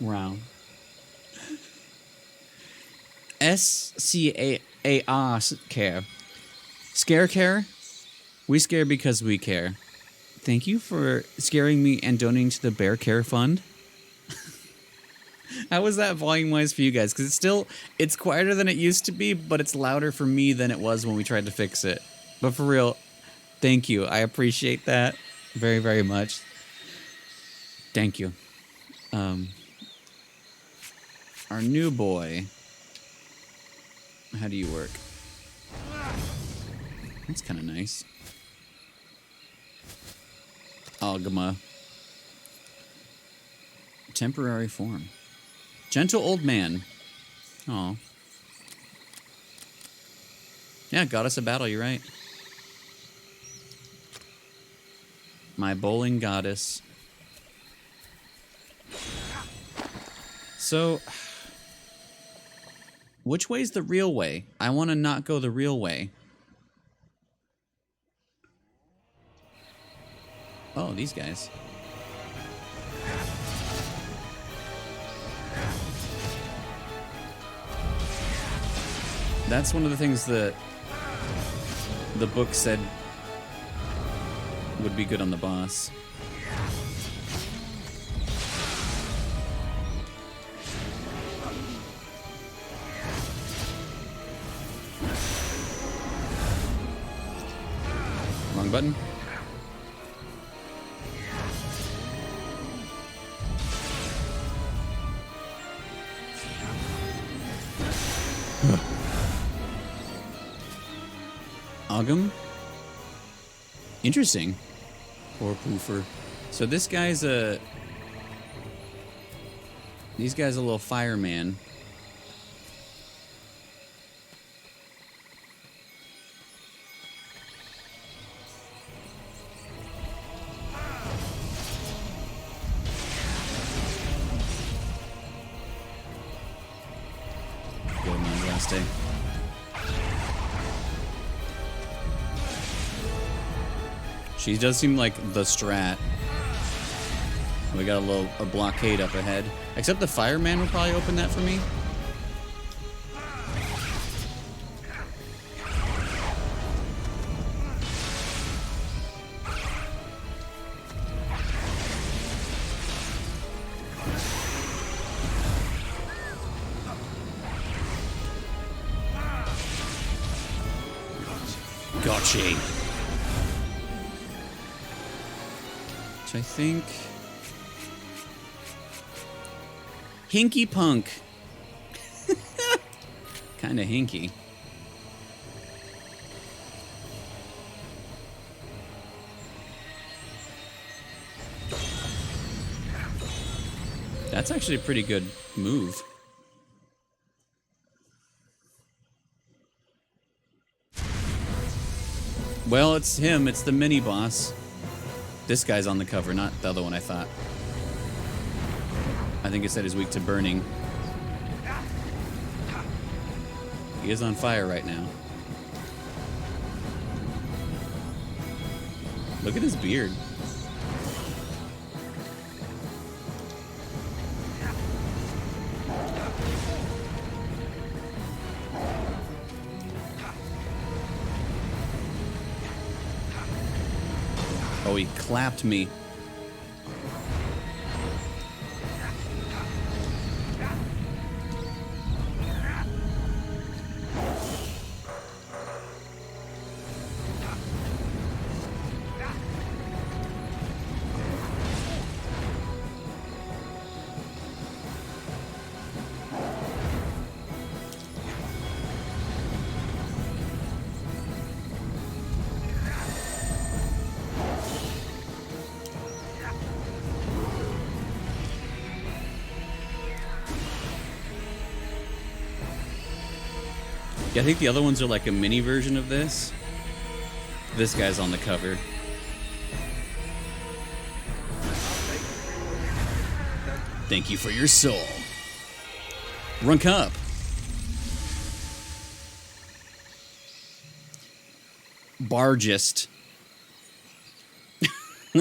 S1: Wow. SCAAR care. Scare care? We scare because we care. Thank you for scaring me and donating to the Bear Care Fund. How was that volume-wise for you guys? Because it's quieter than it used to be, but it's louder for me than it was when we tried to fix it. But for real, thank you. I appreciate that very, very much. Thank you. Our new boy. How do you work? That's kind of nice. Ogma. Temporary form. Gentle old man. Oh. Yeah, goddess of battle, you're right. My bowling goddess. So, which way's the real way? I want to not go the real way. Oh, these guys. That's one of the things that the book said would be good on the boss. Wrong button. Ogum? Interesting. Poor poofer. So this guy's a... These guys a little fireman. Good man, last day. She does seem like the strat. We got a blockade up ahead. Except the fireman will probably open that for me.
S6: Gotcha.
S1: Which I think... Hinky Punk. Kinda hinky. That's actually a pretty good move. Well, it's him. It's the mini boss. This guy's on the cover, not the other one I thought. I think it said he's weak to burning. He is on fire right now. Look at his beard. Oh, he clapped me. Yeah, I think the other ones are like a mini version of this. This guy's on the cover. Thank you for your soul. Runk up. Bargist. I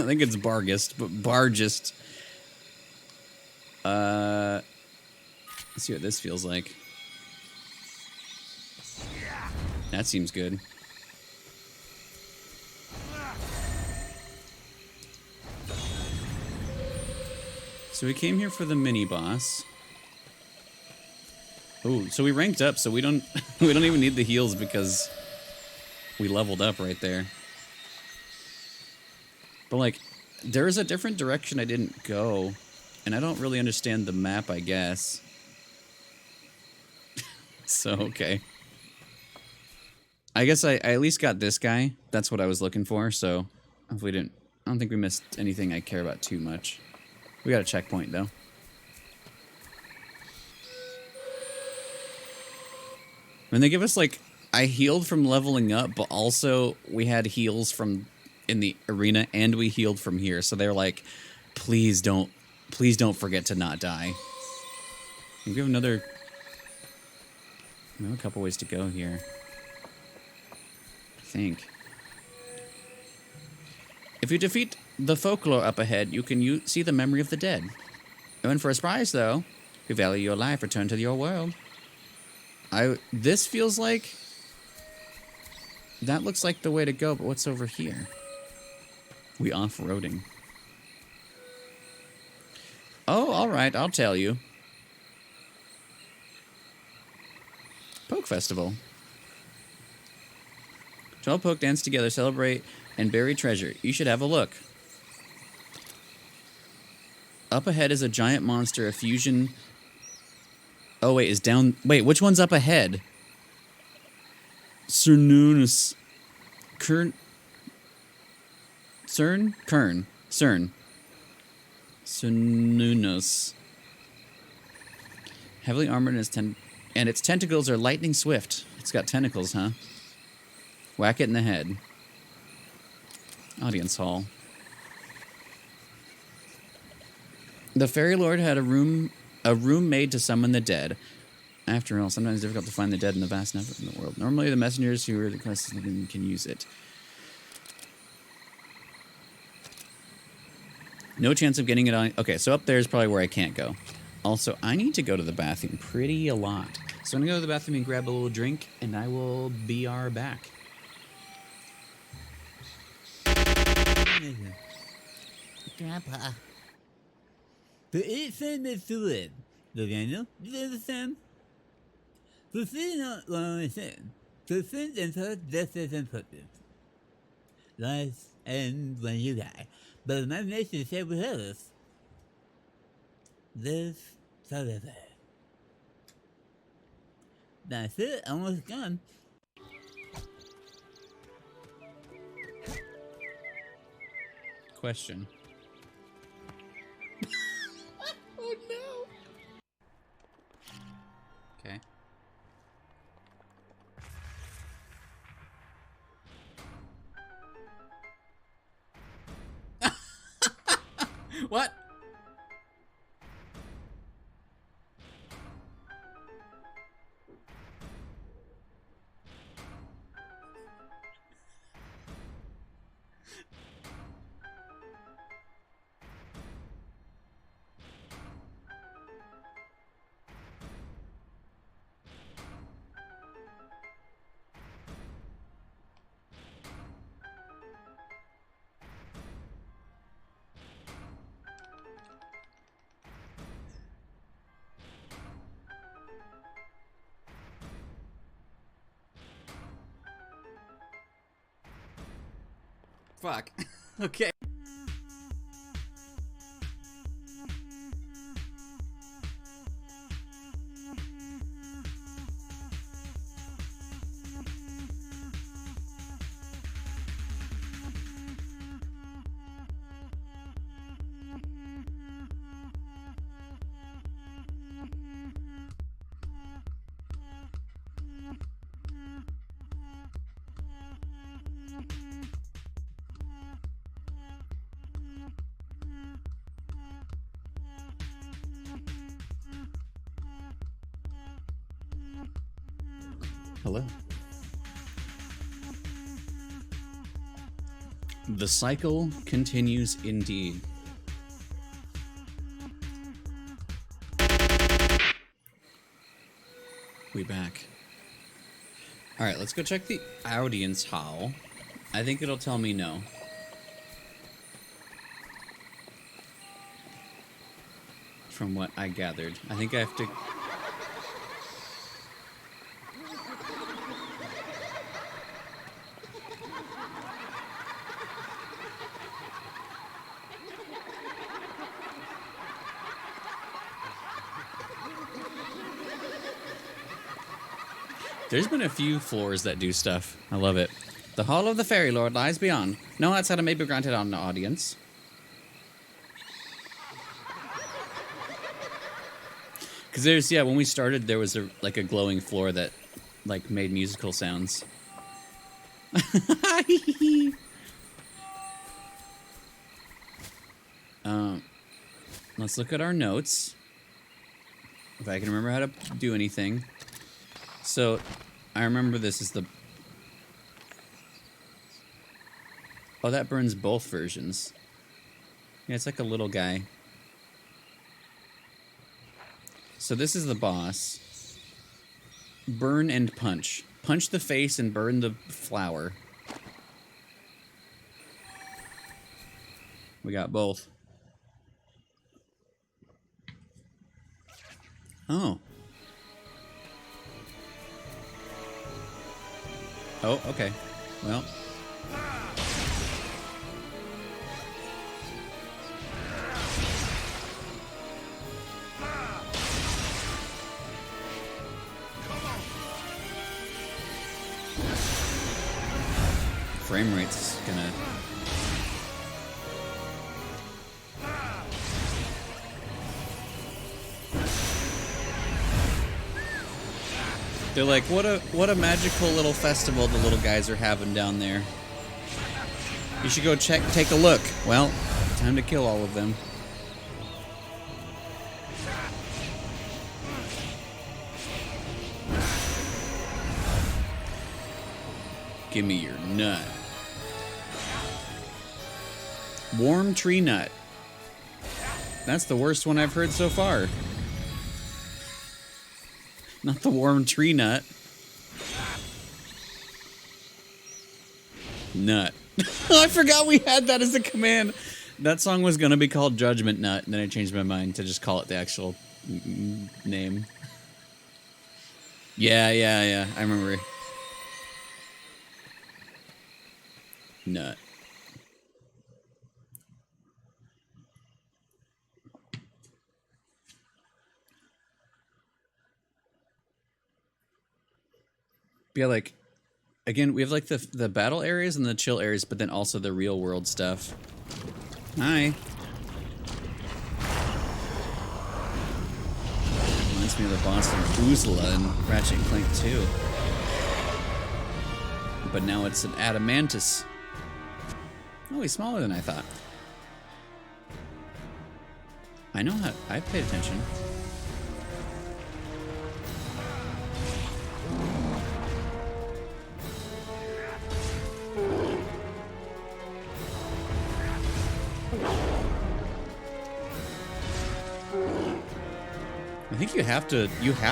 S1: think it's Bargist, but Bargist. Let's see what this feels like. That seems good. So we came here for the mini boss. Oh, so we ranked up, so we don't we don't even need the heals because we leveled up right there. But like, there's a different direction I didn't go, and I don't really understand the map, I guess. So okay. I guess I at least got this guy. That's what I was looking for, so if we didn't... I don't think we missed anything I care about too much. We got a checkpoint, though. When they give us, like... I healed from leveling up, but also we had heals from in the arena, and we healed from here. So they're like, please don't forget to not die. We have another... We have a couple ways to go here. Think. If you defeat the Folklore up ahead, you can see the memory of the dead. And for a prize, though, if you value your life, return to your world. This feels like... That looks like the way to go, but what's over here? We off-roading. Oh, alright, I'll tell you. Poke Festival. 12 Poke dance together, celebrate, and bury treasure. You should have a look. Up ahead is a giant monster, a fusion... Oh, wait, is down... Wait, which one's up ahead? Cernunus. Kern... Cern? Kern. Cern. Cernunus. Heavily armored and its tentacles are lightning swift. It's got tentacles, huh? Whack it in the head. Audience hall. The Fairy Lord had a room made to summon the dead. After all, sometimes it's difficult to find the dead in the vast network in the world. Normally, the messengers who are the closest can use it. No chance of getting it on... Okay, so up there is probably where I can't go. Also, I need to go to the bathroom pretty a lot. So I'm going to go to the bathroom and grab a little drink, and I will be back.
S10: Grandpa. But it's famous to live. Look, I know. Do you understand? For feeding not long I said. Success and such just as important. Life ends when you die, but imagination is shared with others. This forever. That's it, almost done.
S1: Question. Oh no. Okay. What? Fuck. Okay. Hello. The cycle continues indeed. We back. All right, let's go check the audience hall. I think it'll tell me no. From what I gathered. I think I have to... There's been a few floors that do stuff. I love it. The Hall of the Fairy Lord lies beyond. No outsider may be granted on the audience. Because there's, yeah, when we started, there was a glowing floor that, like, made musical sounds. Let's look at our notes. If I can remember how to do anything. So, I remember this is the... Oh, that burns both versions. Yeah, it's like a little guy. So this is the boss. Burn and punch. Punch the face and burn the flower. We got both. Oh. Oh, okay. Well. Frame rate's gonna... They're like, what a magical little festival the little guys are having down there. You should go take a look. Well, time to kill all of them. Give me your nut. Warm tree nut. That's the worst one I've heard so far. Not the warm tree nut. Nut. I forgot we had that as a command. That song was going to be called Judgment Nut, and then I changed my mind to just call it the actual name. Yeah. I remember. Nut. But yeah, like, again, we have like the battle areas and the chill areas, but then also the real world stuff. Hi. Reminds me of the boss from Oozla and Ratchet and Clank 2. But now it's an Adamantus. Oh, he's smaller than I thought. I know how. I paid attention. I think you have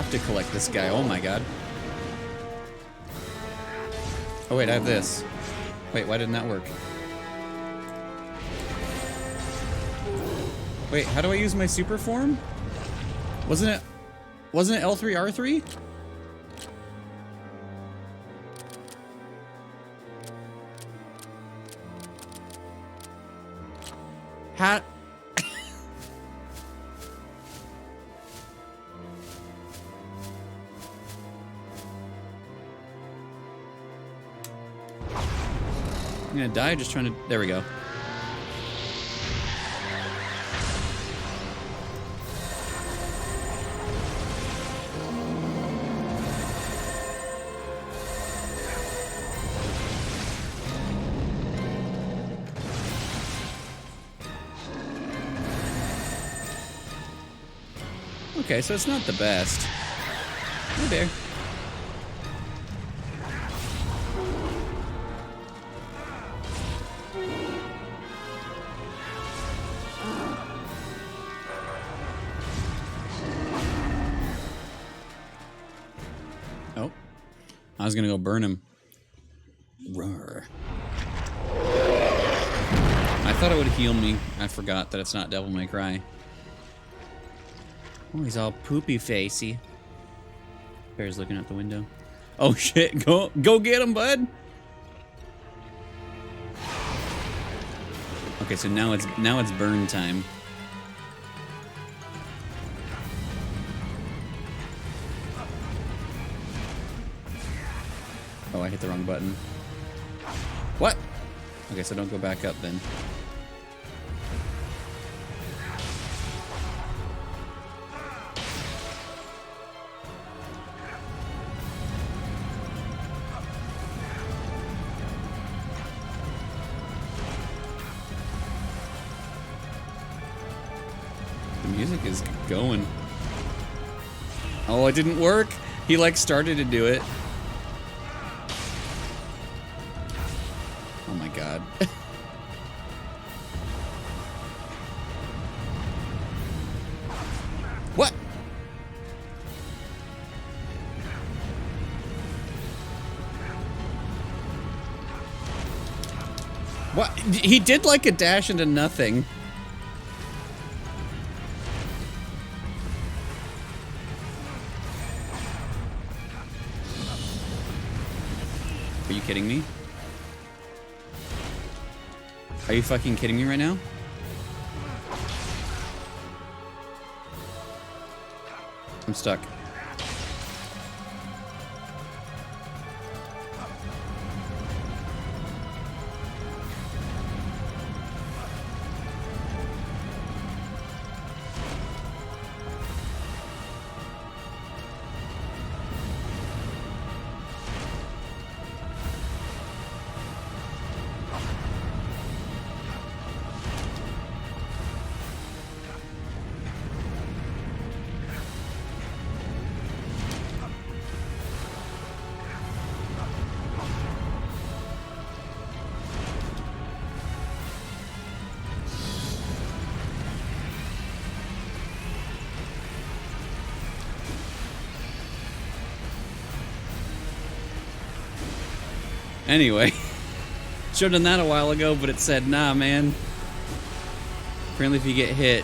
S1: to collect this guy. Oh my god. Oh wait, I have this. Wait, why didn't that work? Wait, how do I use my super form? Wasn't it L3 R3? How? I'm gonna die just trying to. There we go. Okay, so it's not the best. Hey there. Oh. I was gonna go burn him. Roar. I thought it would heal me. I forgot that it's not Devil May Cry. Oh, he's all poopy facey. Bear's looking out the window. Oh shit, go get him, bud. Okay, so now it's burn time. Oh, I hit the wrong button. What? Okay, so don't go back up then. Music is going. Oh, it didn't work. He like started to do it. Oh my god. What? What? He did like a dash into nothing. Are you kidding me? Are you fucking kidding me right now? I'm stuck. Anyway, should have done that a while ago, but it said, nah, man. Apparently if you get hit.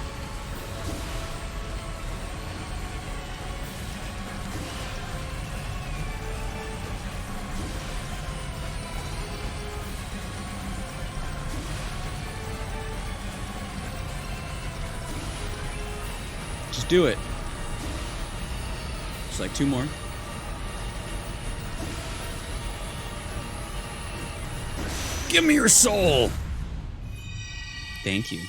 S1: Do it. Just like 2 more.
S6: Give me your soul!
S1: Thank you.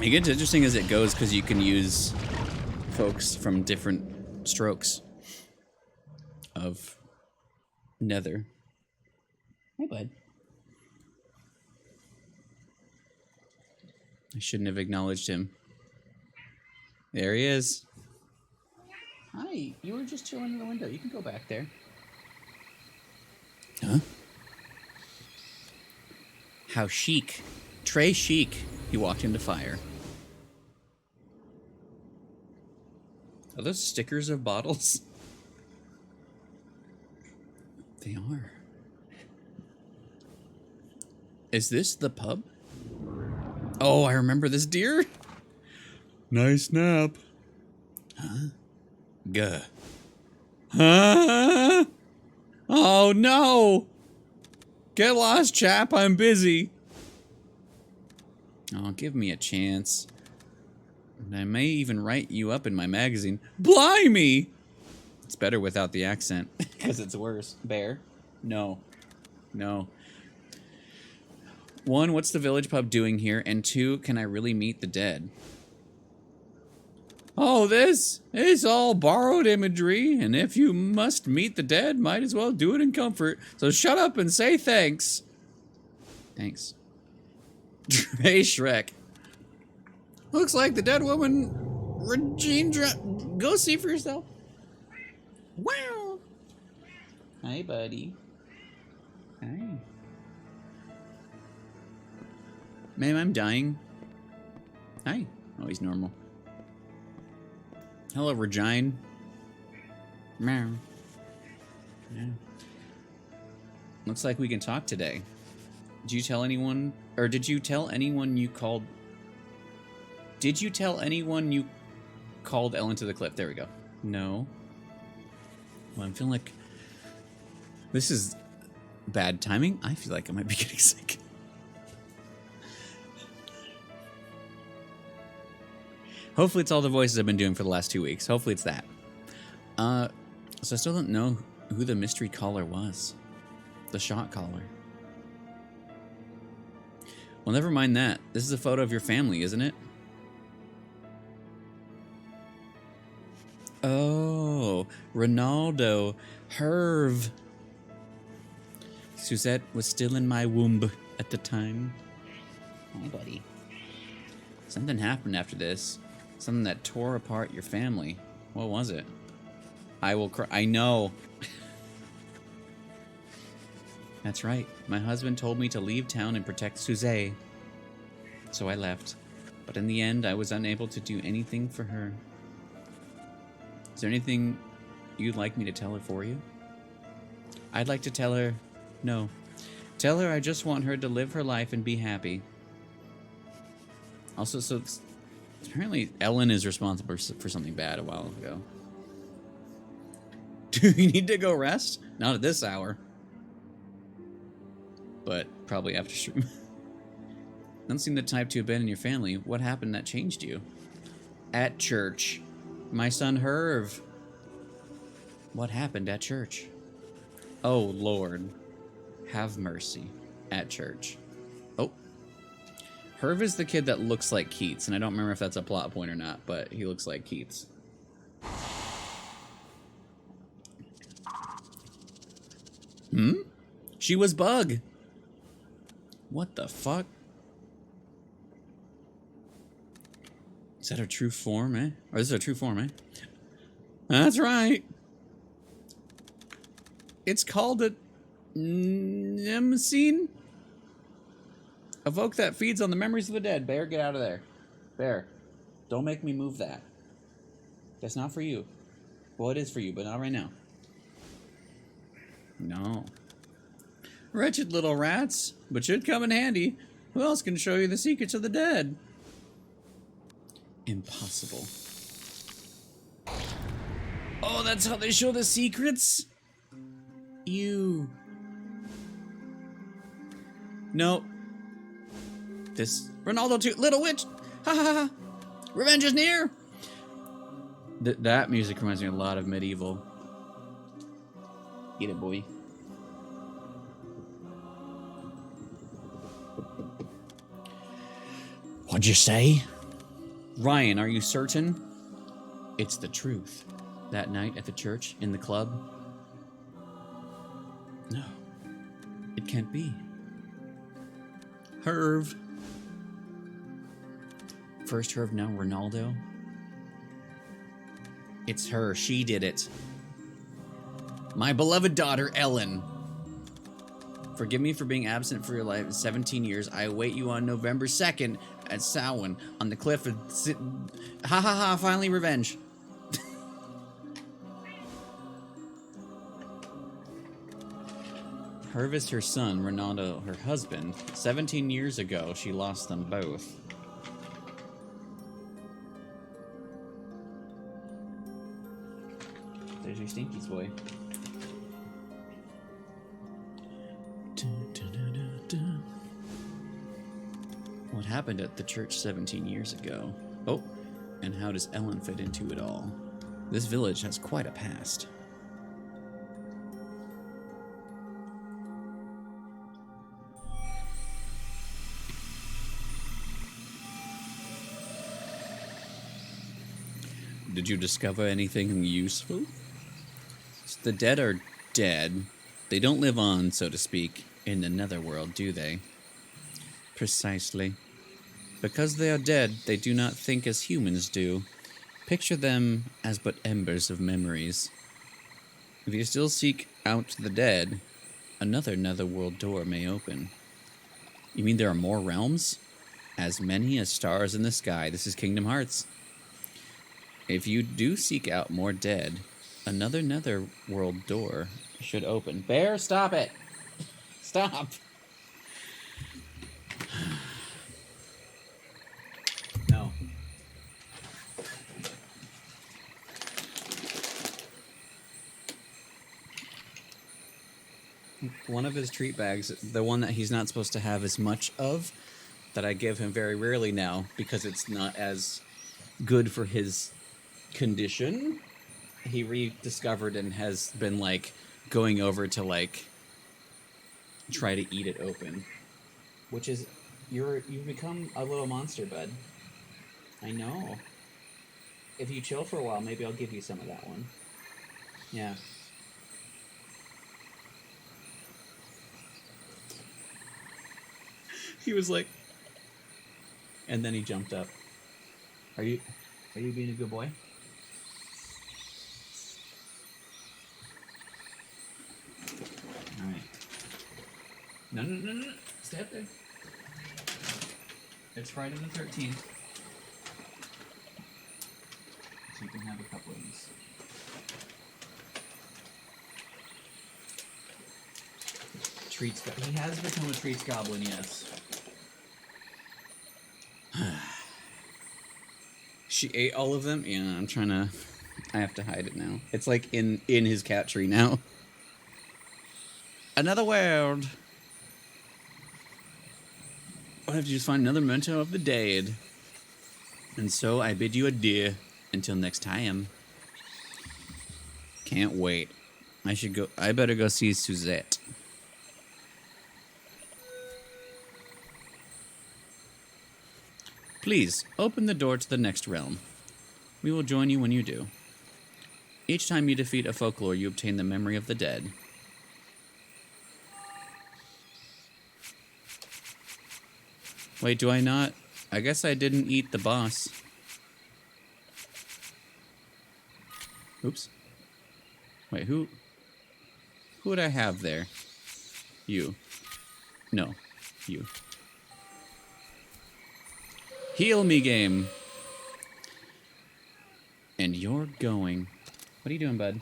S1: It gets interesting as it goes because you can use folks from different strokes of nether. Hey, bud. I shouldn't have acknowledged him. There he is. Hi, you were just chilling in the window. You can go back there. Huh? How chic. Très chic. He walked into fire. Are those stickers of bottles? They are. Is this the pub? Oh, I remember this deer. Nice nap. Huh? Gah. Huh? Oh no! Get lost, chap. I'm busy. Oh, give me a chance. And I may even write you up in my magazine. Blimey! It's better without the accent, because it's worse. Bear? No. No. 1, what's the village pub doing here? And 2, can I really meet the dead? Oh, this is all borrowed imagery, and if you must meet the dead, might as well do it in comfort. So shut up and say thanks. Thanks. Hey, Shrek. Looks like the dead woman, Regine. Go see for yourself. Wow. Hi, buddy. Hi. Ma'am, I'm dying. Hi. Oh, he's normal. Hello, Regine. Meow. Yeah. Looks like we can talk today. Did you tell anyone, or did you tell anyone you called? Did you tell anyone you called Ellen to the cliff? There we go. No. Well, I'm feeling like this is bad timing. I feel like I might be getting sick. Hopefully it's all the voices I've been doing for the last 2 weeks. Hopefully it's that. So I still don't know who the mystery caller was. The shot caller. Well, never mind that. This is a photo of your family, isn't it? Oh, Ronaldo. Herv. Suzette was still in my womb at the time. Hi, buddy. Something happened after this. Something that tore apart your family. What was it? I will cry. I know. That's right. My husband told me to leave town and protect Suzette. So I left. But in the end, I was unable to do anything for her. Is there anything you'd like me to tell her for you? I'd like to tell her... No. Tell her I just want her to live her life and be happy. Also, so... Apparently, Ellen is responsible for something bad a while ago. Do you need to go rest? Not at this hour. But probably after stream. Don't seem the type to abandon your family. What happened that changed you? At church. My son Herv. What happened at church? Oh, Lord. Have mercy. At church. Oh. Herv is the kid that looks like Keats, and I don't remember if that's a plot point or not, but he looks like Keats. Hmm? She was Bug. What the fuck? Is that her true form, eh? Or this is her true form, eh? That's right. It's called a Mnemosyne. Evoke that feeds on the memories of the dead. Bear, get out of there. Bear, don't make me move that. That's not for you. Well, it is for you, but not right now. No. Wretched little rats, but should come in handy. Who else can show you the secrets of the dead? Impossible. Oh, that's how they show the secrets? You. No. This Ronaldo too. Little witch. Ha ha ha. Revenge is near. That music reminds me a lot of Medieval. Get it, boy.
S6: What'd you say?
S1: Ryan, are you certain? It's the truth. That night at the church, in the club? No. It can't be. Herv. First Herv, now Ronaldo. It's her. She did it. My beloved daughter, Ellen. Forgive me for being absent for your life 17 years. I await you on November 2nd at Samhain on the cliff of... Ha ha ha, finally revenge. Herv is her son, Ronaldo her husband. 17 years ago, she lost them both. There's your Stinky's boy. What happened at the church 17 years ago? Oh, and how does Ellen fit into it all? This village has quite a past. Did you discover anything useful? The dead are dead. They don't live on, so to speak, in the netherworld, do they? Precisely. Because they are dead, they do not think as humans do. Picture them as but embers of memories. If you still seek out the dead, another netherworld door may open. You mean there are more realms? As many as stars in the sky. This is Kingdom Hearts. If you do seek out more dead, another netherworld door should open. Bear, stop it! Stop! No. One of his treat bags, the one that he's not supposed to have as much of, that I give him very rarely now because it's not as good for his condition, he rediscovered and has been like going over to like try to eat it open, which is you've become a little monster, bud. I know. If you chill for a while, maybe I'll give you some of that one. Yeah. He was like, and then he jumped up. Are you being a good boy? All right. No. Stay up there. It's Friday the 13th. So you can have a couple of these. Treats. He has become a treats goblin, yes. She ate all of them? Yeah, I'm trying to... I have to hide it now. It's like in his cat tree now. Another world. I have to just find another memento of the dead. And so I bid you adieu until next time. Can't wait. I better go see Suzette. Please, open the door to the next realm. We will join you when you do. Each time you defeat a folklore, you obtain the memory of the dead. Wait, do I not? I guess I didn't eat the boss. Oops. Wait, who would I have there? You. No, you. Heal me, game. And you're going. What are you doing, bud?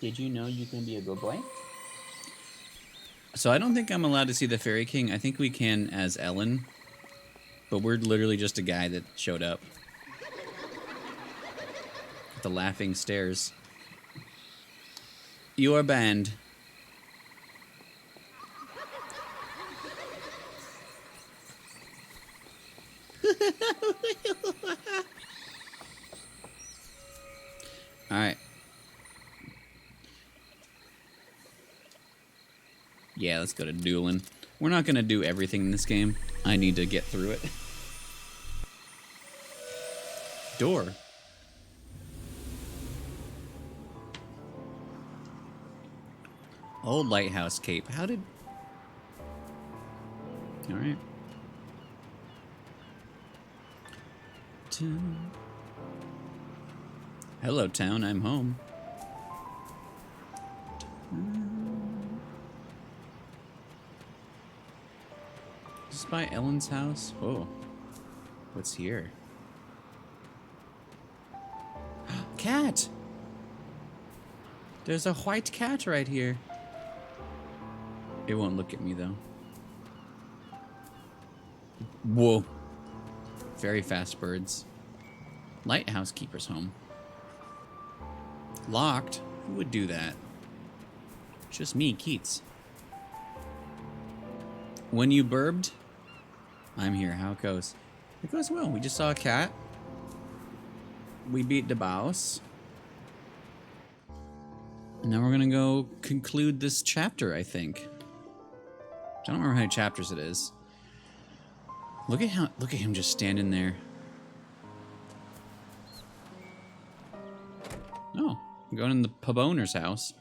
S1: Did you know you can be a good boy? So I don't think I'm allowed to see the Fairy King. I think we can as Ellen. But we're literally just a guy that showed up. The laughing stairs. You are banned. Alright. Yeah, let's go to dueling. We're not gonna do everything in this game. I need to get through it. Door. Old lighthouse cape. How did... Alright. Hello, town. I'm home. Is this by Ellen's house? Oh. What's here? Cat! There's a white cat right here. It won't look at me, though. Whoa. Very fast birds. Lighthouse keeper's home. Locked? Who would do that? Just me, Keats. When you burbed, I'm here. How it goes? It goes well. We just saw a cat. We beat the boss. And now we're gonna go conclude this chapter, I think. I don't remember how many chapters it is. Look at him just standing there. Oh, I'm going in the pub owner's house.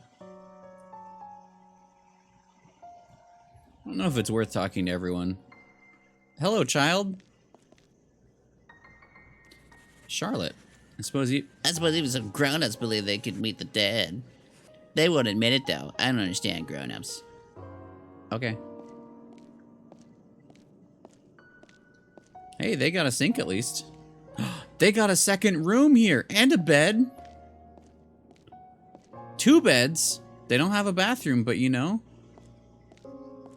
S1: I don't know if it's worth talking to everyone. Hello, child. Charlotte. I suppose even some grown-ups believe they could meet the dead. They won't admit it, though. I don't understand grown-ups. Okay. Hey, they got a sink at least. They got a second room here and a bed. 2 beds. They don't have a bathroom, but you know,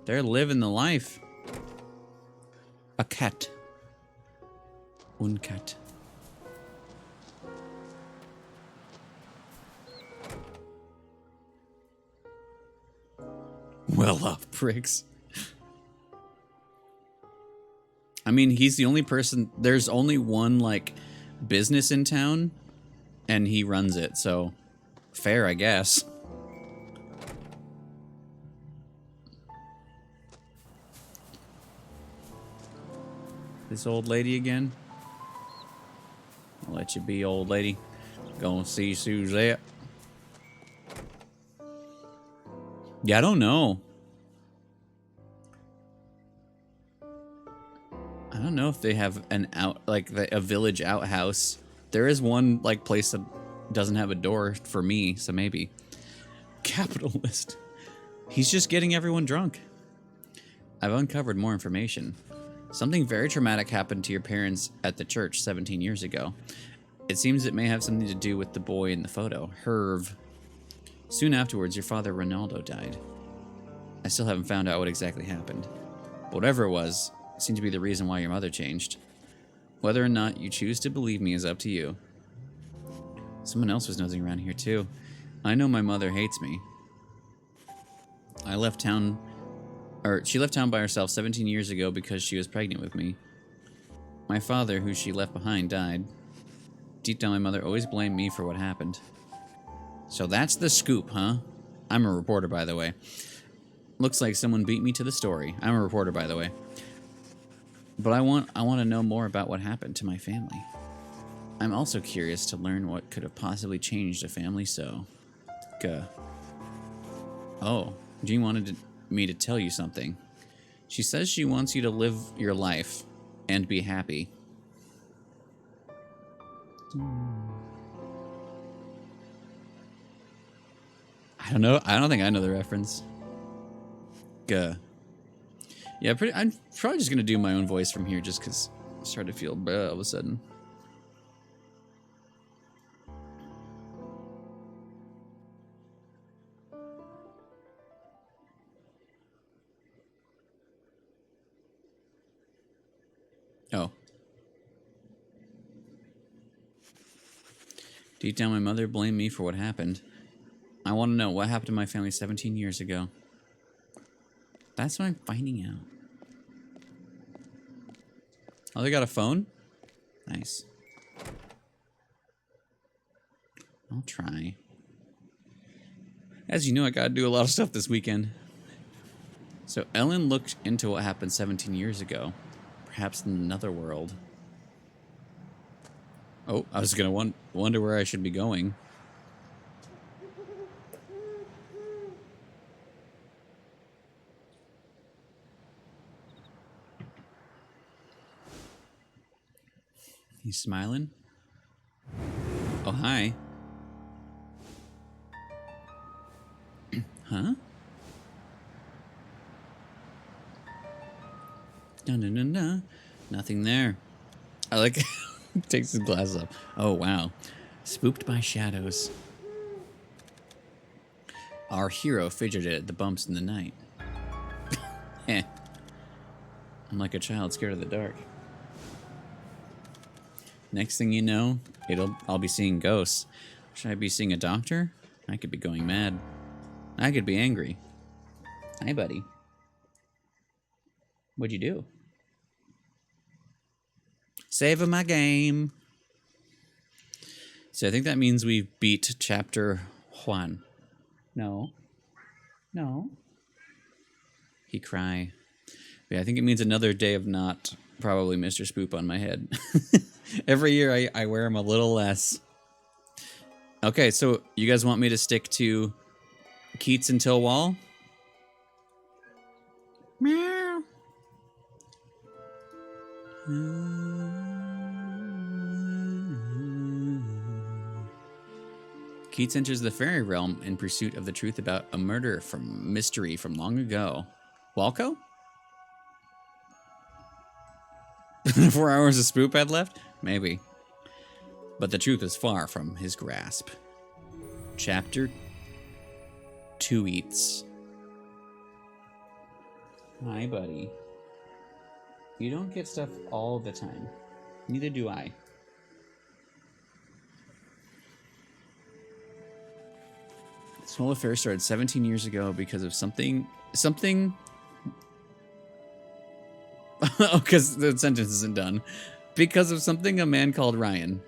S1: they're living the life. A cat. Un cat. Well off, pricks. I mean, he's the only person. There's only one, like, business in town, and he runs it, so fair, I guess. This old lady again? I'll let you be, old lady. Go see Suzette. Yeah, I don't know. I don't know if they have an a village outhouse. There is one like place that doesn't have a door for me, so maybe. Capitalist. He's just getting everyone drunk. I've uncovered more information. Something very traumatic happened to your parents at the church 17 years ago. It seems it may have something to do with the boy in the photo, Herv. Soon afterwards, your father, Ronaldo, died. I still haven't found out what exactly happened. But whatever it was, it seemed to be the reason why your mother changed. Whether or not you choose to believe me is up to you. Someone else was nosing around here, too. I know my mother hates me. She left town by herself 17 years ago because she was pregnant with me. My father, who she left behind, died. Deep down, my mother always blamed me for what happened. So that's the scoop, huh? I'm a reporter, by the way. Looks like someone beat me to the story. I'm a reporter, by the way. But I want to know more about what happened to my family. I'm also curious to learn what could have possibly changed a family so. Oh, Jean wanted me to tell you something. She says she wants you to live your life and be happy. I don't know. I don't think I know the reference. Yeah, I'm probably just gonna do my own voice from here just because I started to feel bad all of a sudden. Oh. Deep down, my mother blamed me for what happened. I want to know what happened to my family 17 years ago. That's what I'm finding out. Oh, they got a phone? Nice. I'll try. As you know, I gotta do a lot of stuff this weekend. So Ellen looked into what happened 17 years ago. Perhaps in another world. Oh, I was gonna wonder where I should be going. He's smiling. Oh, hi. Huh? No, no, no, no. Nothing there. I like takes his glasses off. Oh, wow. Spooked by shadows. Our hero fidgeted at the bumps in the night. Heh. I'm like a child scared of the dark. Next thing you know, I'll be seeing ghosts. Should I be seeing a doctor? I could be going mad. I could be angry. Hi, buddy. What'd you do? Saving my game. So I think that means we beat chapter 1. No. No. He cry. Yeah, I think it means another day of not probably Mr. Spoop on my head. Every year I wear him a little less. Okay, so you guys want me to stick to Keats and Tillwall? Meow. Keats enters the fairy realm in pursuit of the truth about a murder from mystery from long ago. Walco? 4 hours of Spoop had left? Maybe. But the truth is far from his grasp. Chapter 2 Eats. Hi, buddy. You don't get stuff all the time. Neither do I. This whole affair started 17 years ago because of something... Oh, because the sentence isn't done. Because of something a man called Ryan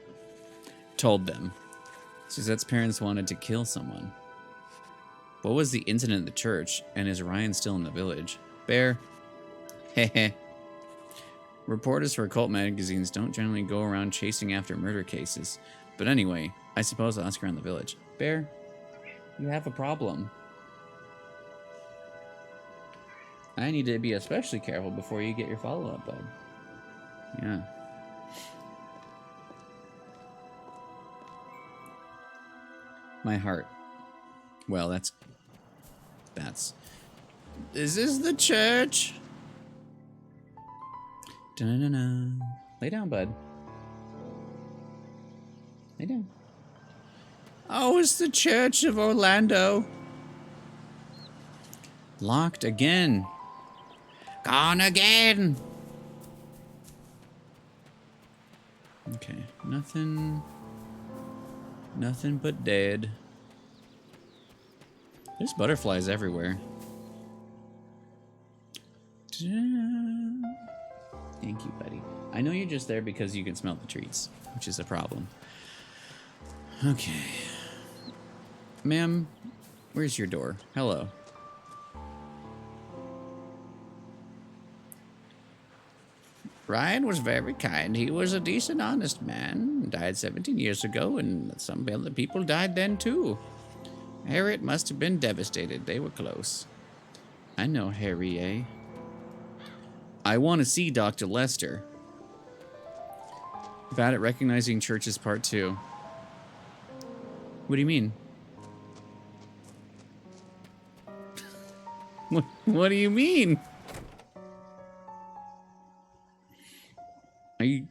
S1: told them. Suzette's parents wanted to kill someone. What was the incident at the church, and is Ryan still in the village? Bear. Heh. Reporters for occult magazines don't generally go around chasing after murder cases. But anyway, I suppose I'll ask around the village. Bear, you have a problem. I need to be especially careful before you get your follow-up, bud. Yeah. My heart. Well, that's... Is this the church? Dun-dun-dun. Lay down, bud. Lay down. Oh, it's the Church of Orlando. Locked again. Gone again. Okay, nothing but dead. There's butterflies everywhere. Thank you, buddy. I know you're just there because you can smell the treats, which is a problem. Okay. Ma'am, where's your door? Hello. Ryan was very kind. He was a decent, honest man. Died 17 years ago, and some other people died then, too. Harriet must have been devastated. They were close. I know Harry, eh? I want to see Dr. Lester. Bad at recognizing churches, part 2. What do you mean? What do you mean? Are you...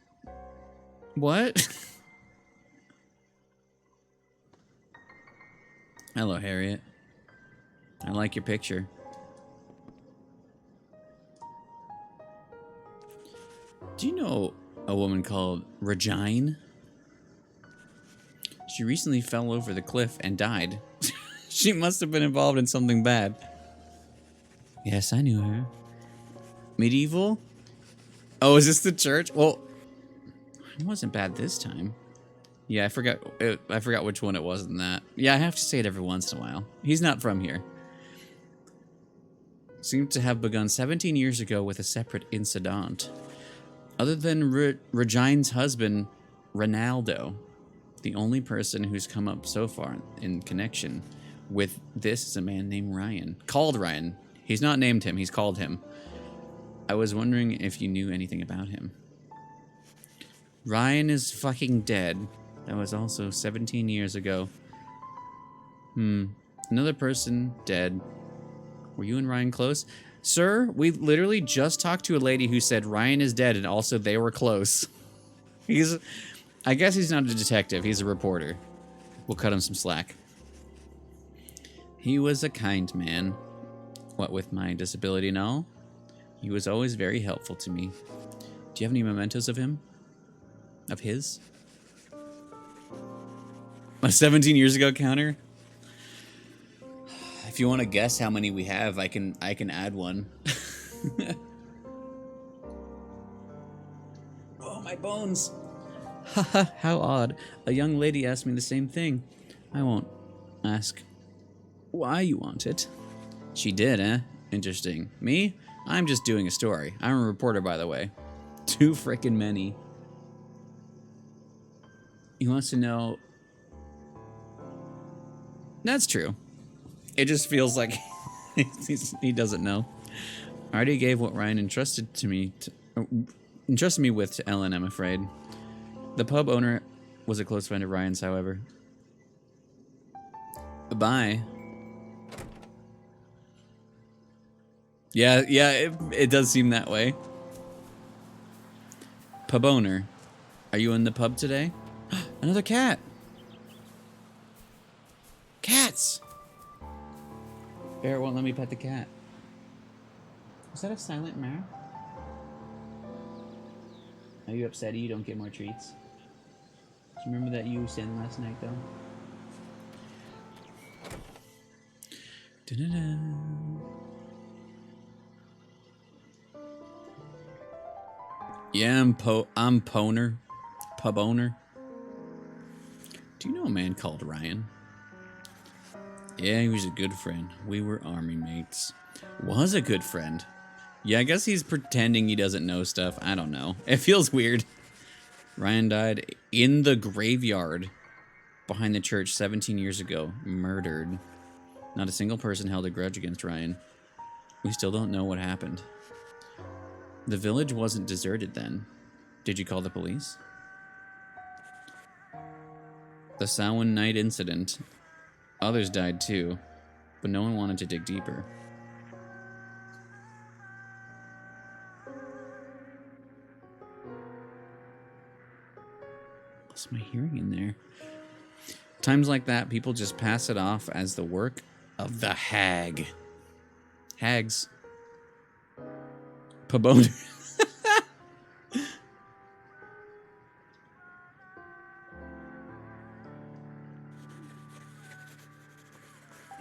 S1: What? Hello, Harriet. I like your picture. Do you know a woman called Regine? She recently fell over the cliff and died. She must have been involved in something bad. Yes, I knew her. Medieval? Oh, is this the church? Well, it wasn't bad this time. Yeah, I forgot which one it was in that. Yeah, I have to say it every once in a while. He's not from here. Seemed to have begun 17 years ago with a separate incident. Other than Regine's husband, Ronaldo, the only person who's come up so far in connection with this is a man named Ryan. Called Ryan. He's not named him, he's called him. I was wondering if you knew anything about him. Ryan is fucking dead. That was also 17 years ago. Another person dead. Were you and Ryan close? Sir, we literally just talked to a lady who said Ryan is dead and also they were close. I guess he's not a detective, he's a reporter. We'll cut him some slack. He was a kind man. What with my disability and all, he was always very helpful to me. Do you have any mementos of him? Of his? My 17 years ago counter? If you want to guess how many we have, I can add one. Oh, my bones. Haha, how odd. A young lady asked me the same thing. I won't ask why you want it. She did, eh? Interesting. Me? I'm just doing a story. I'm a reporter, by the way. Too frickin' many. He wants to know... That's true. It just feels like he doesn't know. I already gave what Ryan entrusted me with to Ellen, I'm afraid. The pub owner was a close friend of Ryan's, however. Bye. Yeah, it does seem that way. Pub owner, are you in the pub today? Another cat. Cats. Bear won't let me pet the cat. Is that a silent mare? Are you upset you don't get more treats? Do you remember that you sang last night, though? Da-da-da. Yeah, I'm Poner. Pub owner. Do you know a man called Ryan? Yeah, he was a good friend. We were army mates. Was a good friend. Yeah, I guess he's pretending he doesn't know stuff. I don't know. It feels weird. Ryan died in the graveyard behind the church 17 years ago. Murdered. Not a single person held a grudge against Ryan. We still don't know what happened. The village wasn't deserted then. Did you call the police? The Samhain night incident. Others died too, but no one wanted to dig deeper. What's my hearing in there? Times like that, people just pass it off as the work of the hag. Hags. Pabone.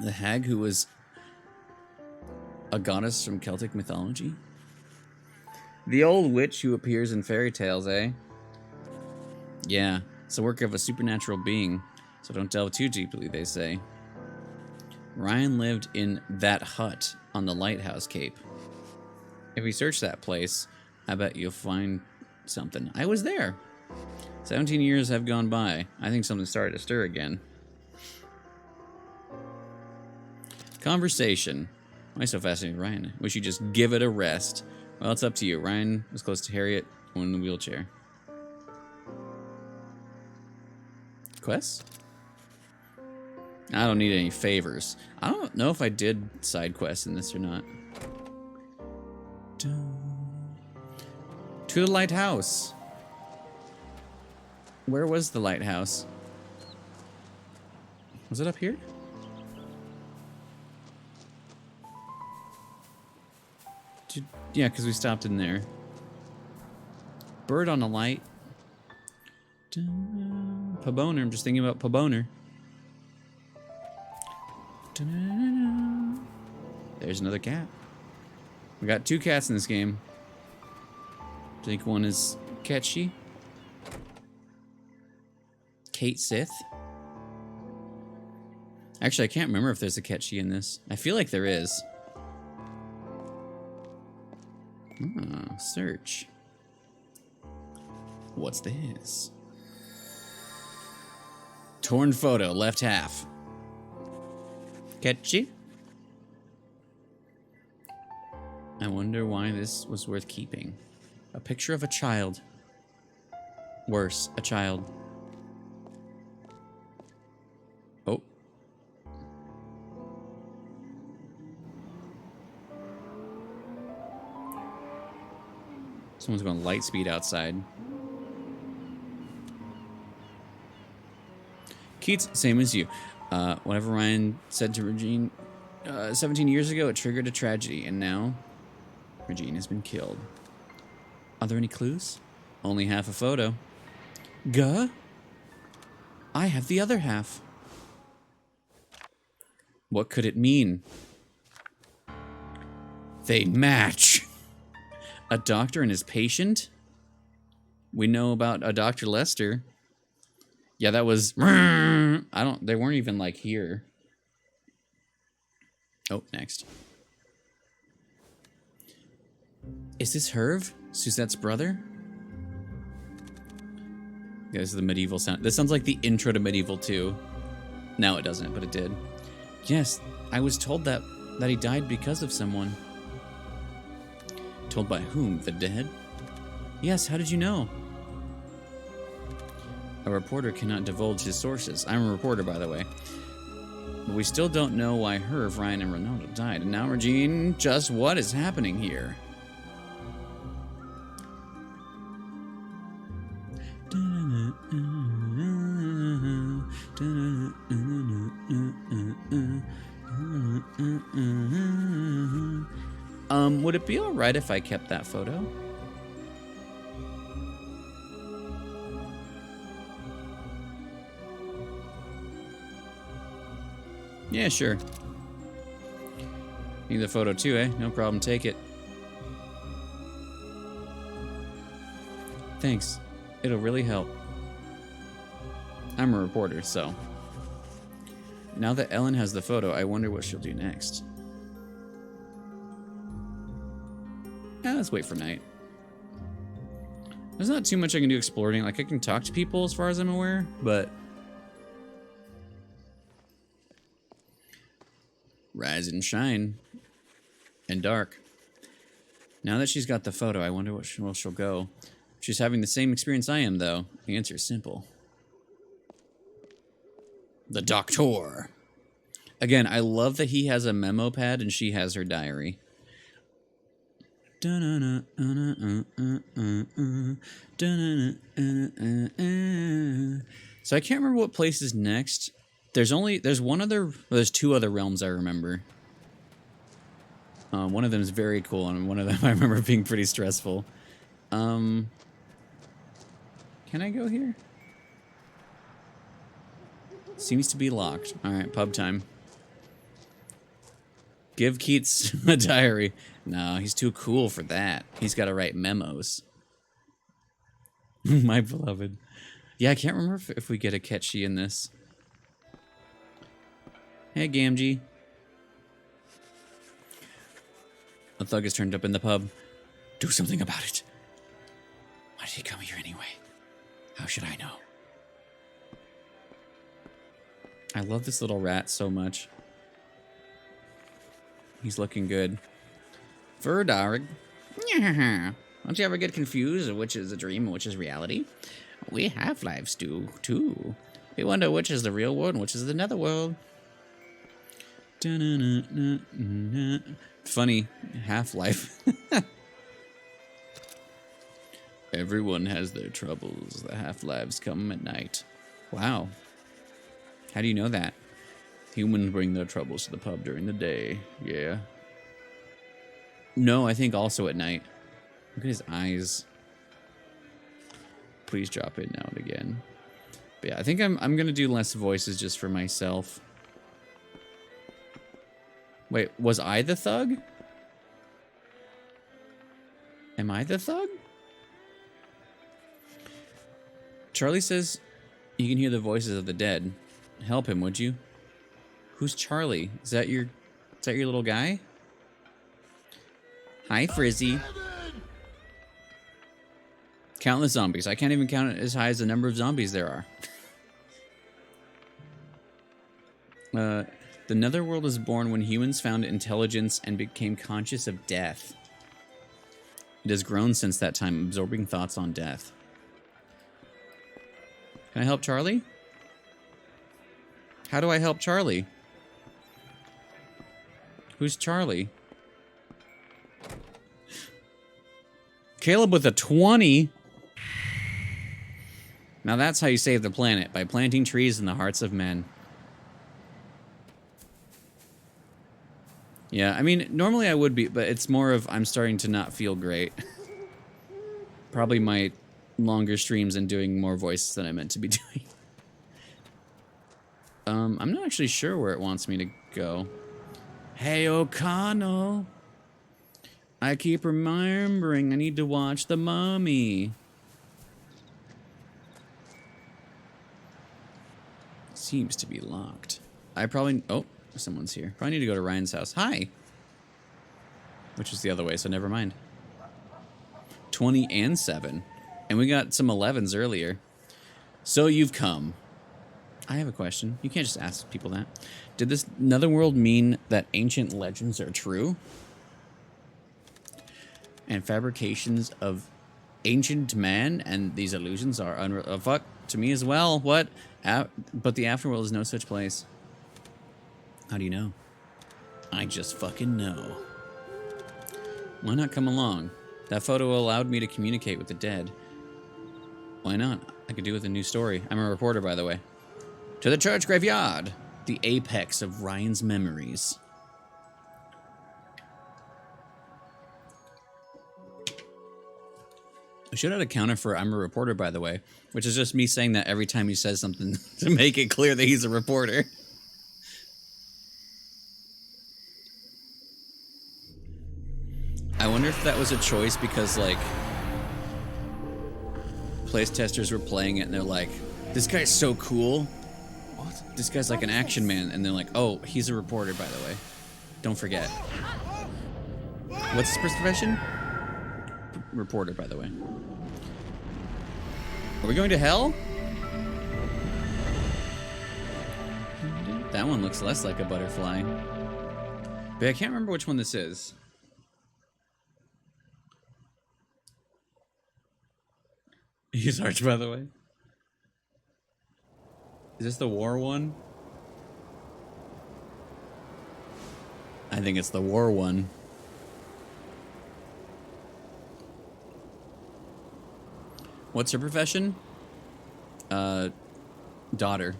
S1: The hag who was a goddess from Celtic mythology? The old witch who appears in fairy tales, eh? Yeah, it's the work of a supernatural being, so don't delve too deeply, they say. Ryan lived in that hut on the lighthouse cape. If you search that place, I bet you'll find something. I was there. 17 years have gone by. I think something started to stir again. Conversation. Why so fascinated, Ryan? Wish you just give it a rest. Well, it's up to you. Ryan was close to Harriet in the wheelchair. Quests? I don't need any favors. I don't know if I did side quests in this or not. To the lighthouse. Where was the lighthouse? Was it up here? Yeah, because we stopped in there. Bird on a light. Paboner. I'm just thinking about Paboner. There's another cat. We got 2 cats in this game. I think one is Ketchy. Kate Sith. Actually, I can't remember if there's a Ketchy in this. I feel like there is. Search. What's this? Torn photo, left half. Ketchy? I wonder why this was worth keeping. A picture of a child. Worse, a child. Oh. Someone's going light speed outside. Keats, same as you. Whatever Ryan said to Regine 17 years ago, it triggered a tragedy, and now Regine has been killed. Are there any clues? Only half a photo. Guh? I have the other half. What could it mean? They match. A doctor and his patient? We know about a Dr. Lester. Yeah, that was... They weren't even, like, here. Oh, next. Is this Herve? Suzette's brother? Yeah, this is the medieval sound. This sounds like the intro to Medieval 2. No, it doesn't, but it did. Yes, I was told that he died because of someone. Told by whom? The dead? Yes, how did you know? A reporter cannot divulge his sources. I'm a reporter, by the way. But we still don't know why Herve, Ryan, and Ronaldo died. And now, Regine, just what is happening here? Would it be alright if I kept that photo? Yeah, sure. Need the photo too, eh? No problem, take it. Thanks. It'll really help. I'm a reporter, so. Now that Ellen has the photo, I wonder what she'll do next. Let's wait for night. There's not too much I can do exploring. Like, I can talk to people as far as I'm aware, but... Rise and shine. And dark. Now that she's got the photo, I wonder where she'll go. She's having the same experience I am, though. The answer is simple. The Doctor. Again, I love that he has a memo pad and she has her diary. So I can't remember what place is next. There's two other realms I remember. One of them is very cool, and one of them I remember being pretty stressful. Can I go here? Seems to be locked. Alright, pub time. Give Keats a diary. No, he's too cool for that. He's got to write memos. My beloved. Yeah, I can't remember if we get a Ketchy in this. Hey, Gamgee. A thug has turned up in the pub. Do something about it. Why did he come here anyway? How should I know? I love this little rat so much. He's looking good. Verdarg. Don't you ever get confused of which is a dream and which is reality? We half-lives do, too. We wonder which is the real world and which is the netherworld. Funny. Half-life. Everyone has their troubles. The half-lives come at night. Wow. How do you know that? Humans bring their troubles to the pub during the day. Yeah. No, I think also at night. Look at his eyes. Please drop it now and again. But yeah, I think I'm gonna do less voices just for myself. Wait, was I the thug? Am I the thug? Charlie says you can hear the voices of the dead. Help him, would you? Who's Charlie? Is that your little guy? Hi, Frizzy. Countless zombies. I can't even count it as high as the number of zombies there are. The netherworld was born when humans found intelligence and became conscious of death. It has grown since that time, absorbing thoughts on death. Can I help Charlie? How do I help Charlie? Who's Charlie? Caleb with a 20? Now that's how you save the planet, by planting trees in the hearts of men. Yeah, I mean, normally I would be, but it's more of I'm starting to not feel great. Probably my longer streams and doing more voices than I meant to be doing. I'm not actually sure where it wants me to go. Hey, O'Connell. I keep remembering I need to watch The Mummy. Seems to be locked. I probably... Oh, someone's here. Probably need to go to Ryan's house. Hi! Which is the other way, so never mind. 20 and 7. And we got some 11s earlier. So you've come. I have a question. You can't just ask people that. Did this netherworld mean that ancient legends are true? And fabrications of ancient man and these illusions are unreal. Fuck, to me as well. What? But the afterworld is no such place. How do you know? I just fucking know. Why not come along? That photo allowed me to communicate with the dead. Why not? I could do with a new story. I'm a reporter, by the way. To the church graveyard, the apex of Ryan's memories. I should add a counter for I'm a reporter, by the way, which is just me saying that every time he says something to make it clear that he's a reporter. I wonder if that was a choice because, like, place testers were playing it and they're like, this guy's so cool. What? This guy's like an action man. And they're like, oh, he's a reporter, by the way. Don't forget. What's his profession? Reporter, by the way. Are we going to hell? That one looks less like a butterfly. But I can't remember which one this is. He's arch, by the way. Is this the war one? I think it's the war one. What's her profession? Daughter.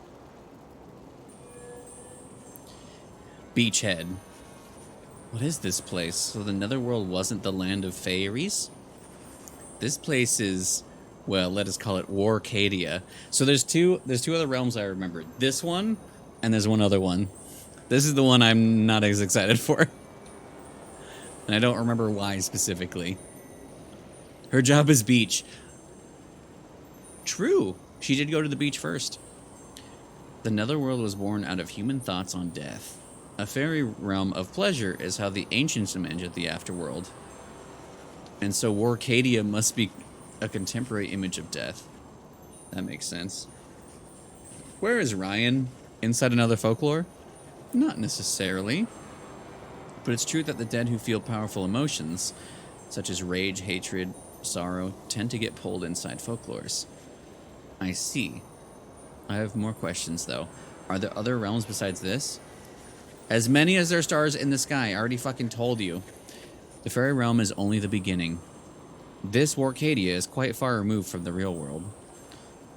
S1: Beachhead. What is this place? So the netherworld wasn't the land of fairies? This place is, well, let us call it Warcadia. So there's two other realms I remember. This one, and there's one other one. This is the one I'm not as excited for. And I don't remember why specifically. Her job is beach. True. She did go to the beach first. The netherworld was born out of human thoughts on death. A fairy realm of pleasure is how the ancients imagined the afterworld. And so Warcadia must be a contemporary image of death. That makes sense. Where is Ryan? Inside another folklore? Not necessarily. But it's true that the dead who feel powerful emotions, such as rage, hatred, sorrow, tend to get pulled inside folklores. I see. I have more questions, though. Are there other realms besides this? As many as there are stars in the sky. I already fucking told you. The fairy realm is only the beginning. This Warcadia is quite far removed from the real world.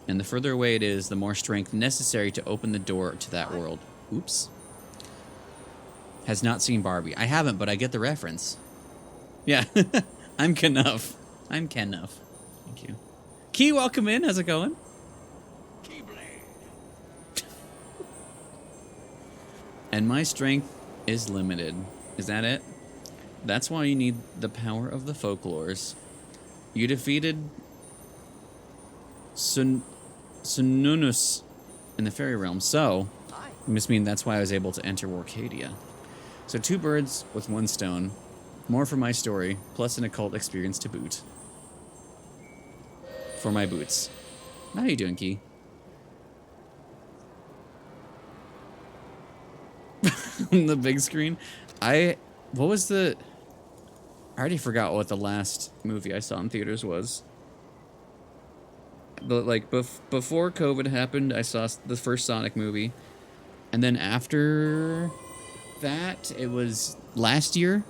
S1: And the further away it is, the more strength necessary to open the door to that world. Oops. Has not seen Barbie. I haven't, but I get the reference. Yeah. I'm Knuff. I'm Knuff. Thank you. Key, welcome in. How's it going?
S3: Keyblade.
S1: And my strength is limited. Is that it? That's why you need the power of the folklores. You defeated Sununus in the fairy realm, so it must mean that's why I was able to enter Warcadia. So 2 birds with 1 stone. More for my story, plus an occult experience to boot. For my boots. How you doing, Key? On the big screen? I already forgot what the last movie I saw in theaters was. But like before COVID happened, I saw the first Sonic movie. And then after that, it was last year.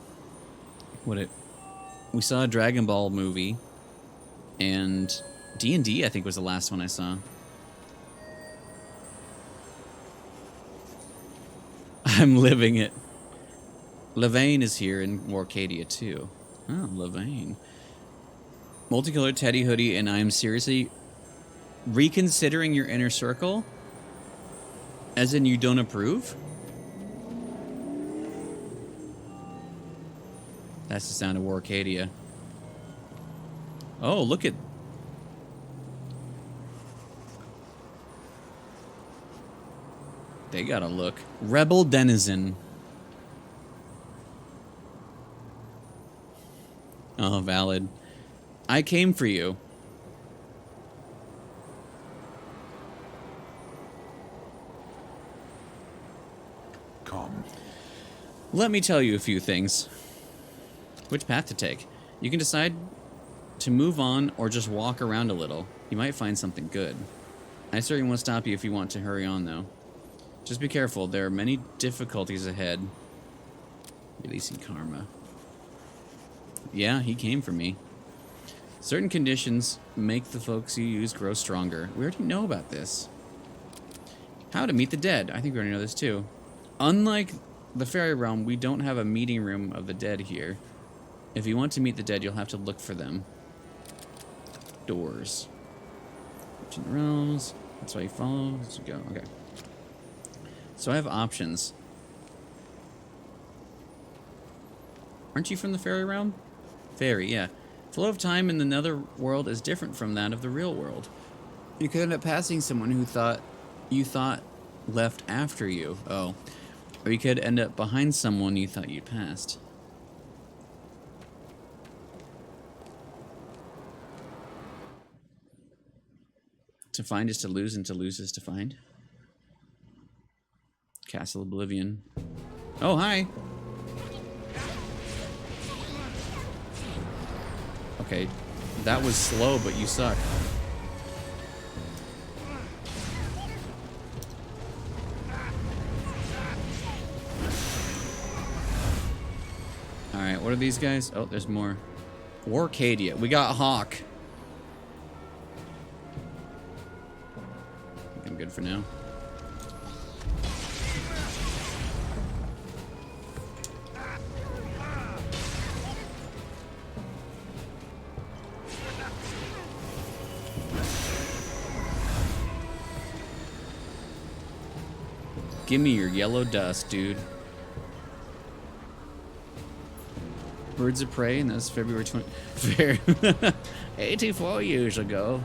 S1: We saw a Dragon Ball movie, and D&D I think was the last one I saw. I'm living it. Levain is here in Warcadia too. Oh, Levain. Multicolored teddy hoodie, and I am seriously reconsidering your inner circle? As in you don't approve? That's the sound of Warcadia. Oh, look at... They gotta look. Rebel Denizen. Oh, valid. I came for you.
S8: Come.
S1: Let me tell you a few things. Which path to take? You can decide to move on or just walk around a little. You might find something good. I certainly won't stop you if you want to hurry on, though. Just be careful. There are many difficulties ahead. Releasing karma. Yeah, he came for me. Certain conditions make the folks you use grow stronger. We already know about this. How to meet the dead. I think we already know this too. Unlike the fairy realm, we don't have a meeting room of the dead here. If you want to meet the dead, you'll have to look for them. Doors. Ancient realms. That's why you follow. Let's go. Okay. So I have options. Aren't you from the fairy realm? Fairy, yeah. Flow of time in the nether world is different from that of the real world. You could end up passing someone who you thought left after you. Oh. Or you could end up behind someone you thought you'd passed. To find is to lose, and to lose is to find. Castle Oblivion. Oh, hi! Okay, that was slow, but you suck. Alright, what are these guys? Oh, there's more. Warcadia. We got Hawk. I think I'm good for now. Give me your yellow dust, dude. Birds of Prey, and that's February 20... 84 years ago.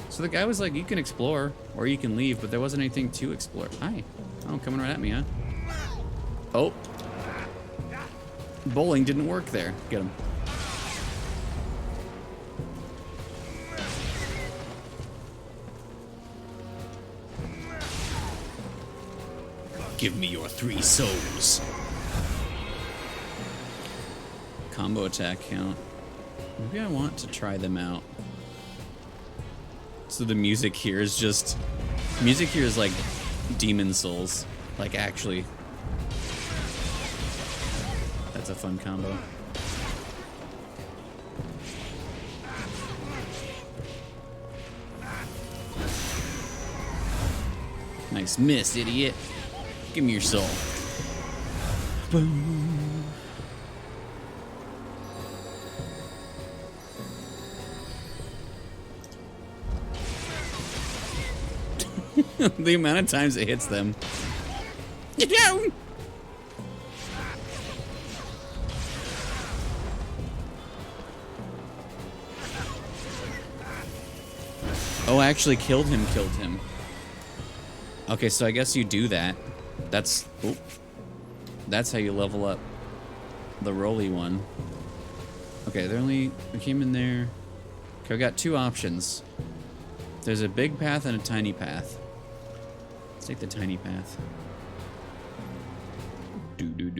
S1: So the guy was like, you can explore, or you can leave, but there wasn't anything to explore. Hi. Oh, coming right at me, huh? Oh. Bowling didn't work there. Get him.
S6: Give me your 3 souls.
S1: Combo attack count. Maybe I want to try them out. So the music here is just... Music here is like Demon Souls. Like, actually. That's a fun combo. Nice miss, idiot. Give me your soul. Boom. The amount of times it hits them.
S6: Get down!
S1: Oh, I actually killed him. Okay, so I guess you do that. That's how you level up the roly one. Okay, we came in there. Okay, we got two options. There's a big path and a tiny path. Let's take the tiny path. Do.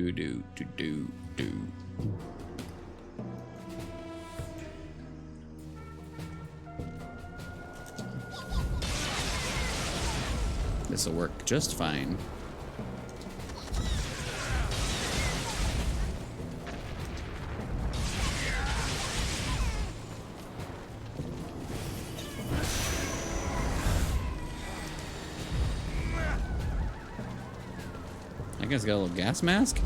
S1: This'll work just fine. That guy's got a little gas mask?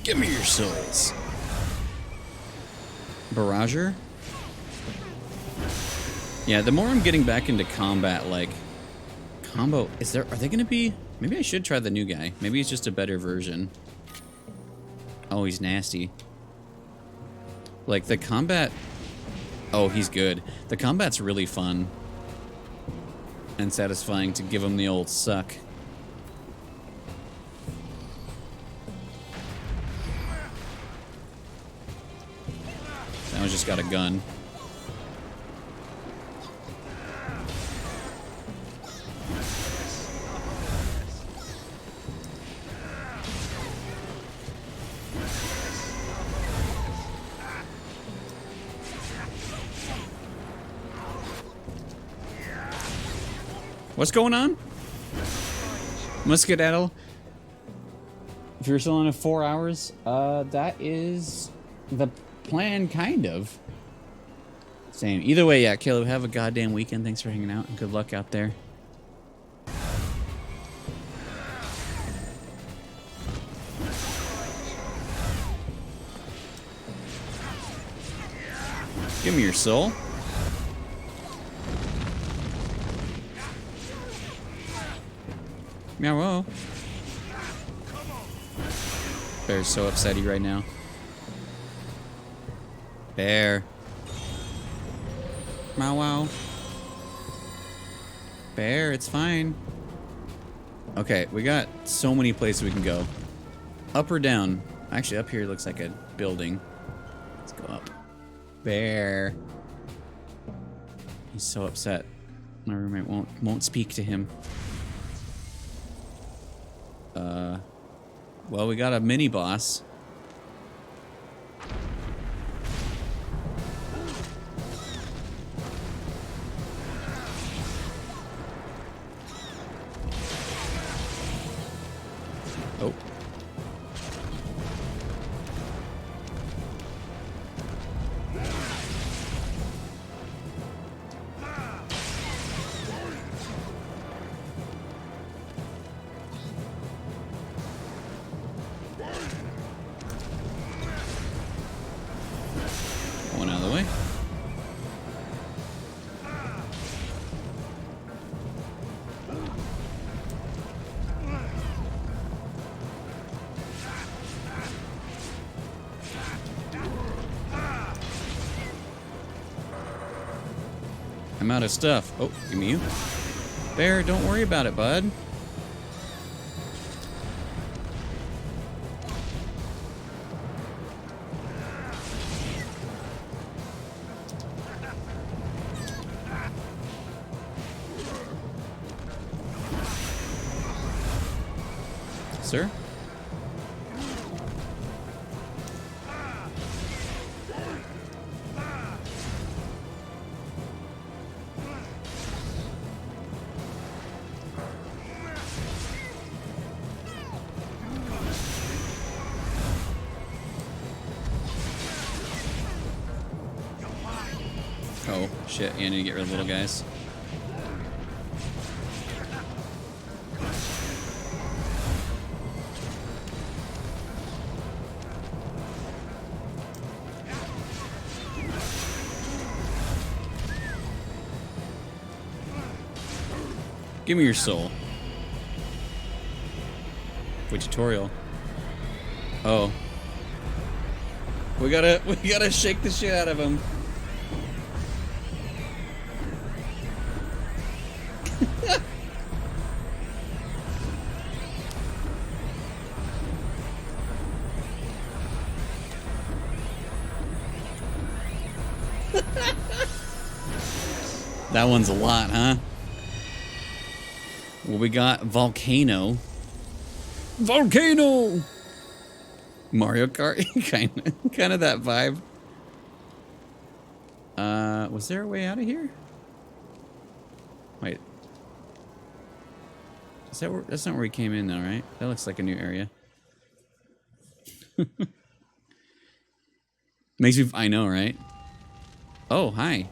S6: Give me your souls.
S1: Barrager? Yeah, the more I'm getting back into combat, like combo, are they gonna be? Maybe I should try the new guy. Maybe he's just a better version. Oh, he's nasty. Like the combat. Oh, he's good. The combat's really fun and satisfying to give him the old suck. That one's just got a gun. What's going on? Muskedaddle. If you're still on it 4 hours, that is the plan, kind of. Same. Either way, yeah, Caleb, have a goddamn weekend. Thanks for hanging out, and good luck out there. Give me your soul. Meow. Whoa. Bear's so upsetty right now. Bear. Meow wow. Bear, it's fine. Okay, we got so many places we can go. Up or down? Actually, up here looks like a building. Let's go up. Bear. He's so upset. My roommate won't speak to him. Well, we got a mini boss. Oh. One out of the way. I'm out of stuff. Oh, give me you. Bear, don't worry about it, bud. Sir? Oh, shit. Yeah, I need to get rid of the little guys. Give me your soul. Wait, tutorial. Oh. We gotta shake the shit out of him. That one's a lot, huh? Well, we got Volcano. Volcano! Mario Kart? kind of that vibe. Was there a way out of here? Wait. Is that where, that's not where we came in though, right? That looks like a new area. Makes me, I know, right? Oh, hi.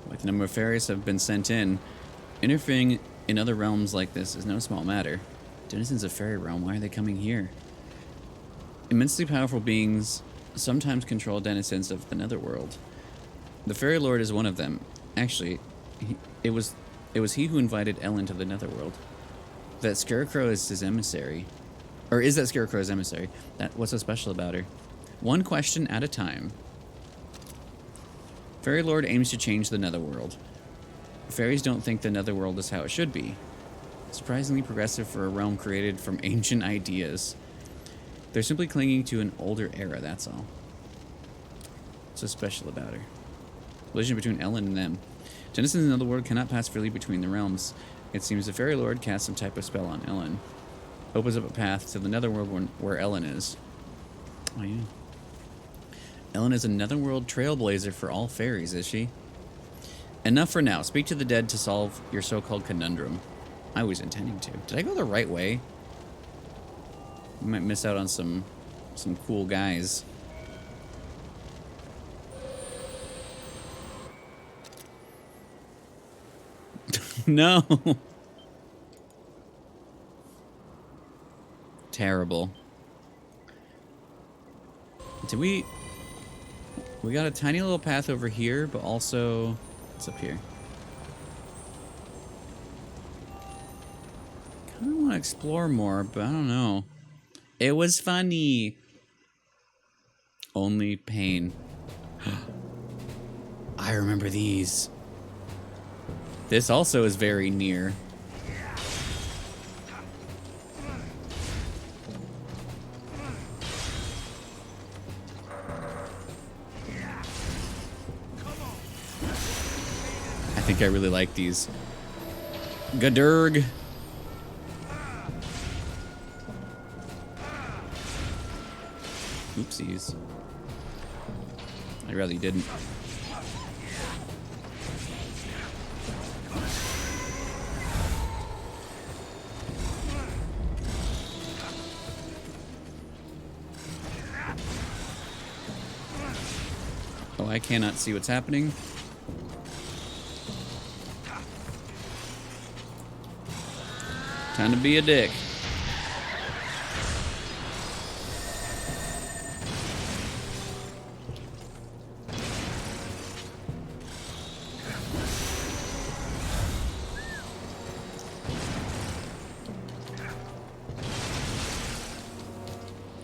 S1: Like the number of fairies have been sent in. Interfering in other realms like this is no small matter. Denizens of fairy realm, why are they coming here? Immensely powerful beings sometimes control denizens of the netherworld. The fairy lord is one of them. Actually, it was he who invited Ellen to the netherworld. That scarecrow is his emissary. Or is that scarecrow his emissary? What's so special about her? One question at a time. Fairy Lord aims to change the netherworld. Fairies don't think the netherworld is how it should be. Surprisingly progressive for a realm created from ancient ideas. They're simply clinging to an older era, that's all. What's so special about her? Collision between Ellen and them. Denizens in the netherworld cannot pass freely between the realms. It seems the Fairy Lord cast some type of spell on Ellen. Opens up a path to the netherworld where Ellen is. Oh yeah. Ellen is a netherworld trailblazer for all fairies, is she? Enough for now. Speak to the dead to solve your so-called conundrum. I was intending to. Did I go the right way? I might miss out on some cool guys. No. Terrible. Did we got a tiny little path over here, but also what's up here? Kind of want to explore more, but I don't know. It was funny. Only pain. I remember these. This also is very near. I think I really like these. Gadurg. Oopsies. I really didn't. Oh, I cannot see what's happening. Time to be a dick.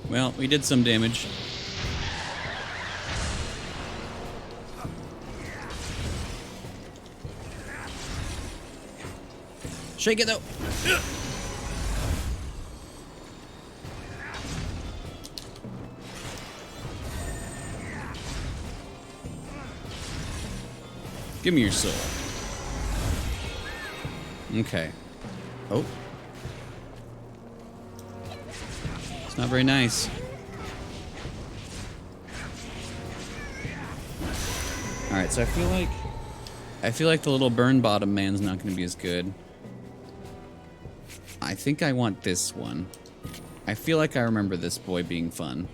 S1: Well, we did some damage. Shake it though. Give me your soul. Okay. Oh. It's not very nice. Alright, so I feel like the little burn bottom man's not gonna be as good. I think I want this one. I feel like I remember this boy being fun.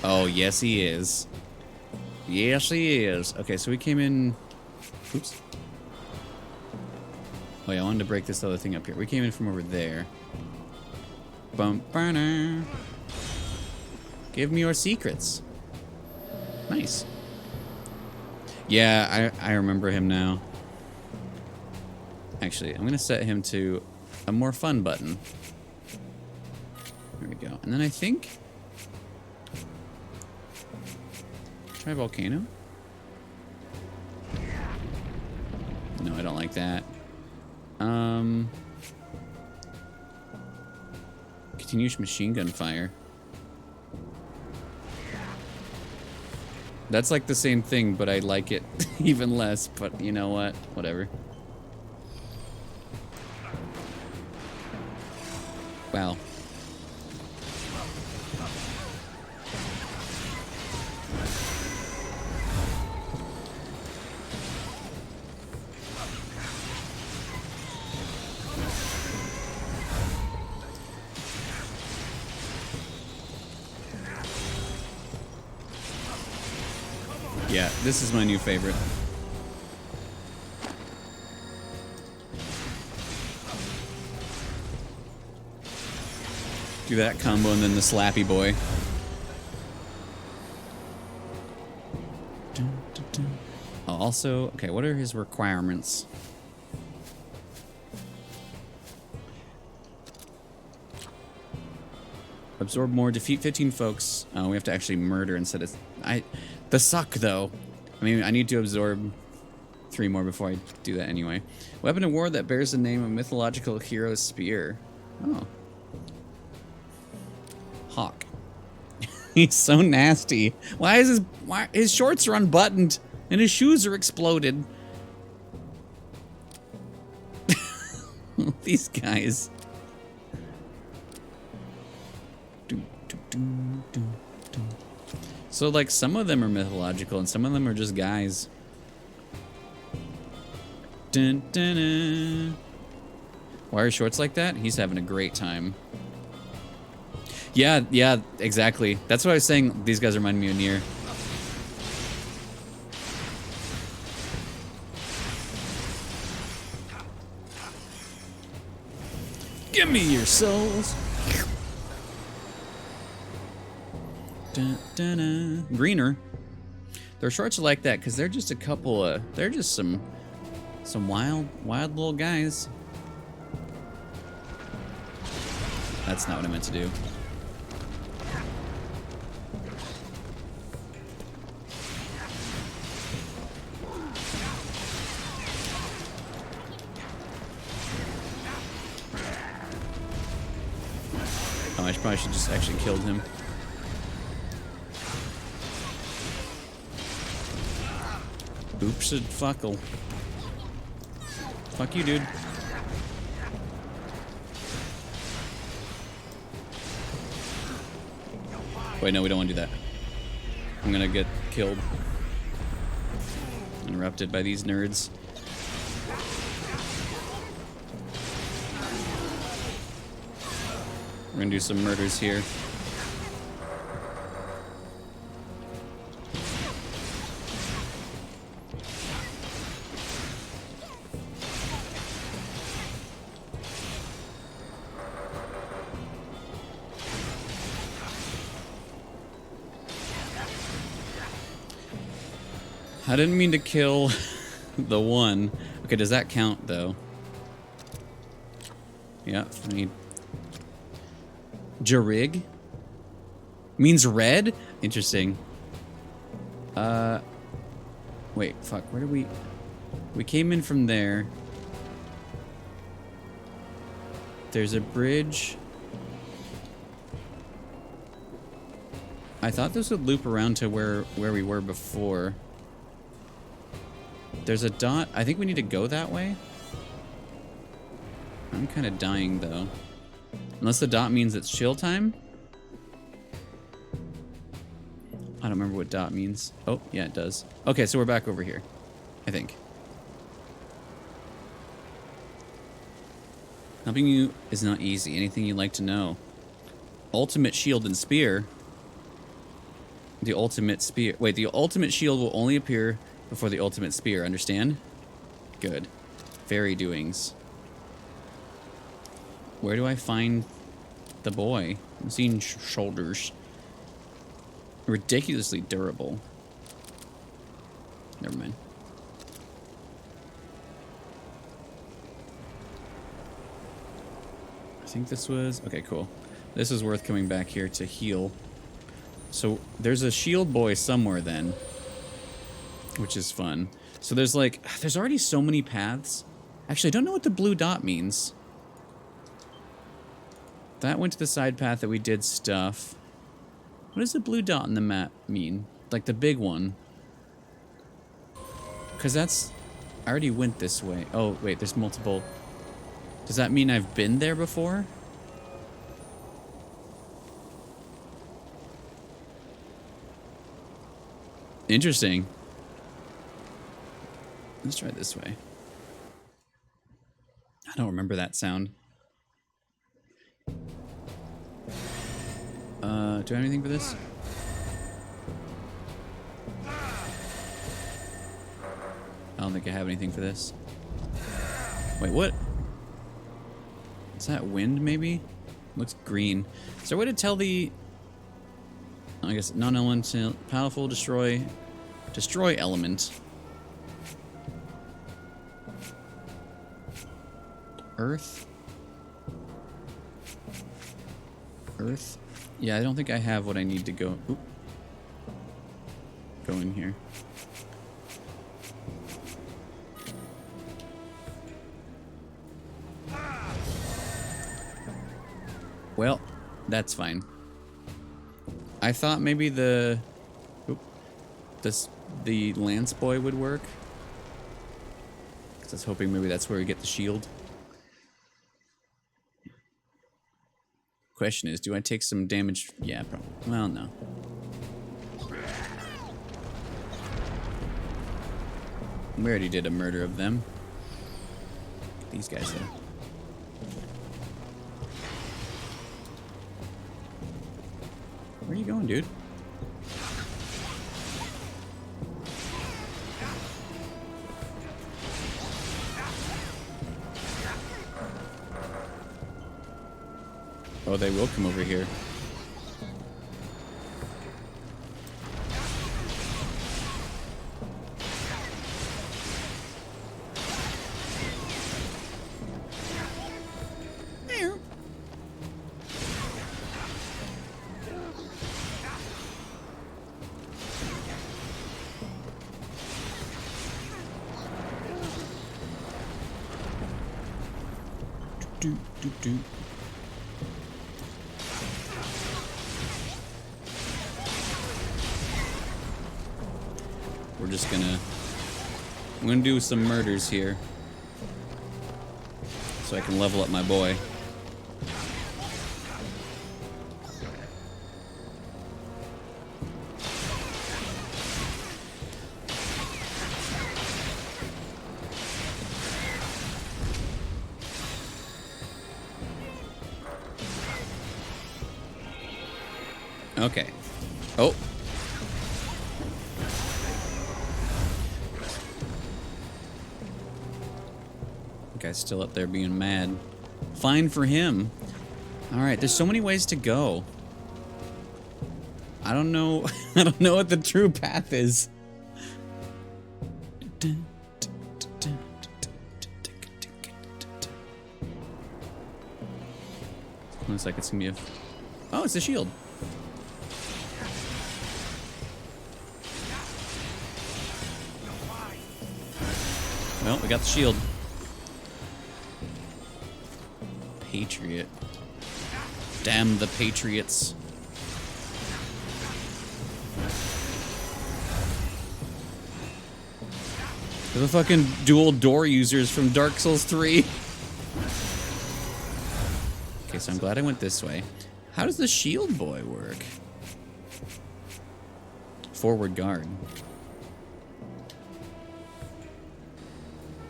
S1: Oh, yes he is. Yes, he is. Okay, so we came in... Oops. Oh, yeah, I wanted to break this other thing up here. We came in from over there. Bum, burner. Give me your secrets. Nice. Yeah, I remember him now. Actually, I'm gonna set him to a more fun button. There we go. And then I think try volcano. No, I don't like that. Continuous machine gun fire. That's like the same thing, but I like it even less. But you know what? Whatever. Wow. Yeah, this is my new favorite. Do that combo and then the slappy boy. Oh, also, okay, what are his requirements? Absorb more, defeat 15 folks. Oh, we have to actually murder instead of... The suck, though. I mean, I need to absorb 3 more before I do that anyway. Weapon of war that bears the name of mythological hero's spear. Oh. Hawk. He's so nasty. Why his shorts are unbuttoned and his shoes are exploded? These guys. So, like, some of them are mythological and some of them are just guys. Dun, dun, dun. Why are shorts like that? He's having a great time. Yeah, exactly. That's what I was saying. These guys remind me of Nier. Give me your souls. Dun, dun, dun. Greener. Their shorts are like that because they're just a couple of... They're just some wild little guys. That's not what I meant to do. Oh, I probably should just actually killed him. Oops, fuckle. Fuck you, dude. Wait, no, we don't want to do that. I'm gonna get killed. Interrupted by these nerds. We're gonna do some murders here. I didn't mean to kill the one. Okay, does that count, though? Yeah, I need... Jarig? Means red? Interesting. Wait, fuck, where did we... We came in from there. There's a bridge. I thought this would loop around to where we were before. There's a dot. I think we need to go that way. I'm kind of dying, though. Unless the dot means it's chill time. I don't remember what dot means. Oh, yeah, it does. Okay, so we're back over here, I think. Helping you is not easy. Anything you'd like to know? Ultimate shield and spear. The ultimate spear. Wait, the ultimate shield will only appear before the ultimate spear. Understand? Good. Fairy doings. Where do I find the boy? I'm seeing shoulders. Ridiculously durable. Never mind. think this was... Okay, cool. This is worth coming back here to heal. So there's a shield boy somewhere then, which is fun. So there's like... There's already so many paths. Actually, I don't know what the blue dot means. That went to the side path that we did stuff. What does the blue dot in the map mean? Like the big one. Because that's... I already went this way. Oh, wait, there's multiple... Does that mean I've been there before? Interesting. Let's try this way. I don't remember that sound. Do I have anything for this? I don't think I have anything for this. Wait, what? Is that wind, maybe? Looks green. Is there a way to tell the... I guess non-elemental, powerful, destroy element. Earth? Earth? Yeah, I don't think I have what I need to go... Oop. Go in here. Well, that's fine. I thought maybe the lance boy would work. 'Cause I was hoping maybe that's where we get the shield. Question is, do I take some damage? Yeah, probably. Well, no. We already did a murder of them. These guys though. Where are you going, dude? Oh, they will come over here. Do. We're just gonna... I'm gonna do some murders here. So I can level up my boy. Okay. Oh. Guy's still up there being mad. Fine for him. Alright, there's so many ways to go. I don't know. I don't know what the true path is. Looks like it's gonna be a... Oh, it's a shield. Well, we got the shield. Patriot. Damn the Patriots. They're the fucking dual door users from Dark Souls 3. Okay, so I'm glad I went this way. How does the shield boy work? Forward guard.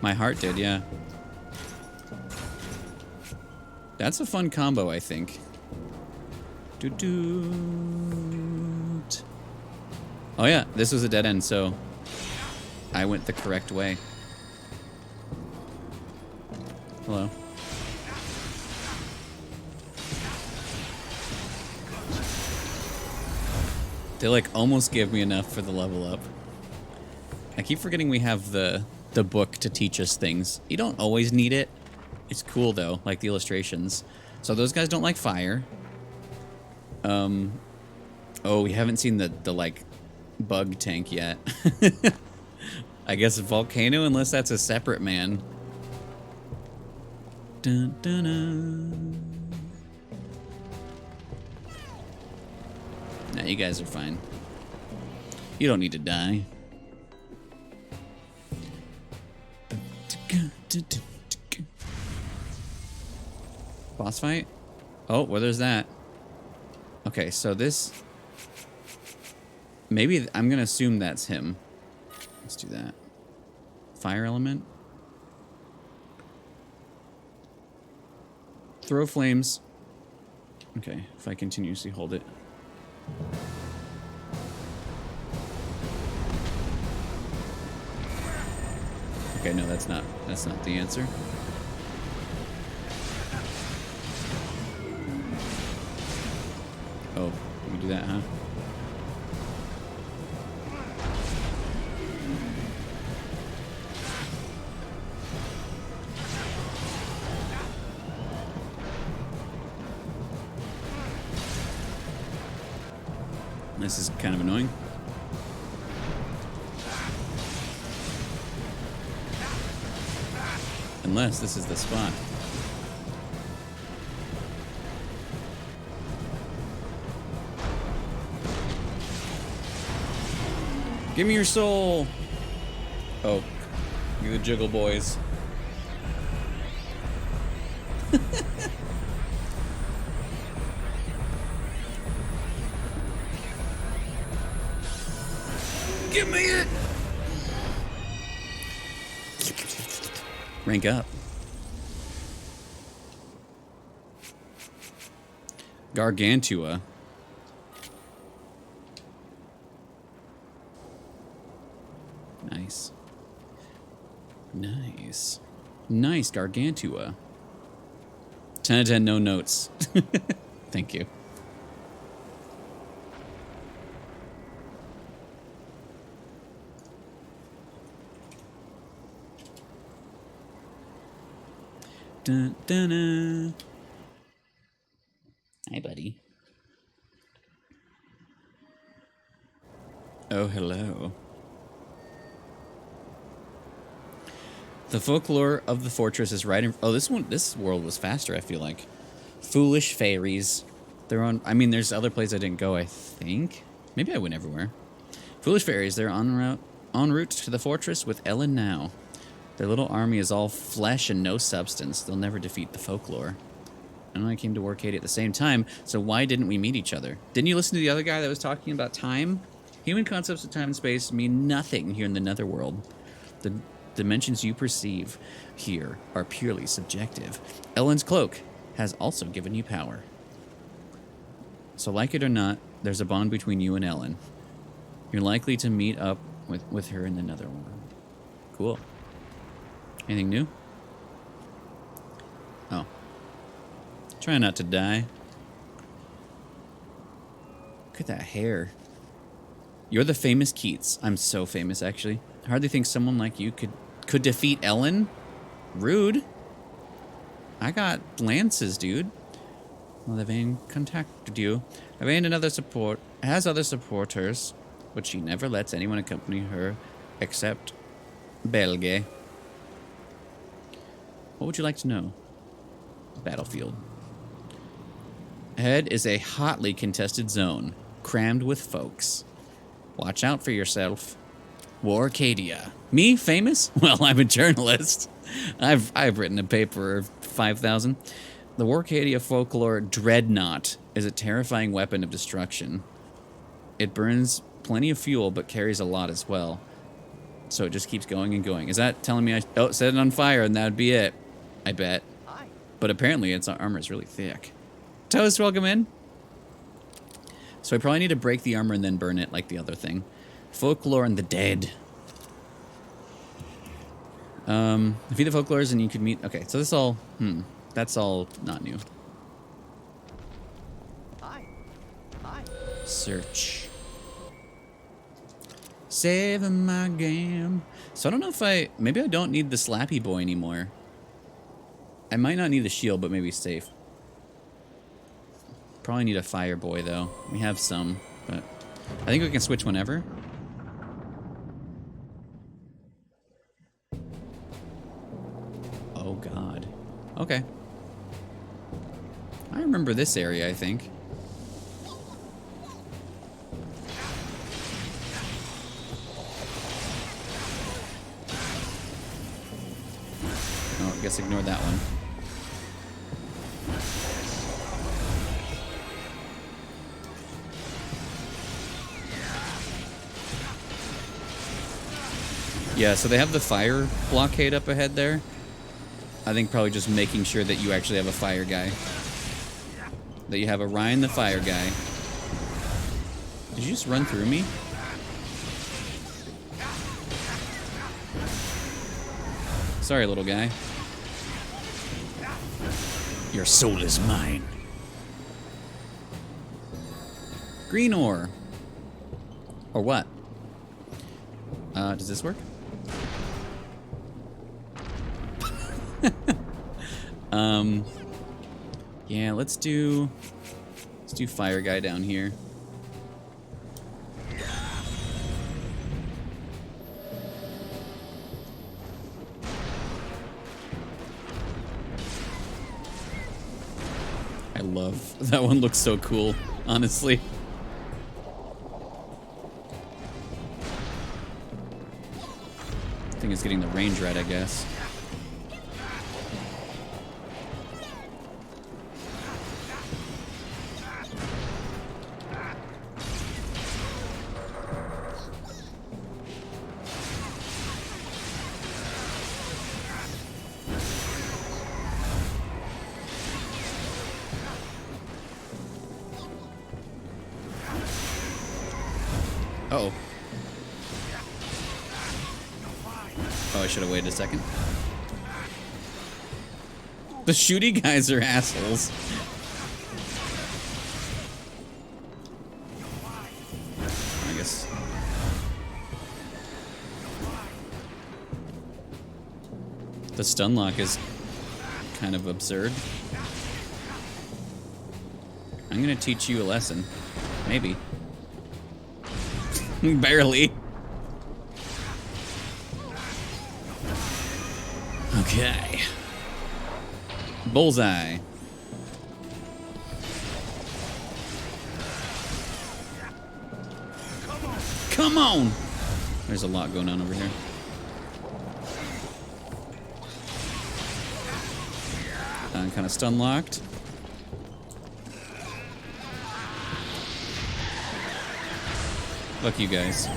S1: My heart did, yeah. That's a fun combo, I think. Doo-doo-t. Oh yeah, this was a dead end, so I went the correct way. Hello. They like almost gave me enough for the level up. I keep forgetting we have the book to teach us things. You don't always need it, It's cool though, like the illustrations. So those guys don't like fire. Oh, we haven't seen the like bug tank yet. I guess a volcano, unless that's a separate man. Dun, dun, dun. Nah, you guys are fine. You don't need to die. Boss fight? Oh, well, there's that. Okay, so this... Maybe I'm gonna assume that's him. Let's do that. Fire element. Throw flames. Okay, if I continuously hold it. Okay, no, that's not the answer. Oh, you can do that, huh? This is kind of annoying. Unless this is the spot. Give me your soul! Oh, you're the Jiggle Boys. Give me it! Rank up. Gargantua. Nice. Nice. Nice, Gargantua. 10 out of 10, no notes. Thank you. Dun, dun, dun. Hi, buddy. Oh, hello. The folklore of the fortress is right in... Oh, this world was faster, I feel like. Foolish fairies. They're on... I mean, there's other places I didn't go, I think. Maybe I went everywhere. Foolish fairies, they're en route to the fortress with Ellen now. Their little army is all flesh and no substance. They'll never defeat the folklore. I know I came to Warcady at the same time, so why didn't we meet each other? Didn't you listen to the other guy that was talking about time? Human concepts of time and space mean nothing here in the Netherworld. The dimensions you perceive here are purely subjective. Ellen's cloak has also given you power. So like it or not, there's a bond between you and Ellen. You're likely to meet up with her in the Netherworld. Cool. Anything new? Oh. Try not to die. Look at that hair. You're the famous Keats. I'm so famous, actually. I hardly think someone like you could defeat Ellen. Rude. I got lances, dude. Well, Yvain contacted you. Yvain has other supporters, but she never lets anyone accompany her except Belge. What would you like to know? Battlefield. Ahead is a hotly contested zone, crammed with folks. Watch out for yourself. Warcadia. Me, famous? Well, I'm a journalist. I've written a paper of 5,000. The Warcadia folklore dreadnought is a terrifying weapon of destruction. It burns plenty of fuel, but carries a lot as well. So it just keeps going and going. Is that telling me I set it on fire and that would be it? I bet. But apparently its armor is really thick. Toast, welcome in. So I probably need to break the armor and then burn it like the other thing. Folklore and the dead. Defeat the folklores and you could meet... Okay, so this all... That's all not new. Search. Save my game. So I don't know if maybe I don't need the Slappy Boy anymore. I might not need a shield, but maybe safe. Probably need a fire boy, though. We have some, but I think we can switch whenever. Oh, God. Okay. I remember this area, I think. Oh, I guess ignore that one. Yeah, so they have the fire blockade up ahead there. I think probably just making sure that you actually have a fire guy. That you have a Ryan the fire guy. Did you just run through me? Sorry, little guy. Your soul is mine. Green ore. Or what? Does this work? Yeah, let's do fire guy down here. I love that one, looks so cool, honestly. I think it's getting the range right, I guess. Uh-oh. Oh, I should have waited a second. The shooty guys are assholes. I guess. The stun lock is kind of absurd. I'm gonna teach you a lesson. Maybe. Barely. Okay. Bullseye. Come on! There's a lot going on over here. I'm kind of stun locked. Fuck you guys.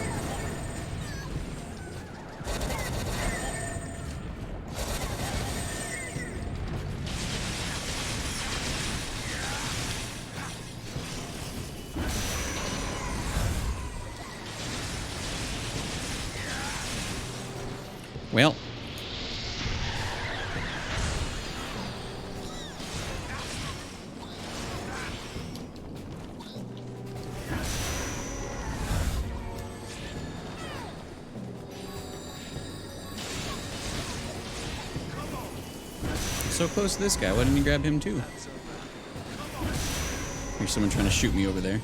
S1: Well. So close to this guy. Why didn't you grab him too? There's someone trying to shoot me over there.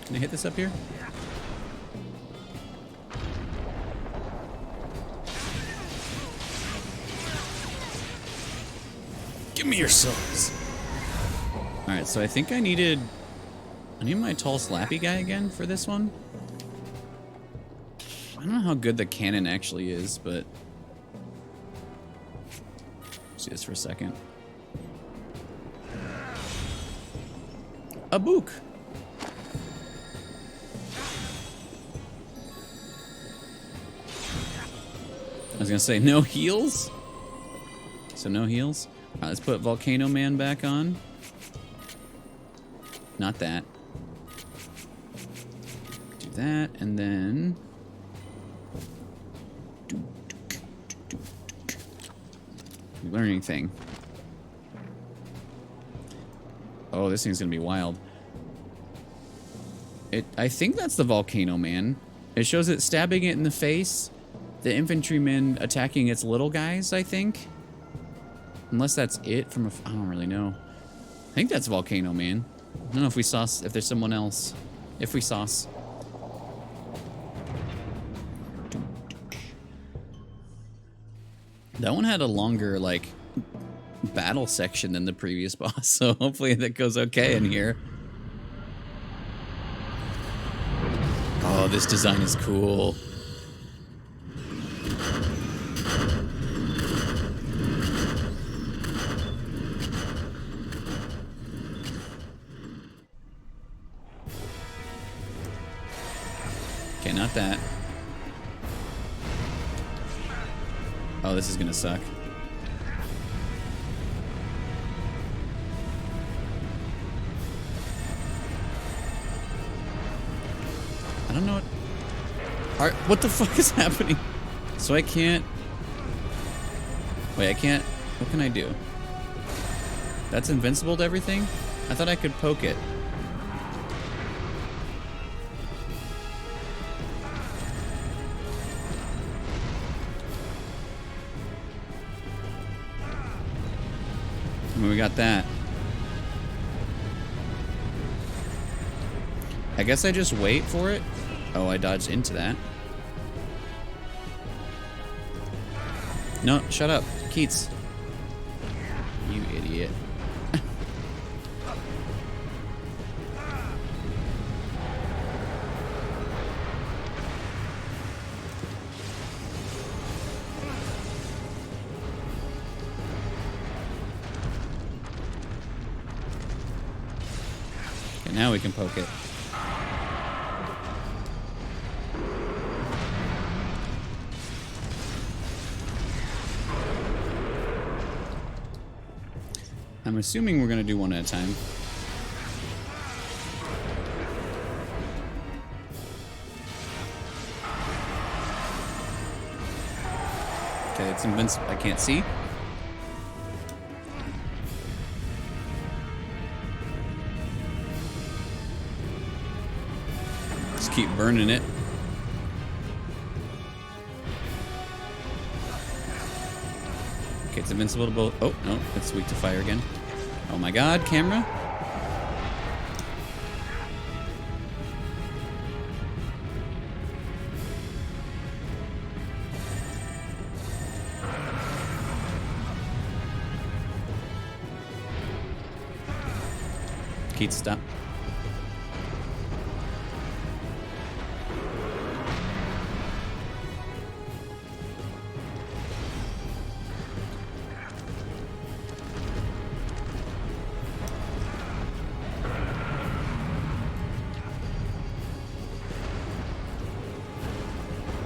S1: Can I hit this up here? Give me your souls. Alright, so I think I need my tall slappy guy again for this one. I don't know how good the cannon actually is, but see this for a second. A book. I was gonna say no heals. So no heals. All right, let's put Volcano Man back on. Not that. Do that, and then. Learning thing. Oh, this thing's gonna be wild. I think that's the Volcano Man. It shows it stabbing it in the face. The infantryman attacking its little guys, I think. Unless that's it from a... I don't really know. I think that's Volcano Man. I don't know if we saw... If there's someone else. If we saw... That one had a longer, like, battle section than the previous boss, so hopefully that goes okay in here. Oh, this design is cool. Okay, not that. Oh, this is gonna suck. I don't know what... Alright, what the fuck is happening? So I can't... Wait, I can't... What can I do? That's invincible to everything? I thought I could poke it. We got that. I guess I just wait for it. Oh, I dodged into that. No, shut up. Keats. You idiot. Okay, now we can poke it. I'm assuming we're gonna do one at a time. Okay, it's invincible. I can't see. Just keep burning it. Okay, it's invincible to both. Oh, no, it's weak to fire again. Oh my god, camera. Keith, stop.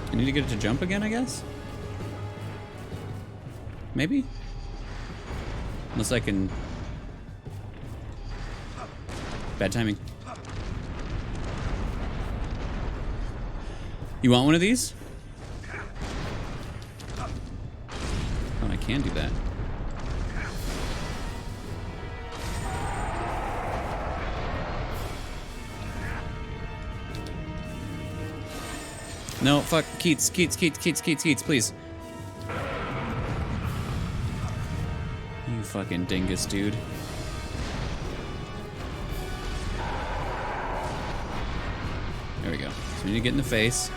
S1: I need to get it to jump again, I guess? Maybe? Unless I can... Bad timing. You want one of these? Oh, I can do that. No, fuck. Keats, please. You fucking dingus, dude. There we go. So we need to get in the face.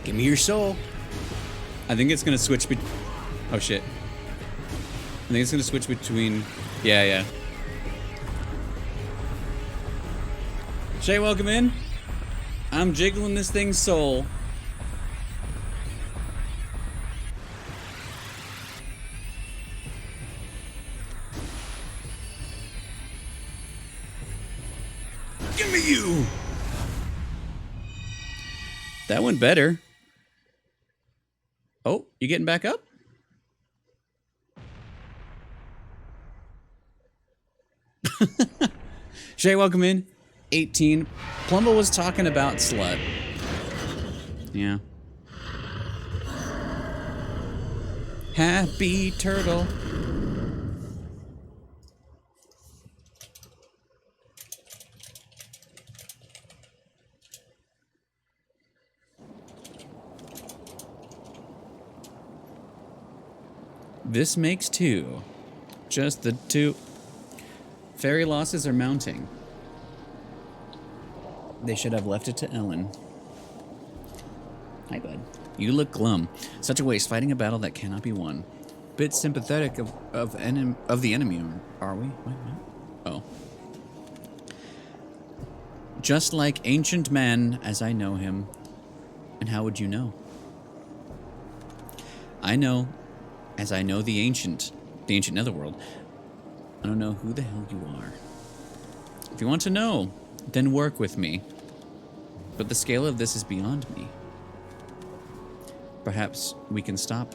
S1: Give me your soul. I think it's gonna switch oh shit. I think it's gonna switch between... Yeah. Shay, welcome in. I'm jiggling this thing's soul. That went better. Oh, you getting back up? Shay, welcome in. 18. Plumbo was talking about slut. Yeah. Happy turtle. This makes 2. Just the 2. Fairy losses are mounting. They should have left it to Ellen. Hi, bud. You look glum. Such a waste fighting a battle that cannot be won. Bit sympathetic of the enemy, are we? What? Oh. Just like ancient man as I know him. And how would you know? I know as I know the ancient netherworld. I don't know who the hell you are. If you want to know, then work with me. But the scale of this is beyond me. Perhaps we can stop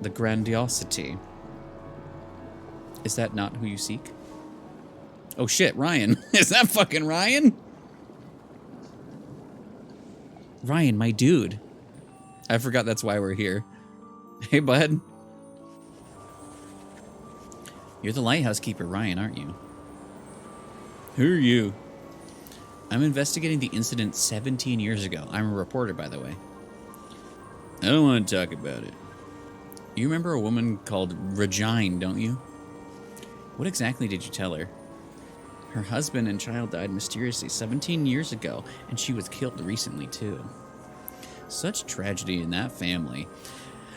S1: the grandiosity. Is that not who you seek? Oh shit, Ryan. Is that fucking Ryan? Ryan, my dude. I forgot that's why we're here. Hey, bud. You're the lighthouse keeper, Ryan, aren't you? Who are you? I'm investigating the incident 17 years ago. I'm a reporter, by the way. I don't want to talk about it. You remember a woman called Regine, don't you? What exactly did you tell her? Her husband and child died mysteriously 17 years ago, and she was killed recently, too. Such tragedy in that family.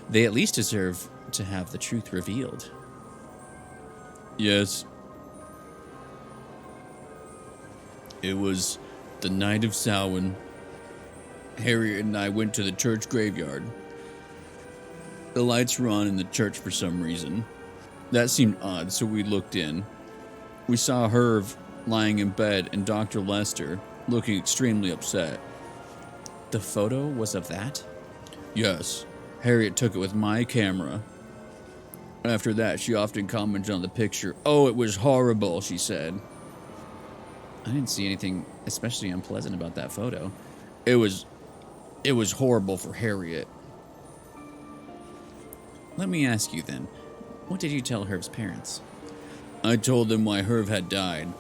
S1: They at least deserve to have the truth revealed. Yes. It was the night of Samhain. Harriet and I went to the church graveyard. The lights were on in the church for some reason. That seemed odd, so we looked in. We saw Herv lying in bed and Dr. Lester looking extremely upset. The photo was of that? Yes. Harriet took it with my camera. After that, she often commented on the picture. Oh, it was horrible, she said. I didn't see anything especially unpleasant about that photo. It was horrible for Harriet. Let me ask you then, what did you tell Herv's parents? I told them why Herv had died.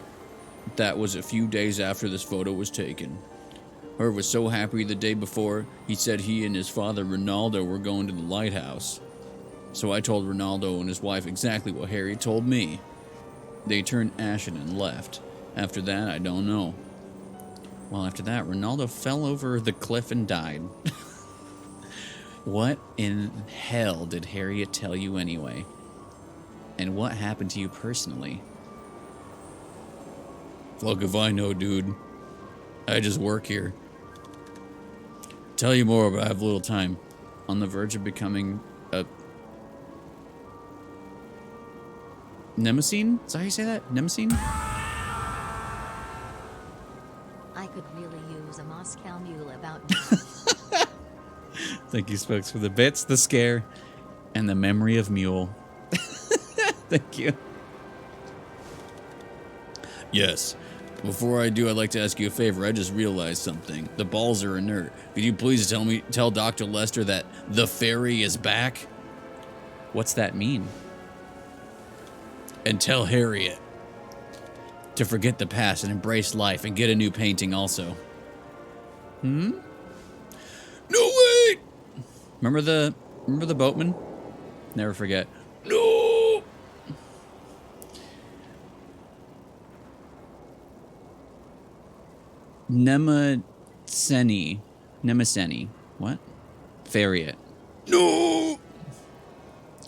S1: That was a few days after this photo was taken. Herv was so happy the day before, he said he and his father Ronaldo were going to the lighthouse. So I told Ronaldo and his wife exactly what Harriet told me. They turned ashen and left. After that, I don't know. Well, after that, Ronaldo fell over the cliff and died. What in hell did Harriet tell you anyway? And what happened to you personally? Fuck if I know, dude. I just work here. Tell you more, but I have little time. On the verge of becoming a... Nemesine? Is that how you say that? Nemesine?
S7: I could really use a Moscow mule about now.
S1: Thank you, Spokes, for the bits, the scare, and the memory of mule. Thank you. Yes. Before I do, I'd like to ask you a favor. I just realized something. The balls are inert. Could you please tell Dr. Lester that the fairy is back? What's that mean? And tell Harriet to forget the past and embrace life and get a new painting also. No, wait! Remember the boatman? Never forget. No! Nemesene. What? Harriet. No!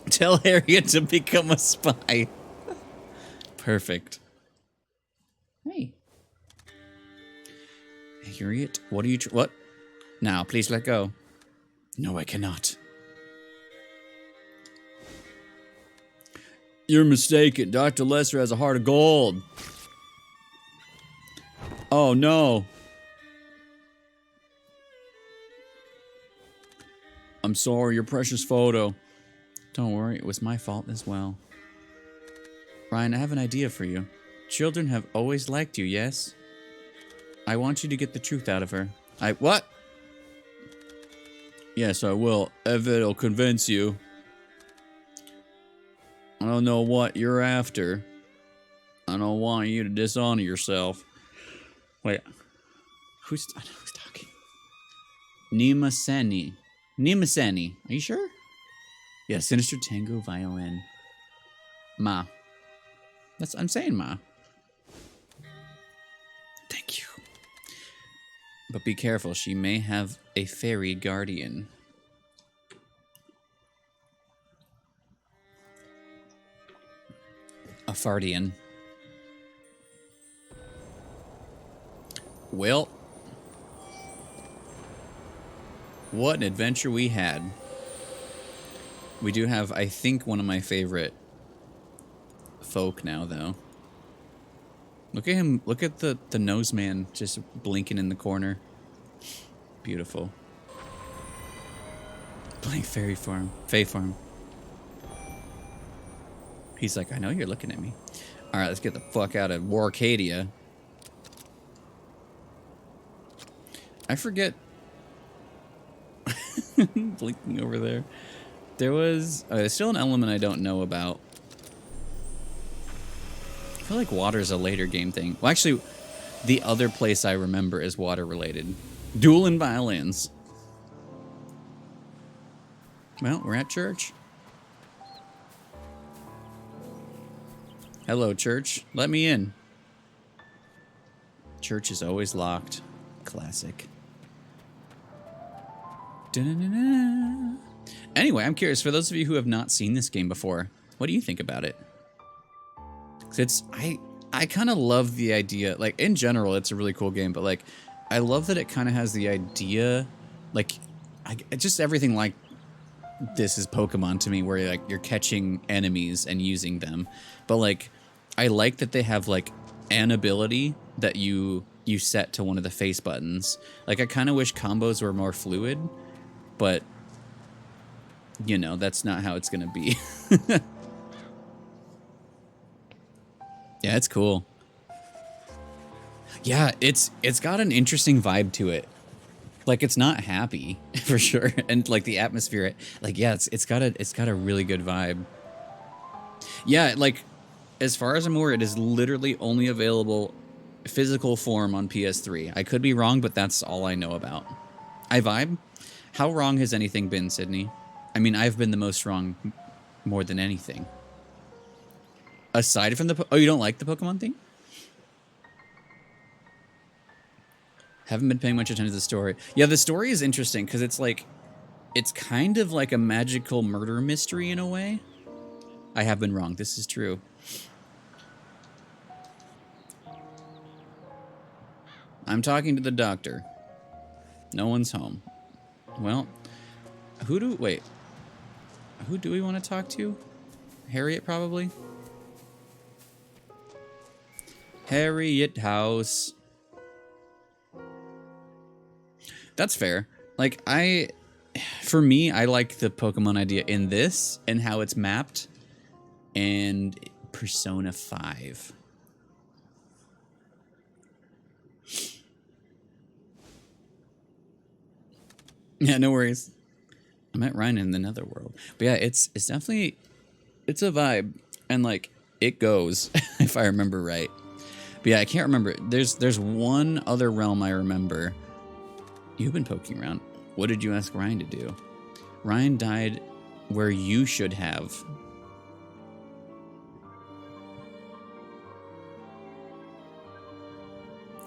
S1: Tell Harriet to become a spy. Perfect. Hey. Harriet, what are you... what? Now, please let go. No, I cannot. You're mistaken. Dr. Lester has a heart of gold. Oh, no. I'm sorry, your precious photo. Don't worry, it was my fault as well. Ryan, I have an idea for you. Children have always liked you, yes? I want you to get the truth out of her. What? Yes, I will, if it'll convince you. I don't know what you're after. I don't want you to dishonor yourself. Wait. Who's talking? Nima Seni. Nima Seni. Are you sure? Yeah, Sinister Tango Violin. Ma. I'm saying Ma. Thank you. But be careful, she may have a fairy guardian. A fardian. Well, what an adventure we had. We do have, I think, one of my favorite folk now, though. Look at him. Look at the nose man just blinking in the corner. Beautiful. Playing fairy farm. Fae farm. He's like, I know you're looking at me. All right, let's get the fuck out of Warcadia. I forget. Blinking over there. There was there's still an element I don't know about. I feel like water's a later game thing. Well, actually, the other place I remember is water related. Dueling violins. Well, we're at church. Hello, church. Let me in. Church is always locked. Classic. Da-na-na-na. Anyway, I'm curious, for those of you who have not seen this game before, what do you think about it? 'Cause I kind of love the idea, like, in general, it's a really cool game, but, like, I love that it kind of has the idea, like, just everything like this is Pokemon to me, where, like, you're catching enemies and using them. But, like, I like that they have, like, an ability that you set to one of the face buttons. Like, I kind of wish combos were more fluid, but, you know, that's not how it's going to be. Yeah, it's cool. Yeah, it's got an interesting vibe to it. Like, it's not happy for sure, and like the atmosphere, like, yeah, it's got a really good vibe. Yeah, like, as far as I'm aware, it is literally only available physical form on PS3. I could be wrong, but that's all I know about. I vibe. How wrong has anything been, Sydney? I mean, I've been the most wrong more than anything. Aside from the... Oh, you don't like the Pokemon thing? Haven't been paying much attention to the story. Yeah, the story is interesting because it's like... It's kind of like a magical murder mystery in a way. I have been wrong. This is true. I'm talking to the doctor. No one's home. Well, who do we want to talk to? Harriet, probably? Harriet House. That's fair. Like, for me, I like the Pokemon idea in this and how it's mapped and Persona 5. Yeah, no worries. I met Ryan in the Netherworld. But yeah, it's definitely, it's a vibe. And like, it goes, if I remember right. But yeah, I can't remember. There's one other realm I remember. You've been poking around. What did you ask Ryan to do? Ryan died where you should have.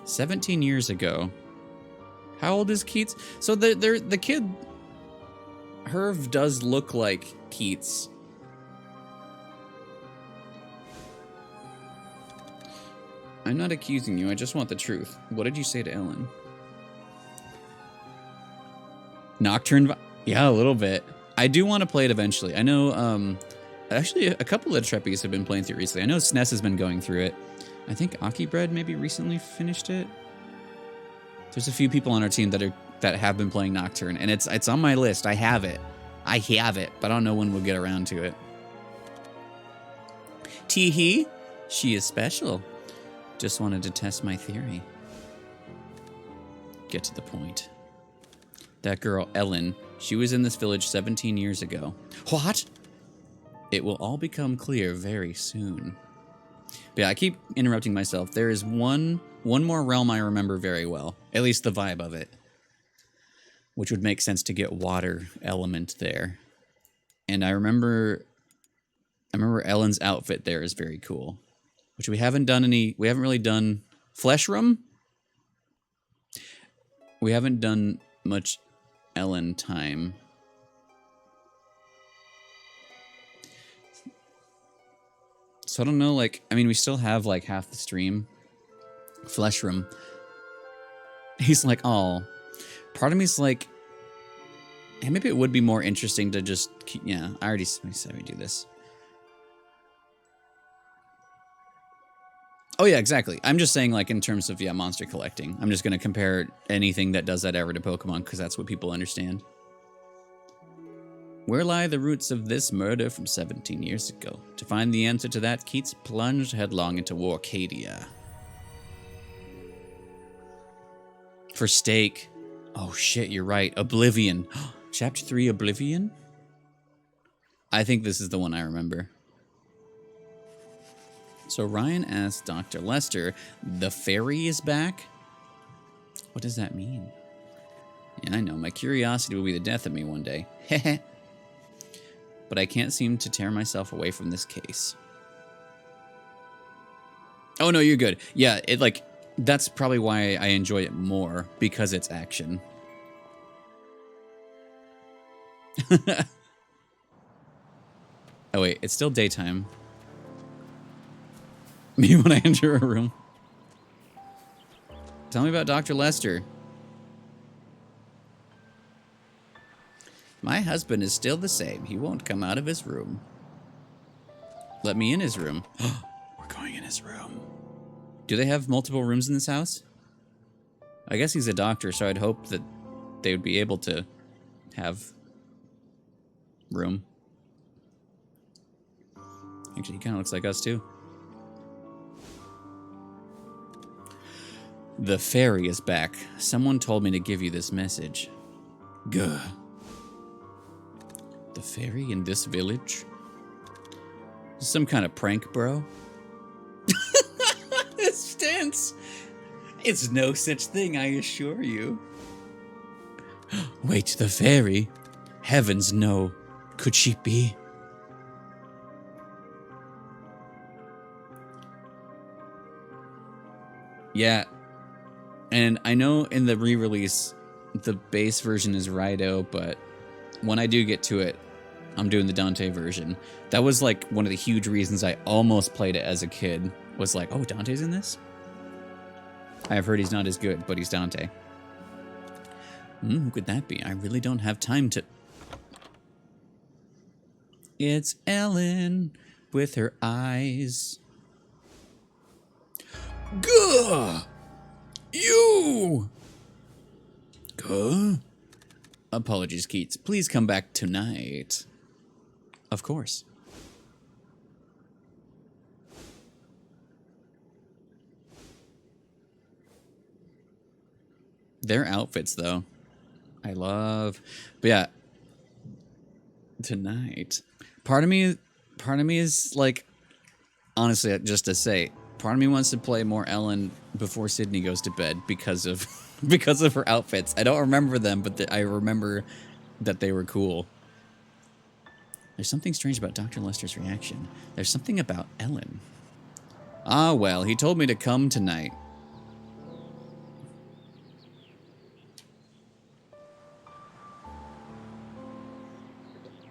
S1: "17 years ago. How old is Keats? So the kid, Herv, does look like Keats. I'm not accusing you. I just want the truth. What did you say to Ellen? Nocturne? Yeah, a little bit. I do want to play it eventually. I know, actually, a couple of Treppies have been playing through it recently. I know SNES has been going through it. I think Aki Bread maybe recently finished it. There's a few people on our team that have been playing Nocturne, and it's on my list. I have it. I have it, but I don't know when we'll get around to it. Tee-hee, she is special. Just wanted to test my theory. Get to the point. That girl, Ellen, she was in this village 17 years ago. What? It will all become clear very soon. But yeah, I keep interrupting myself. There is one more realm I remember very well. At least the vibe of it. Which would make sense to get water element there. And I remember Ellen's outfit there is very cool. Which we haven't really done Flesh Room? We haven't done much Ellen time. So I don't know, like, I mean, we still have like half the stream. Flesh Room. He's like, oh. Part of me's like, yeah, maybe it would be more interesting to just keep, yeah, I already said we do this. Oh yeah, exactly. I'm just saying, like, in terms of, yeah, monster collecting. I'm just going to compare anything that does that ever to Pokemon, because that's what people understand. Where lie the roots of this murder from 17 years ago? To find the answer to that, Keats plunged headlong into Warcadia. For stake. Oh shit, you're right. Oblivion. Chapter 3, Oblivion? I think this is the one I remember. So Ryan asked Dr. Lester, the fairy is back? What does that mean? Yeah, I know. My curiosity will be the death of me one day. Heh. But I can't seem to tear myself away from this case. Oh, no, you're good. Yeah, it like, that's probably why I enjoy it more, because it's action. Oh, wait, it's still daytime. Me when I enter a room. Tell me about Dr. Lester. My husband is still the same. He won't come out of his room. Let me in his room. We're going in his room. Do they have multiple rooms in this house? I guess he's a doctor, so I'd hope that they would be able to have room. Actually, he kind of looks like us, too. The fairy is back. Someone told me to give you this message. Gah. The fairy in this village? Some kind of prank, bro? This stance. It's no such thing, I assure you. Wait, the fairy? Heavens, no. Could she be? Yeah. And I know in the re-release, the base version is Rido, but when I do get to it, I'm doing the Dante version. That was like one of the huge reasons I almost played it as a kid. Was like, oh, Dante's in this? I've heard he's not as good, but he's Dante. Who could that be? I really don't have time to... It's Ellen with her eyes. Gah! You! Gah? Apologies, Keats. Please come back tonight. Of course. Their outfits, though. I love... But yeah. Tonight. Part of me is like... Honestly, just to say... Part of me wants to play more Ellen before Sydney goes to bed because of her outfits. I don't remember them, but I remember that they were cool. There's something strange about Dr. Lester's reaction. There's something about Ellen. Ah, well, he told me to come tonight.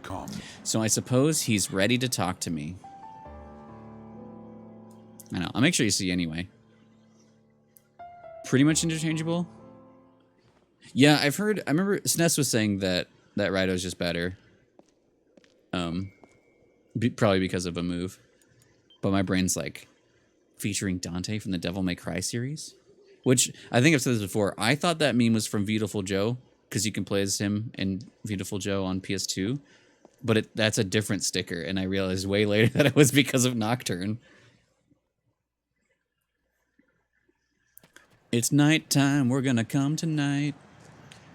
S3: Come.
S1: So I suppose he's ready to talk to me. I know. I'll make sure you see anyway. Pretty much interchangeable. Yeah, I've heard... I remember SNES was saying that Rido's just better. Probably because of a move. But my brain's like... Featuring Dante from the Devil May Cry series? Which, I think I've said this before. I thought that meme was from Beautiful Joe. because you can play as him in Beautiful Joe on PS2. But that's a different sticker, and I realized way later that it was because of Nocturne. It's nighttime, we're gonna come tonight.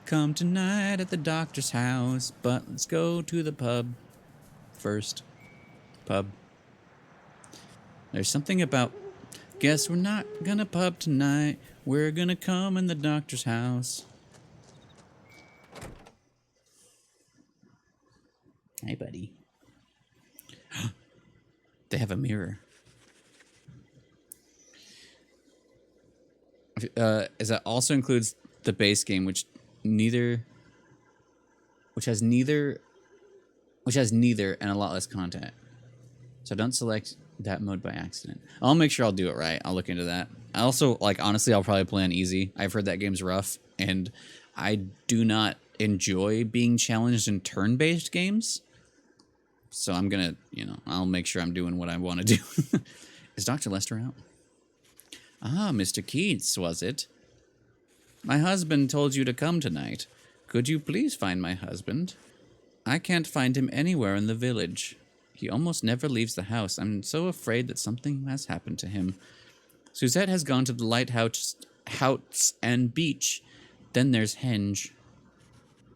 S1: Come tonight at the doctor's house, but let's go to the pub first. Pub. There's something about, guess we're not gonna pub tonight. We're gonna come in the doctor's house. Hey, buddy. They have a mirror. As that also includes the base game, which has neither and a lot less content. So don't select that mode by accident. I'll make sure I'll do it right. I'll look into that. I also, like, honestly, I'll probably play on easy. I've heard that game's rough, and I do not enjoy being challenged in turn-based games. So I'm gonna, I'll make sure I'm doing what I want to do. Is Dr. Lester out? Ah, Mr. Keats, was it? My husband told you to come tonight. Could you please find my husband? I can't find him anywhere in the village. He almost never leaves the house. I'm so afraid that something has happened to him. Suzette has gone to the lighthouse and beach. Then there's Henge.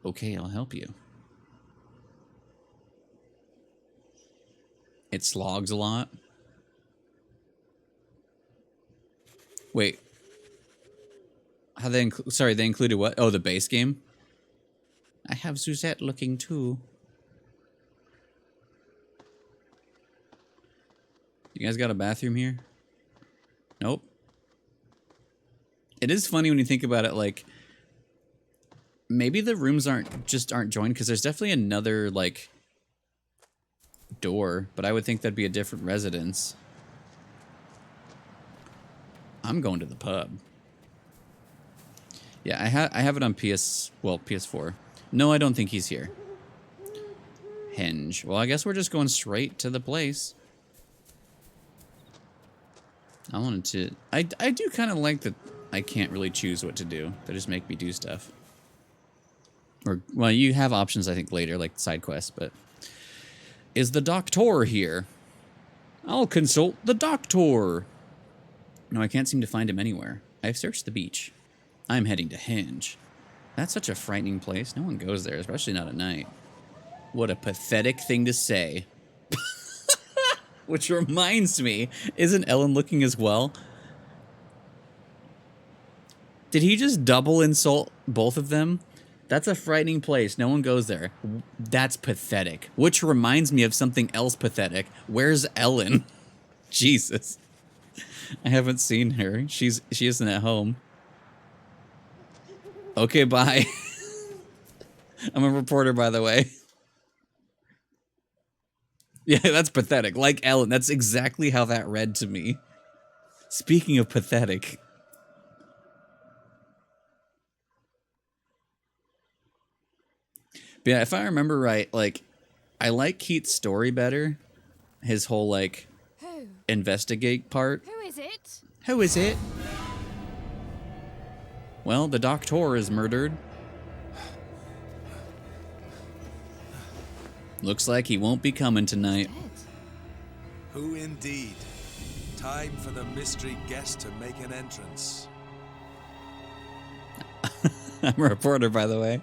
S1: Okay, I'll help you. It slogs a lot. Wait. How they they included what? Oh, the base game? I have Suzette looking too. You guys got a bathroom here? Nope. It is funny when you think about it, like, maybe the rooms aren't joined, because there's definitely another, like, door, but I would think that'd be a different residence. I'm going to the pub. Yeah, I have it on PS4. No, I don't think he's here. Henge. Well, I guess we're just going straight to the place. I wanted to... I do kind of like that I can't really choose what to do. They just make me do stuff. Or, well, you have options, I think, later, like side quests, but... Is the doctor here? I'll consult the doctor. No, I can't seem to find him anywhere. I've searched the beach. I'm heading to Henge. That's such a frightening place. No one goes there, especially not at night. What a pathetic thing to say. Which reminds me, isn't Ellen looking as well? Did he just double insult both of them? That's a frightening place. No one goes there. That's pathetic. Which reminds me of something else pathetic. Where's Ellen? Jesus. I haven't seen her. She isn't at home. Okay, bye. I'm a reporter, by the way. Yeah, that's pathetic. Like Ellen, that's exactly how that read to me. Speaking of pathetic. But yeah, if I remember right, like, I like Keith's story better. His whole, like, investigate part.
S2: Who is it?
S1: Who is it? Well, the doctor is murdered. Looks like he won't be coming tonight.
S4: Who indeed? Time for the mystery guest to make an entrance.
S1: I'm a reporter, by the way.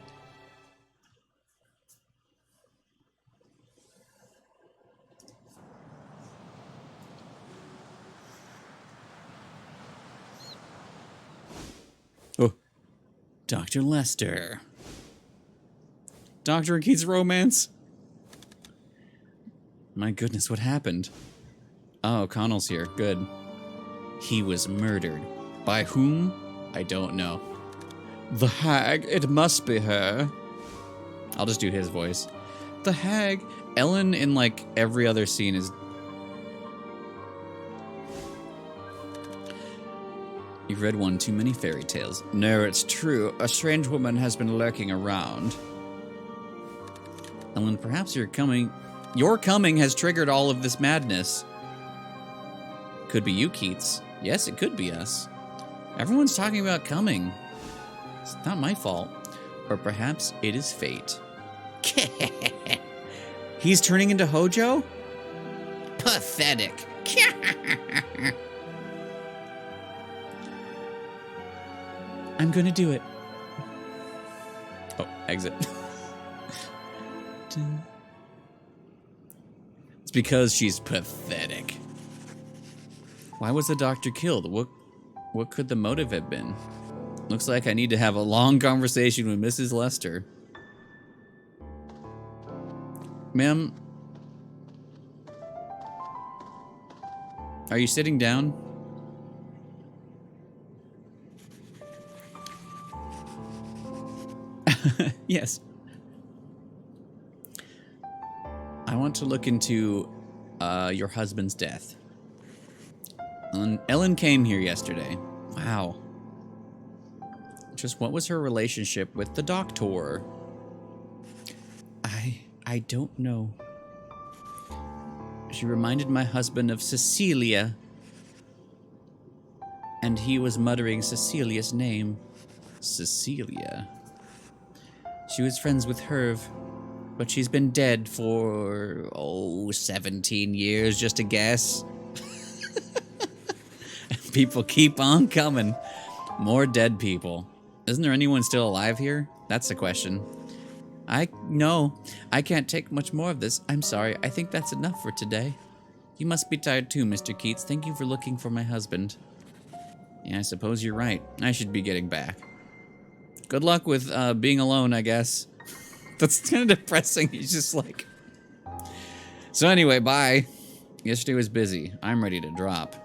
S1: Oh, Dr. Lester. Dr. and Keith's romance? My goodness, what happened? Oh, Connell's here. Good. He was murdered. By whom? I don't know. The hag, it must be her. I'll just do his voice. The hag. Ellen in, like, every other scene is... You've read one too many fairy tales. No, it's true. A strange woman has been lurking around. Ellen, perhaps your coming has triggered all of this madness. Could be you, Keats. Yes, it could be us. Everyone's talking about coming. It's not my fault. Or perhaps it is fate. He's turning into Hojo? Pathetic. I'm gonna do it. Oh, exit. It's because she's pathetic. Why was the doctor killed? What could the motive have been? Looks like I need to have a long conversation with Mrs. Lester. Ma'am, are you sitting down? Yes. I want to look into your husband's death. Ellen came here yesterday. Wow. Just what was her relationship with the doctor? I don't know. She reminded my husband of Cecilia. And he was muttering Cecilia's name. Cecilia. She was friends with Herv, but she's been dead for, 17 years, just a guess. People keep on coming. More dead people. Isn't there anyone still alive here? That's the question. No, I can't take much more of this. I'm sorry. I think that's enough for today. You must be tired too, Mr. Keats. Thank you for looking for my husband. Yeah, I suppose you're right. I should be getting back. Good luck with being alone, I guess. That's kind of depressing. He's just like... So anyway, bye. Yesterday was busy. I'm ready to drop.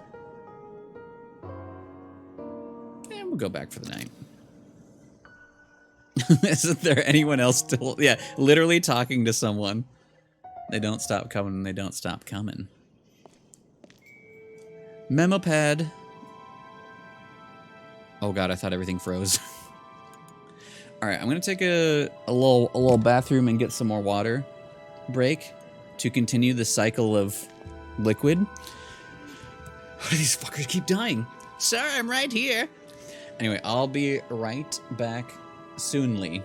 S1: And we'll go back for the night. Isn't there anyone else still... Yeah, literally talking to someone. They don't stop coming and they don't stop coming. Memo pad. Oh god, I thought everything froze. Alright, I'm gonna take a little bathroom and get some more water break to continue the cycle of liquid. Why do these fuckers keep dying? Sir, I'm right here. Anyway, I'll be right back soonly.